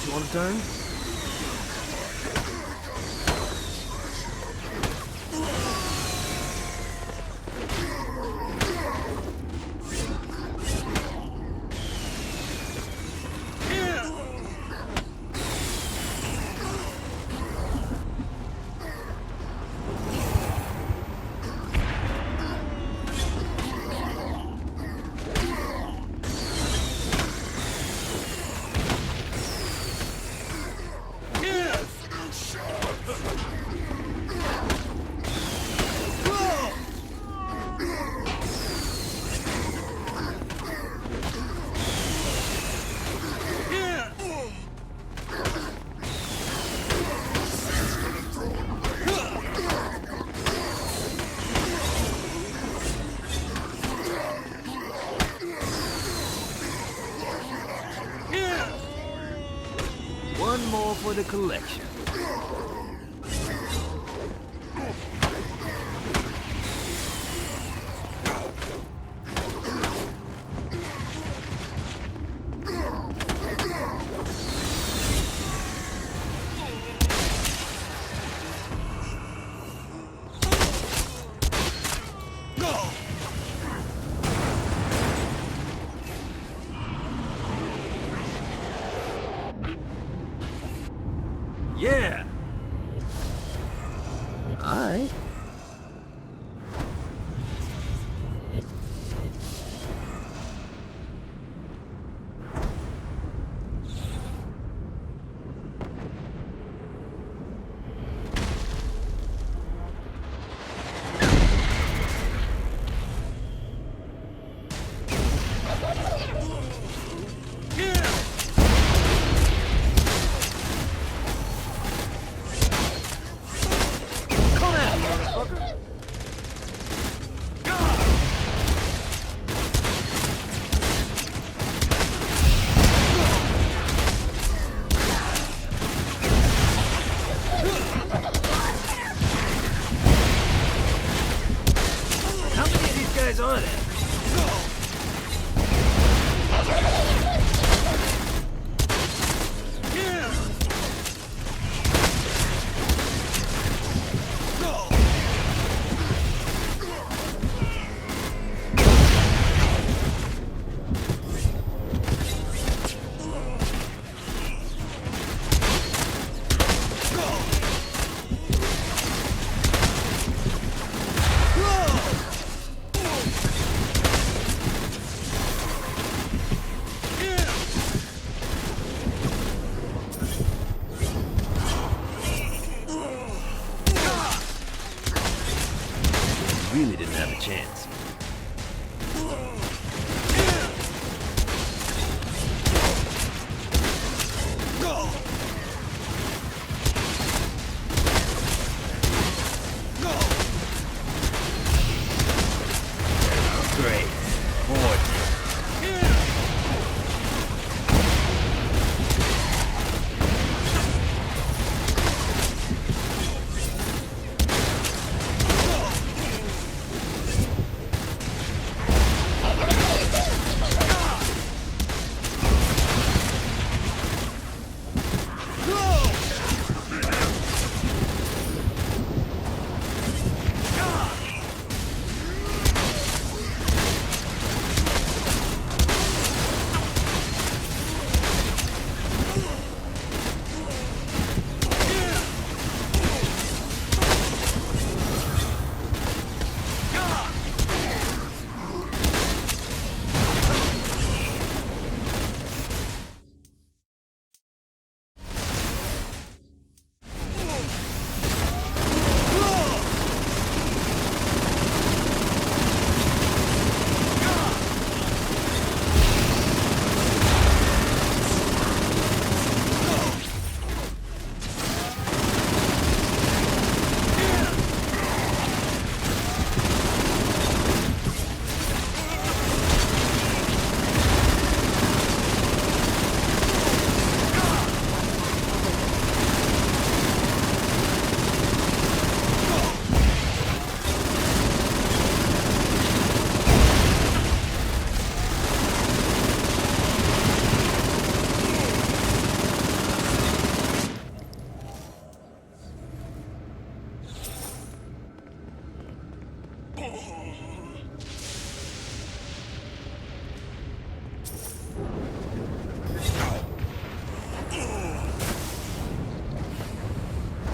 You want to turn? One more for the collection. Yeah! Alright. On it. Really didn't have a chance. Great. More.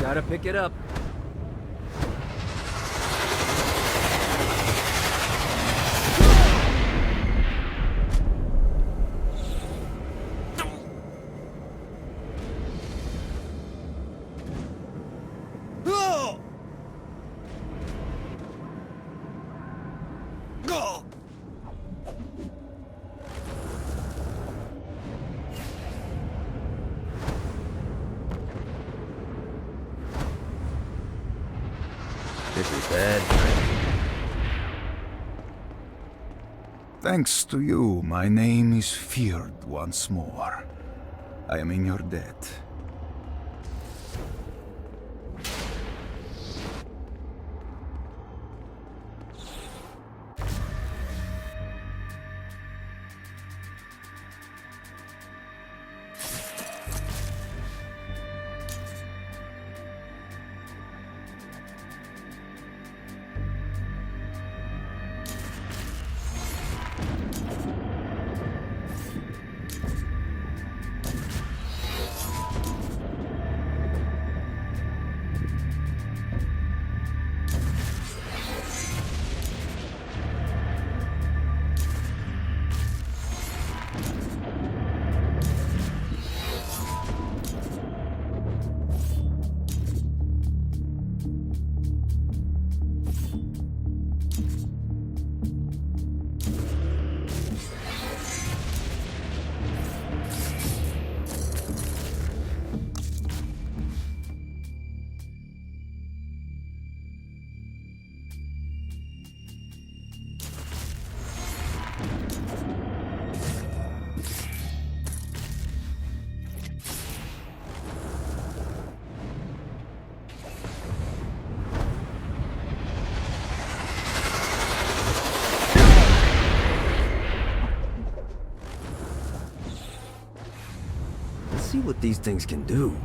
Gotta pick it up. This is bad. Thanks to you, my name is feared once more. I am in your debt. See what these things can do.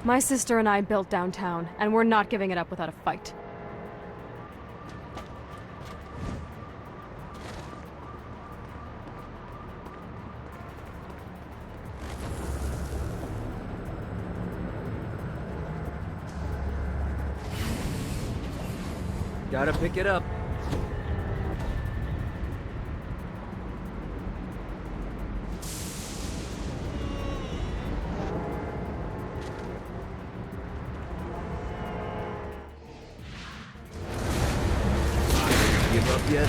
My sister and I built downtown, and we're not giving it up without a fight. Gotta pick it up. Give up yet?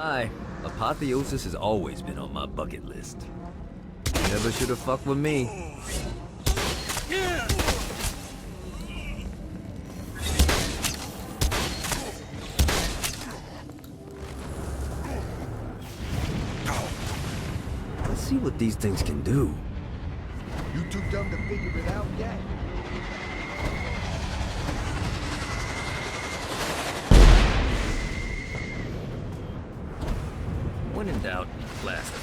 lie, apotheosis has always been on my bucket list. Never should have fucked with me. Let's see what these things can do. You too dumb to figure it out yet? When in doubt, blast.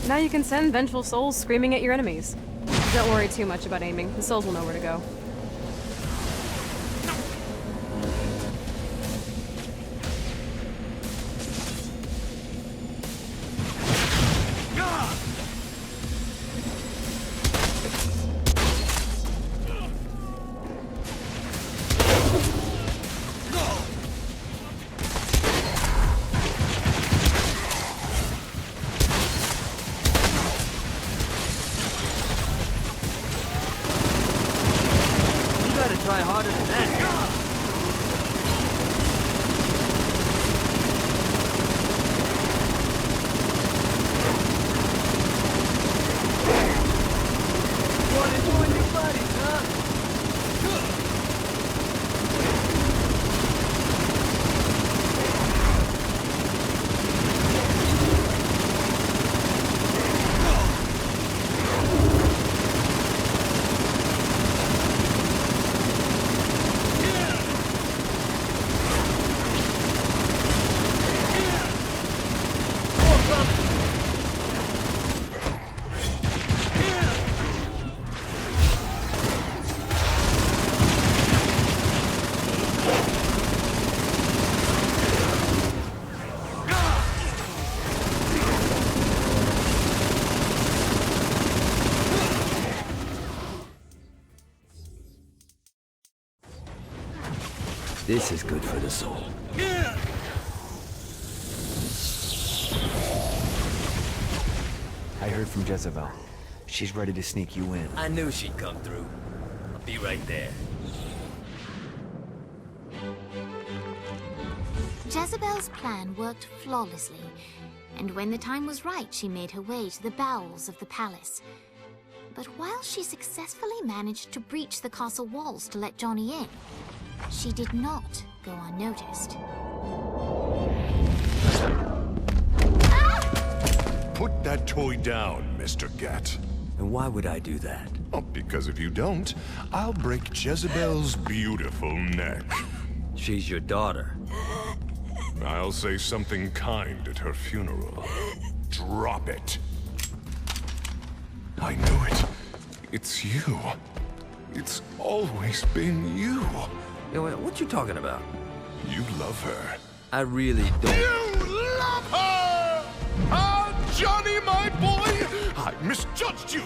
Now you can send vengeful souls screaming at your enemies. Don't worry too much about aiming. The souls will know where to go. Try harder than that. Wanna join your buddies, huh? This is good for the soul. I heard from Jezebel. She's ready to sneak you in. I knew she'd come through. I'll be right there. Jezebel's plan worked flawlessly, and when the time was right, she made her way to the bowels of the palace. But while she successfully managed to breach the castle walls to let Johnny in, she did not go unnoticed. Put that toy down, Mr. Gat. And why would I do that? Oh, because if you don't, I'll break Jezebel's beautiful neck. She's your daughter. I'll say something kind at her funeral. Drop it. I knew it. It's you. It's always been you. Yo, what you talking about? You love her. I really don't. You love her! Ah, Johnny, my boy! I misjudged you.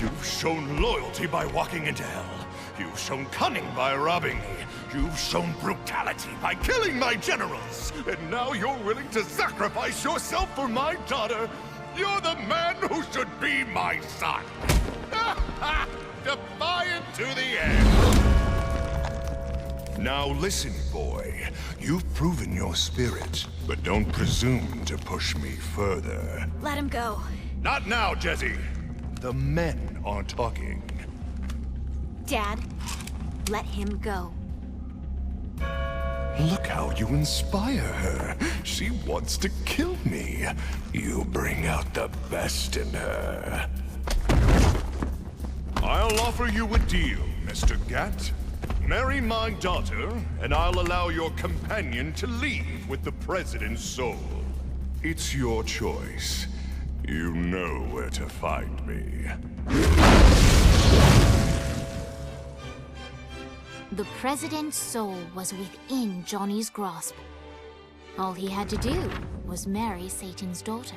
You've shown loyalty by walking into hell. You've shown cunning by robbing me. You've shown brutality by killing my generals. And now you're willing to sacrifice yourself for my daughter. You're the man who should be my son. Defiant to the end. Now listen, boy. You've proven your spirit, but don't presume to push me further. Let him go. Not now, Jesse. The men are talking. Dad, let him go. Look how you inspire her. She wants to kill me. You bring out the best in her. I'll offer you a deal, Mr. Gat. Marry my daughter, and I'll allow your companion to leave with the President's soul. It's your choice. You know where to find me. The President's soul was within Johnny's grasp. All he had to do was marry Satan's daughter.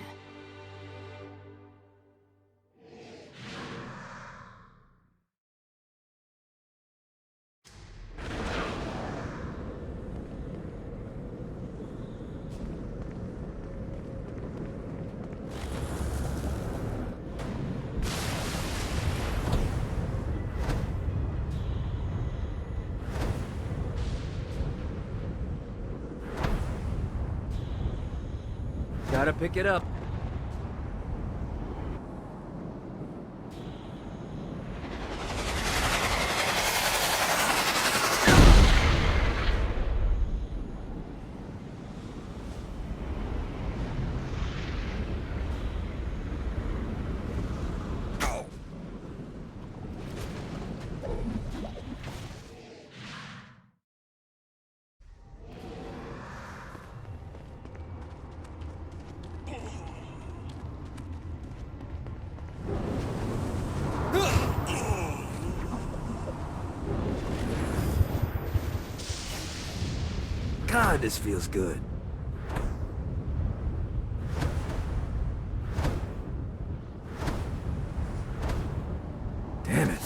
pick it up. God, this feels good. Damn it.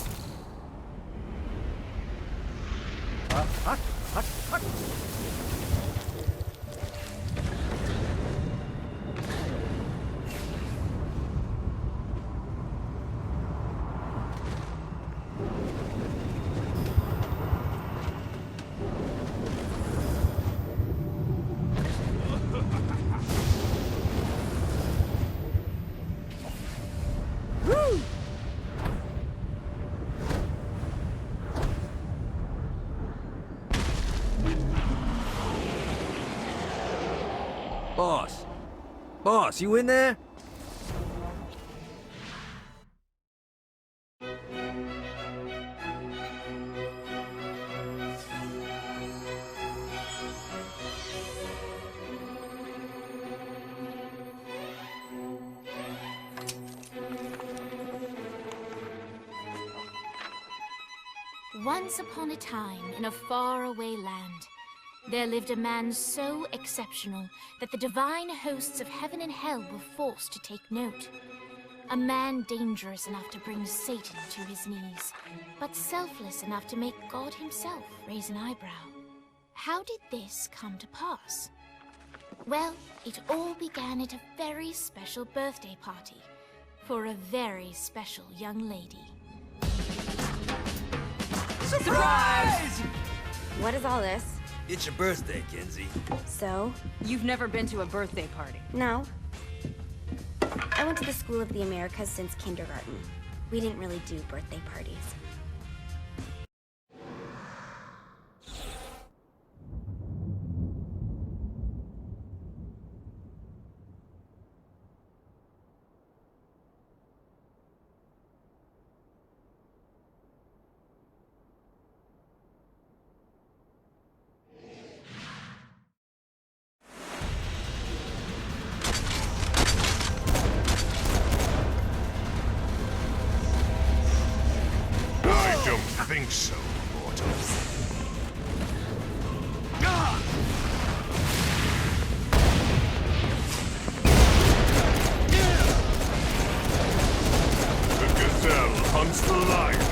Boss. Boss, you in there? Once upon a time, in a faraway land, there lived a man so exceptional that the divine hosts of heaven and hell were forced to take note. A man dangerous enough to bring Satan to his knees, but selfless enough to make God himself raise an eyebrow. How did this come to pass? Well, it all began at a very special birthday party for a very special young lady. Surprise! What is all this? It's your birthday, Kinsey. So? You've never been to a birthday party? No. I went to the School of the Americas since kindergarten. We didn't really do birthday parties. I don't think so, mortal. The gazelle hunts the lion.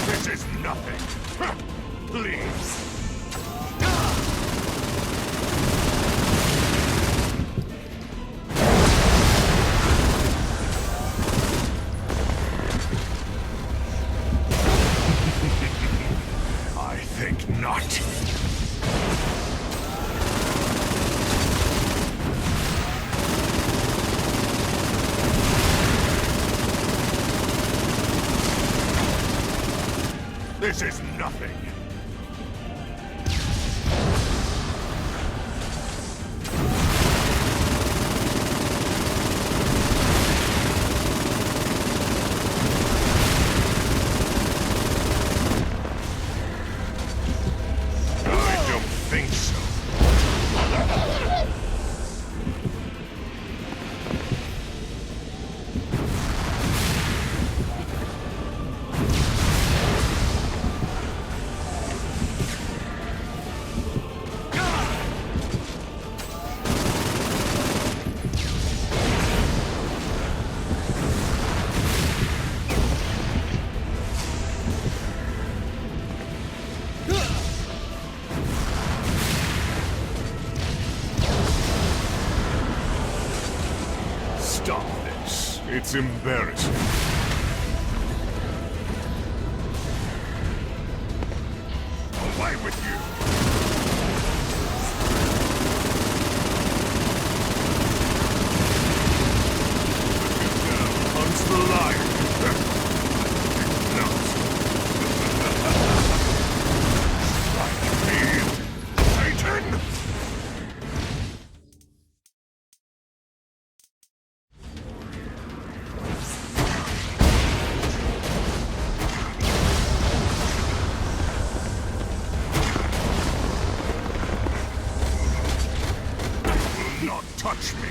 This is nothing. Please. I think not. This is nothing. I don't think so. It's embarrassing. Away with you! Hunts the lion. Strike me, Satan! Not touch me!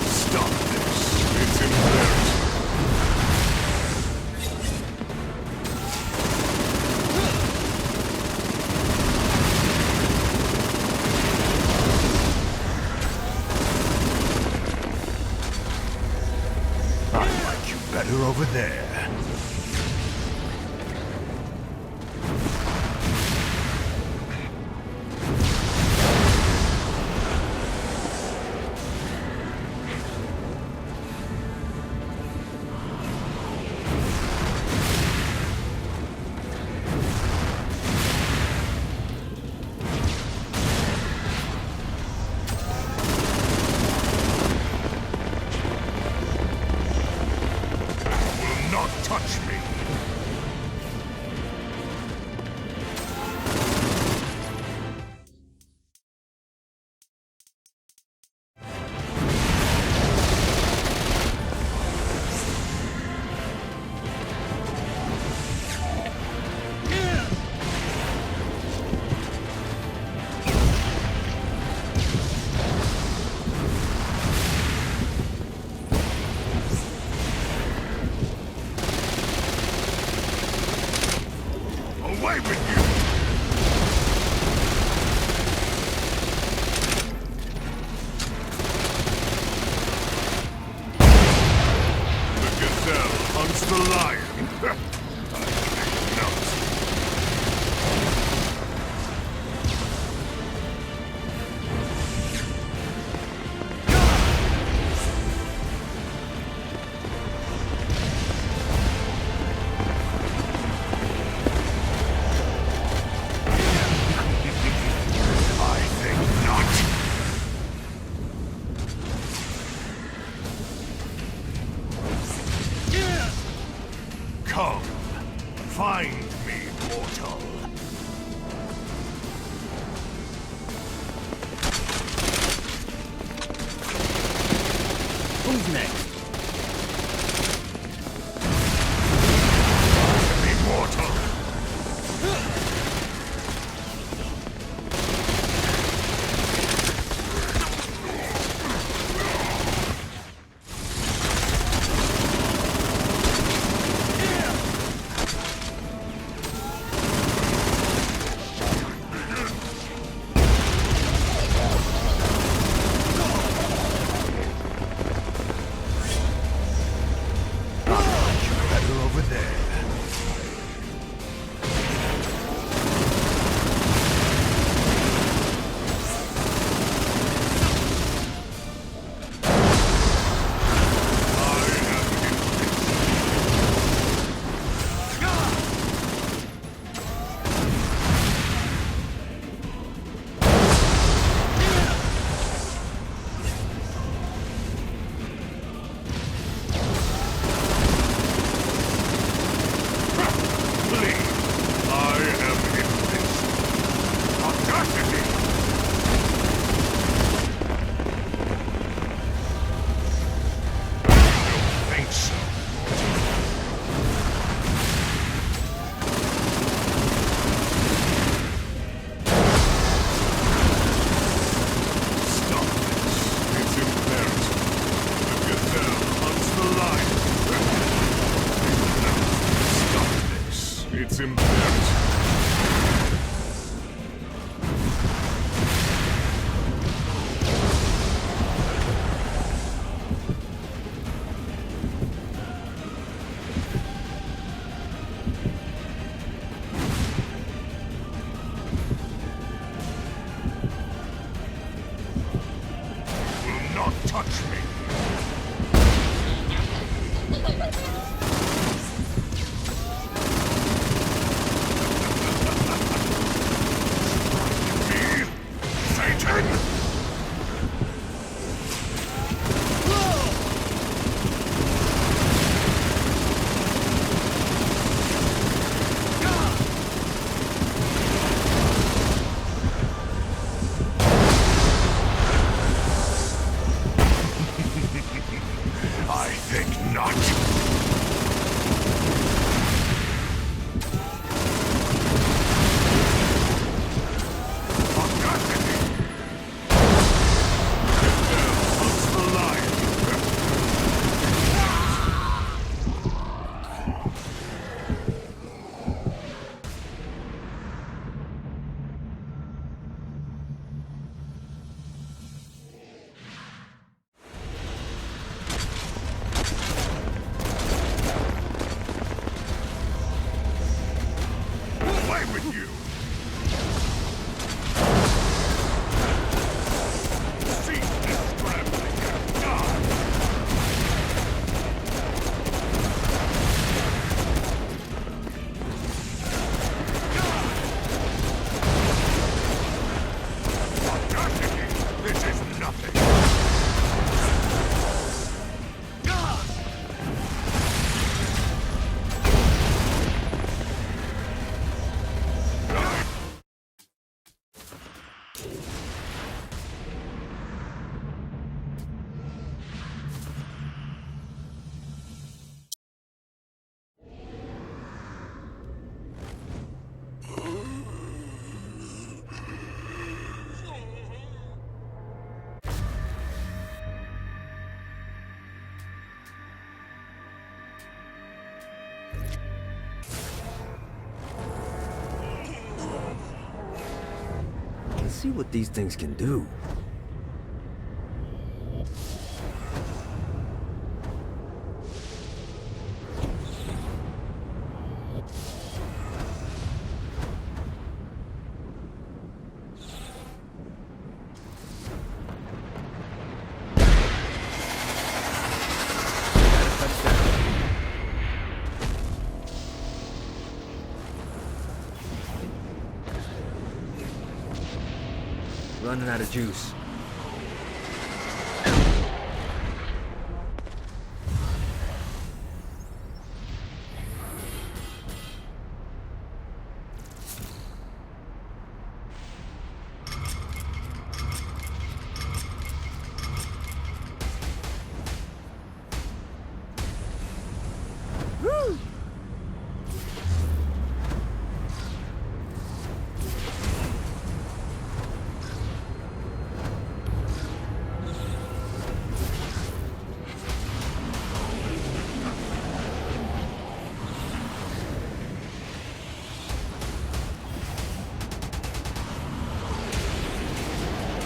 Stop this. It's embarrassing. I like you better over there. Will not touch me. Away with you! The gazelle hunts the lion. I think not. I think not. Come, find me, mortal. Who's next? Me, mortal. Better over there. It's embarrassing. with you. See this scrambling. God! Audacity! This is nothing. Let's see what these things can do. Running out of juice. Woo!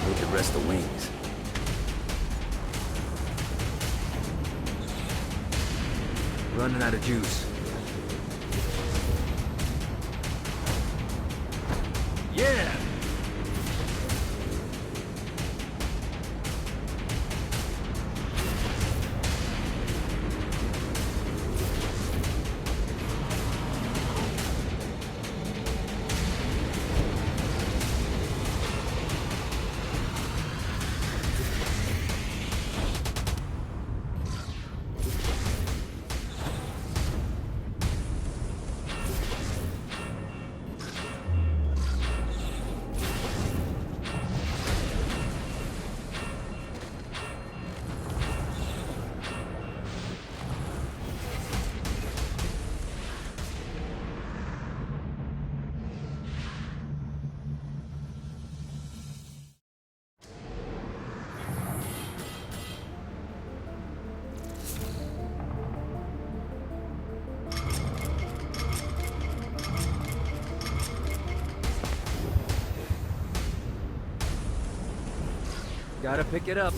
Need to rest the wings. Running out of juice. Yeah! Gotta pick it up.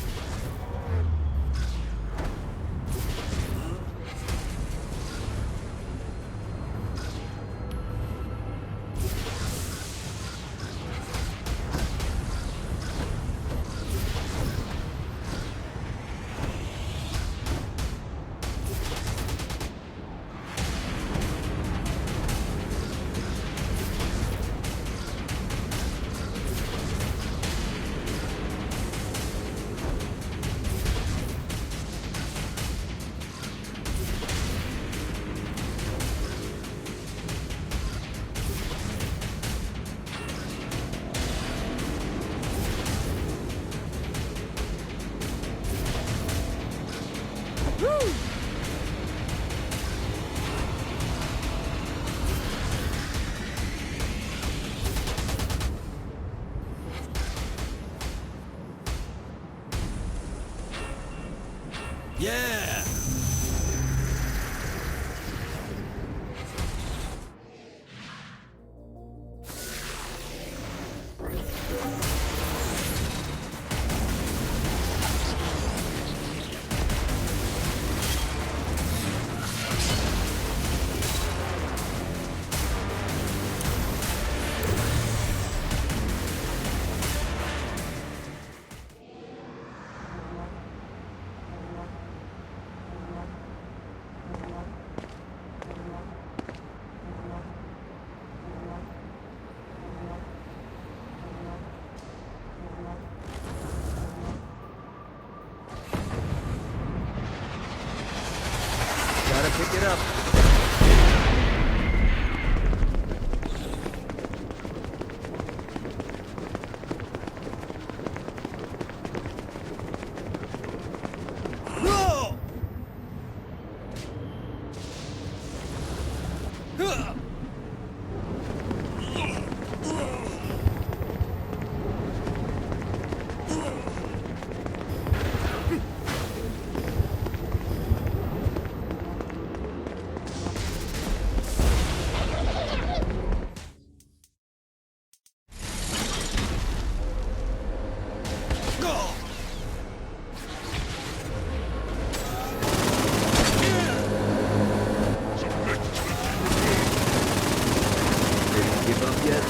Give up yet?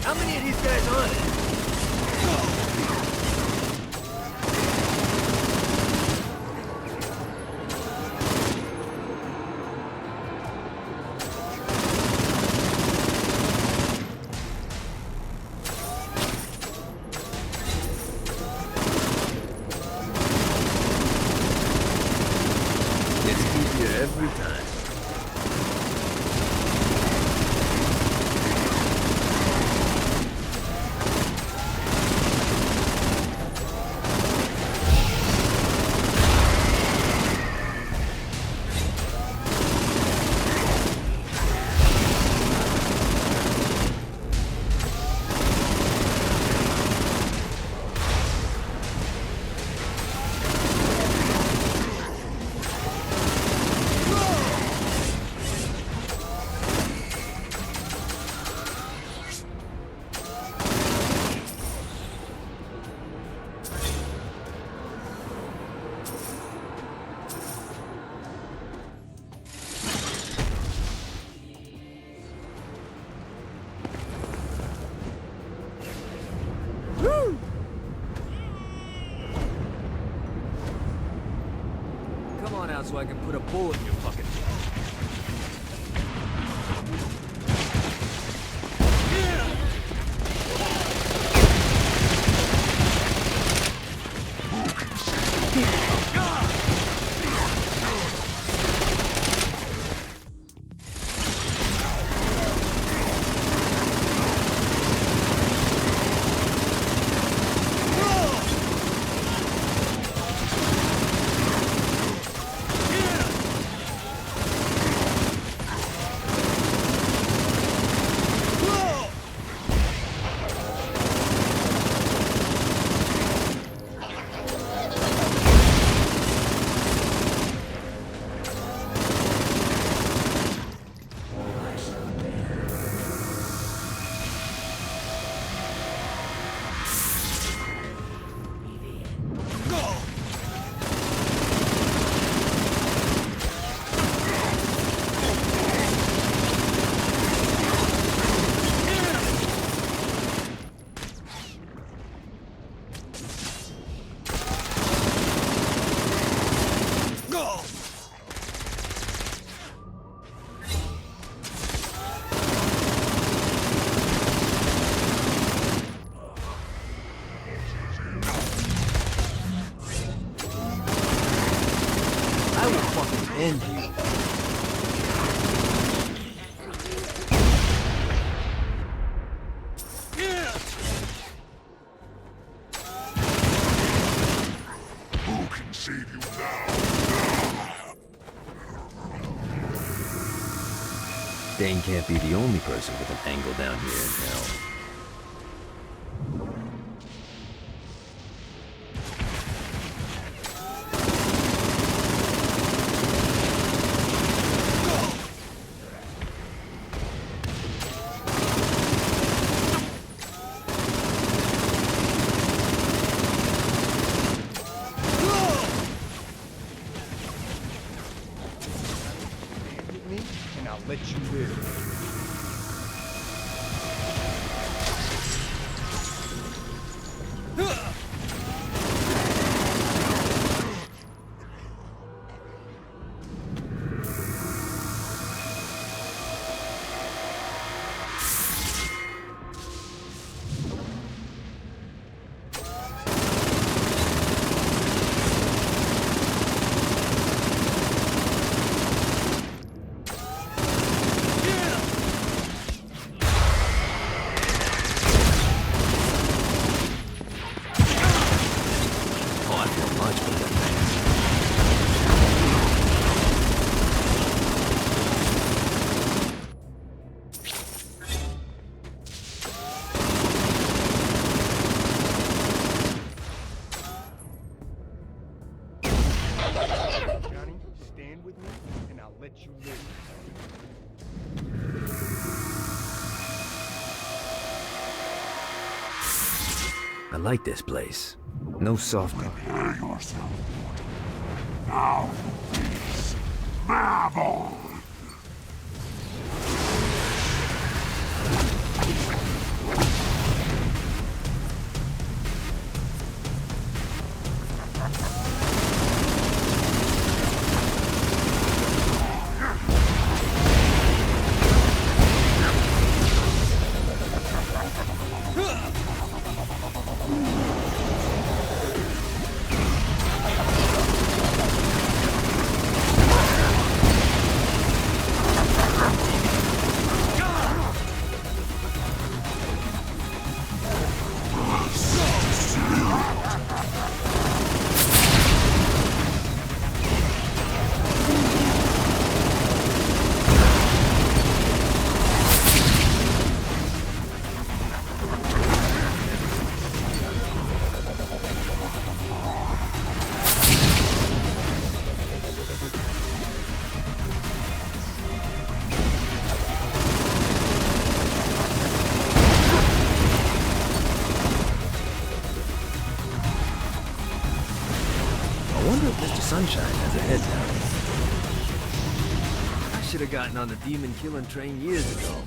How many of these guys on it? Gets easier every time. Come on out so I can put a bullet in your fucking End you. Who can save you now? Dane can't be the only person with an angle down here in hell. And I'll let you live. I like this place. No soft. Prepare yourself. Now, please, babble. Sunshine has a head down. I should have gotten on the demon killing train years ago.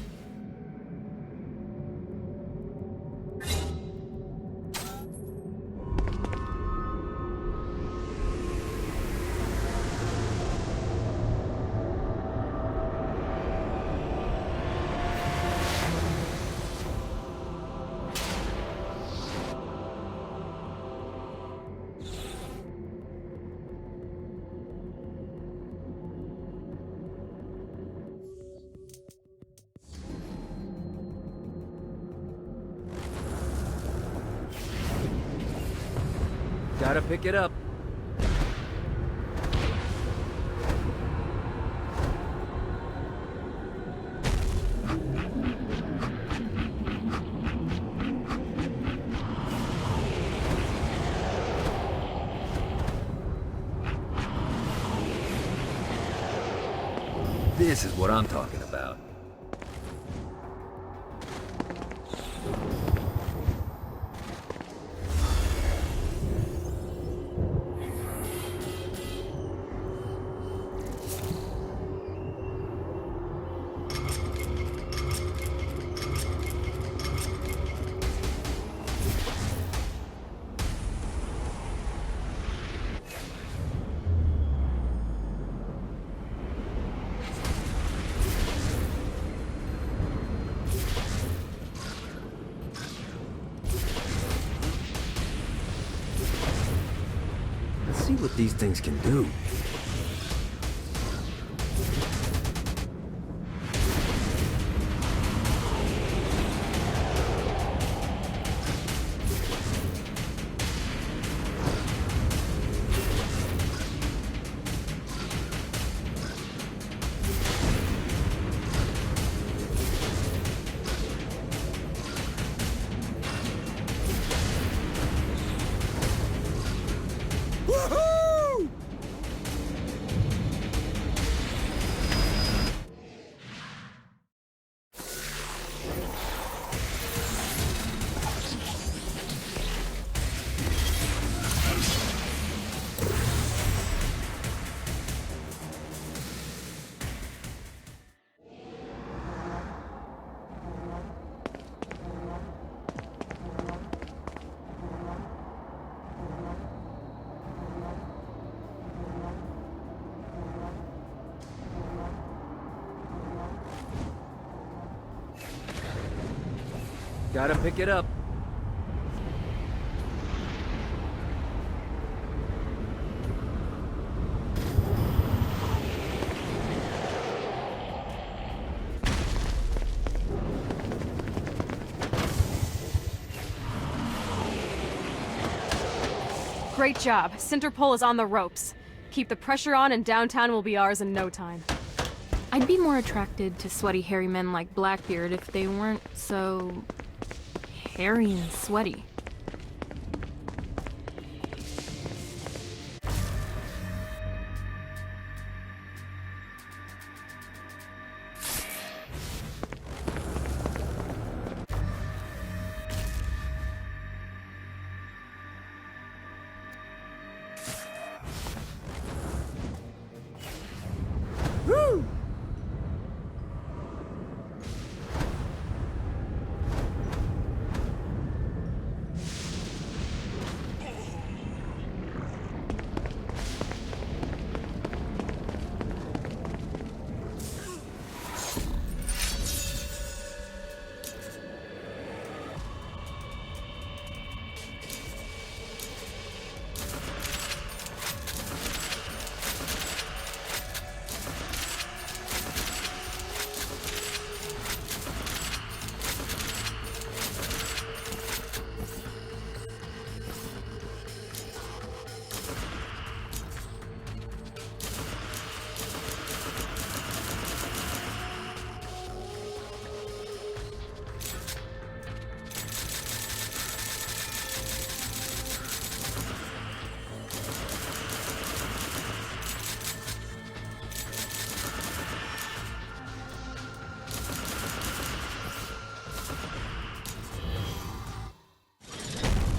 Gotta pick it up. This is what I'm talking about. See what these things can do. Gotta pick it up. Great job. Center pole is on the ropes. Keep the pressure on and downtown will be ours in no time. I'd be more attracted to sweaty, hairy men like Blackbeard if they weren't so hairy and sweaty.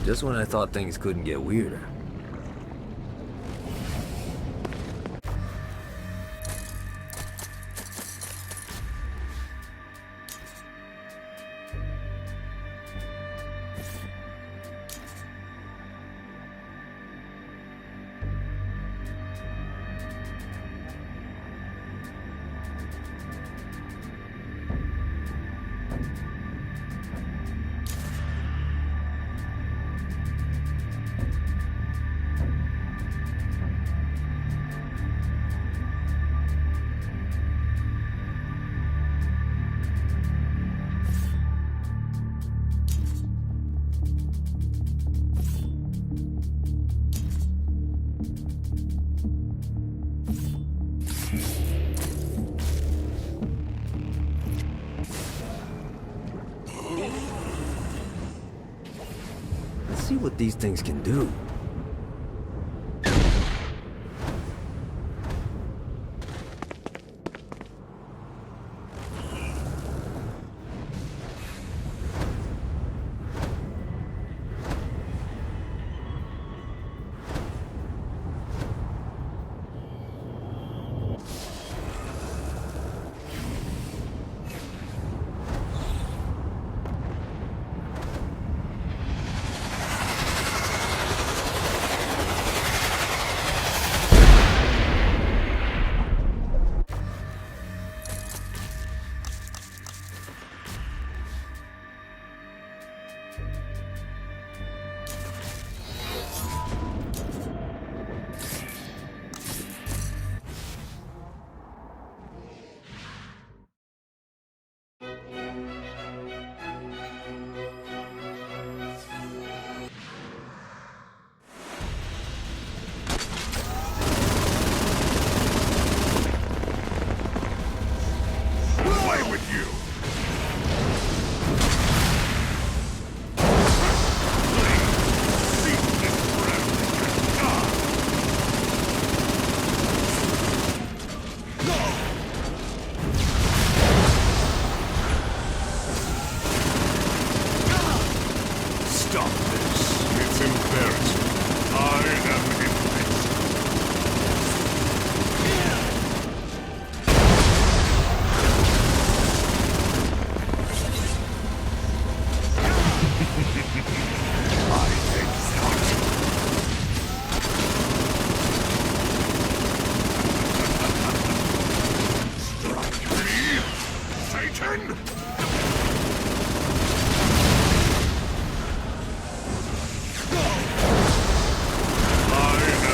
Just when I thought things couldn't get weirder. Let's see what these things can do. Stop this. It's imperative. I am invincible. I think not. Strike me, Satan! I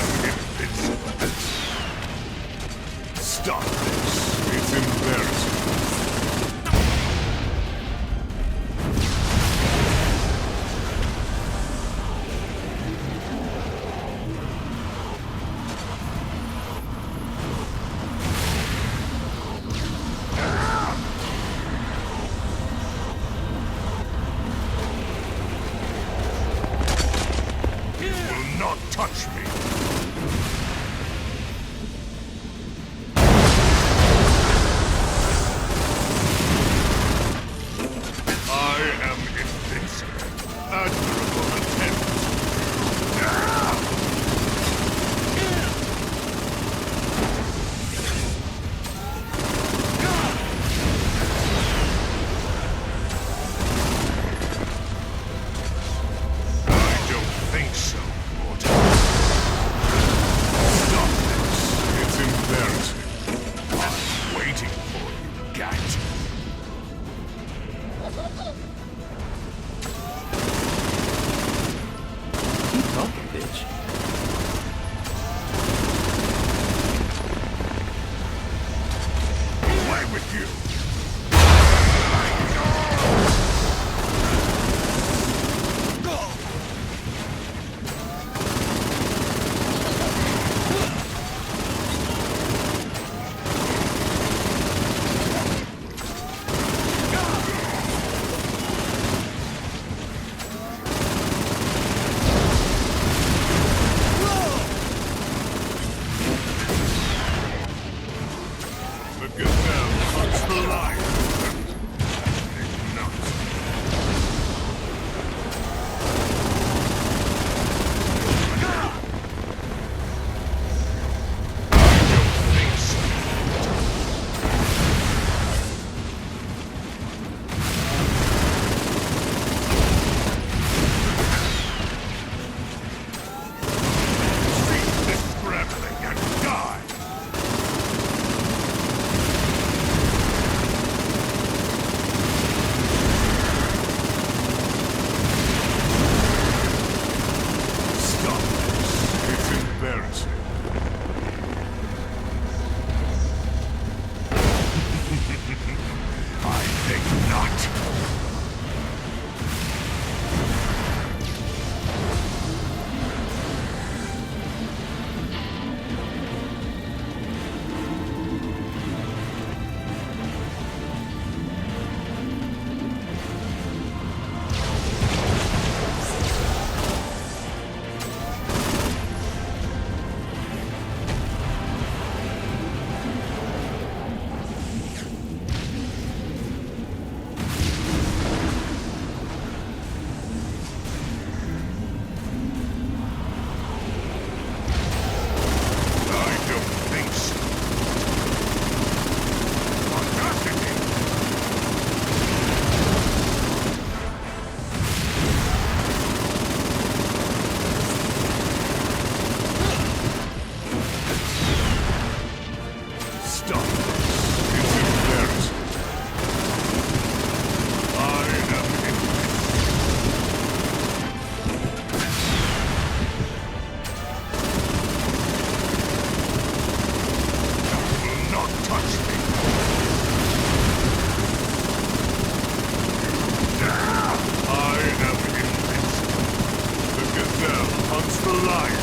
alive!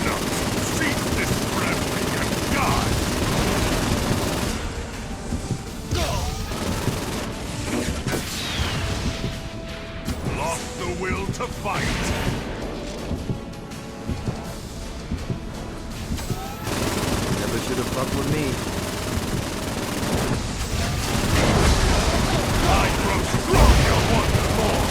Nuts! Cease this scrambling and die! Lost the will to fight! Never should have fucked with me. I grow stronger once more!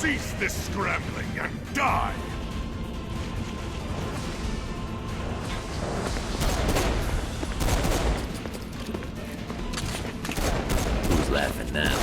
Cease this scrambling and die! Who's laughing now?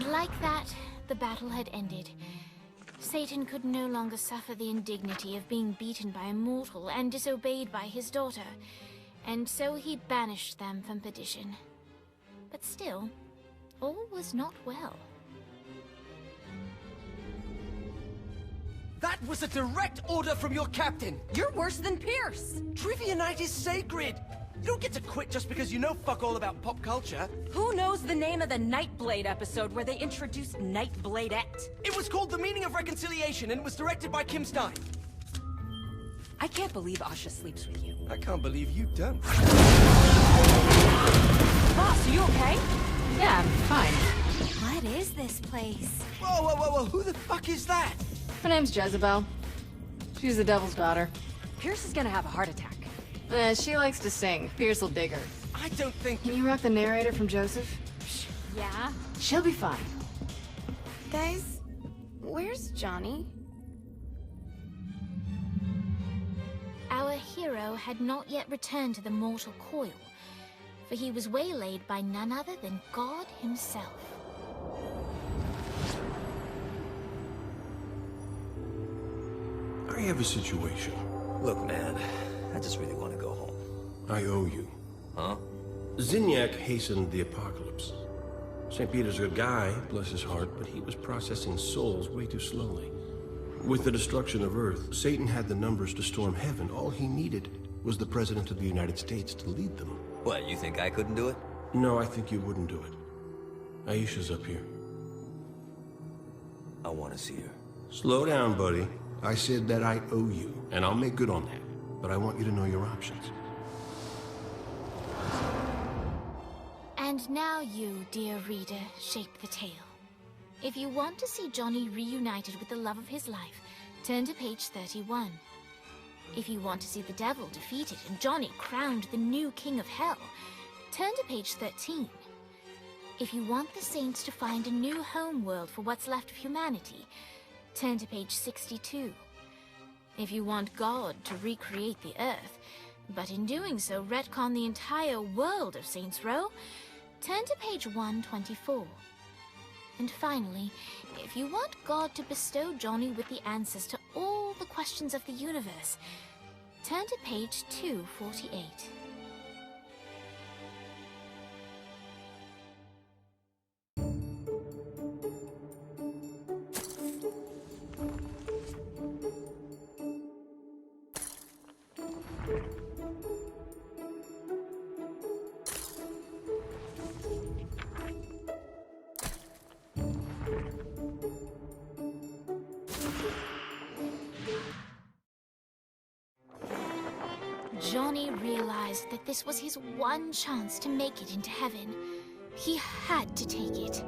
Like that, the battle had ended. Satan could no longer suffer the indignity of being beaten by a mortal and disobeyed by his daughter, and so he banished them from perdition. But still, all was not well. That was a direct order from your captain! You're worse than Pierce! Trivia night is sacred! You don't get to quit just because you know fuck all about pop culture. Who knows the name of the Nightblade episode where they introduced Nightbladette? It was called The Meaning of Reconciliation, and it was directed by Kim Stein. I can't believe Asha sleeps with you. I can't believe you don't. Boss, are you okay? Yeah, I'm fine. What is this place? Whoa, whoa, whoa, whoa, who the fuck is that? Her name's Jezebel. She's the devil's daughter. Pierce is gonna have a heart attack. She likes to sing. Pierce will dig her. I don't think... Can you rock the narrator from Joseph? Yeah? She'll be fine. Guys, where's Johnny? Our hero had not yet returned to the mortal coil, for he was waylaid by none other than God himself. I have a situation. Look, man, I just really want to go home. I owe you. Huh? Zinyak hastened the apocalypse. St. Peter's a good guy, bless his heart, but he was processing souls way too slowly. With the destruction of Earth, Satan had the numbers to storm heaven. All he needed was the President of the United States to lead them. What, you think I couldn't do it? No, I think you wouldn't do it. Aisha's up here. I want to see her. Slow down, buddy. I said that I owe you, and I'll make good on that. But I want you to know your options. And now you, dear reader, shape the tale. If you want to see Johnny reunited with the love of his life, turn to page 31. If you want to see the devil defeated and Johnny crowned the new king of hell, turn to page 13. If you want the saints to find a new home world for what's left of humanity, turn to page 62. If you want God to recreate the Earth, but in doing so retcon the entire world of Saints Row, turn to page 124. And finally, if you want God to bestow Johnny with the answers to all the questions of the universe, turn to page 248. Johnny realized that this was his one chance to make it into heaven. He had to take it.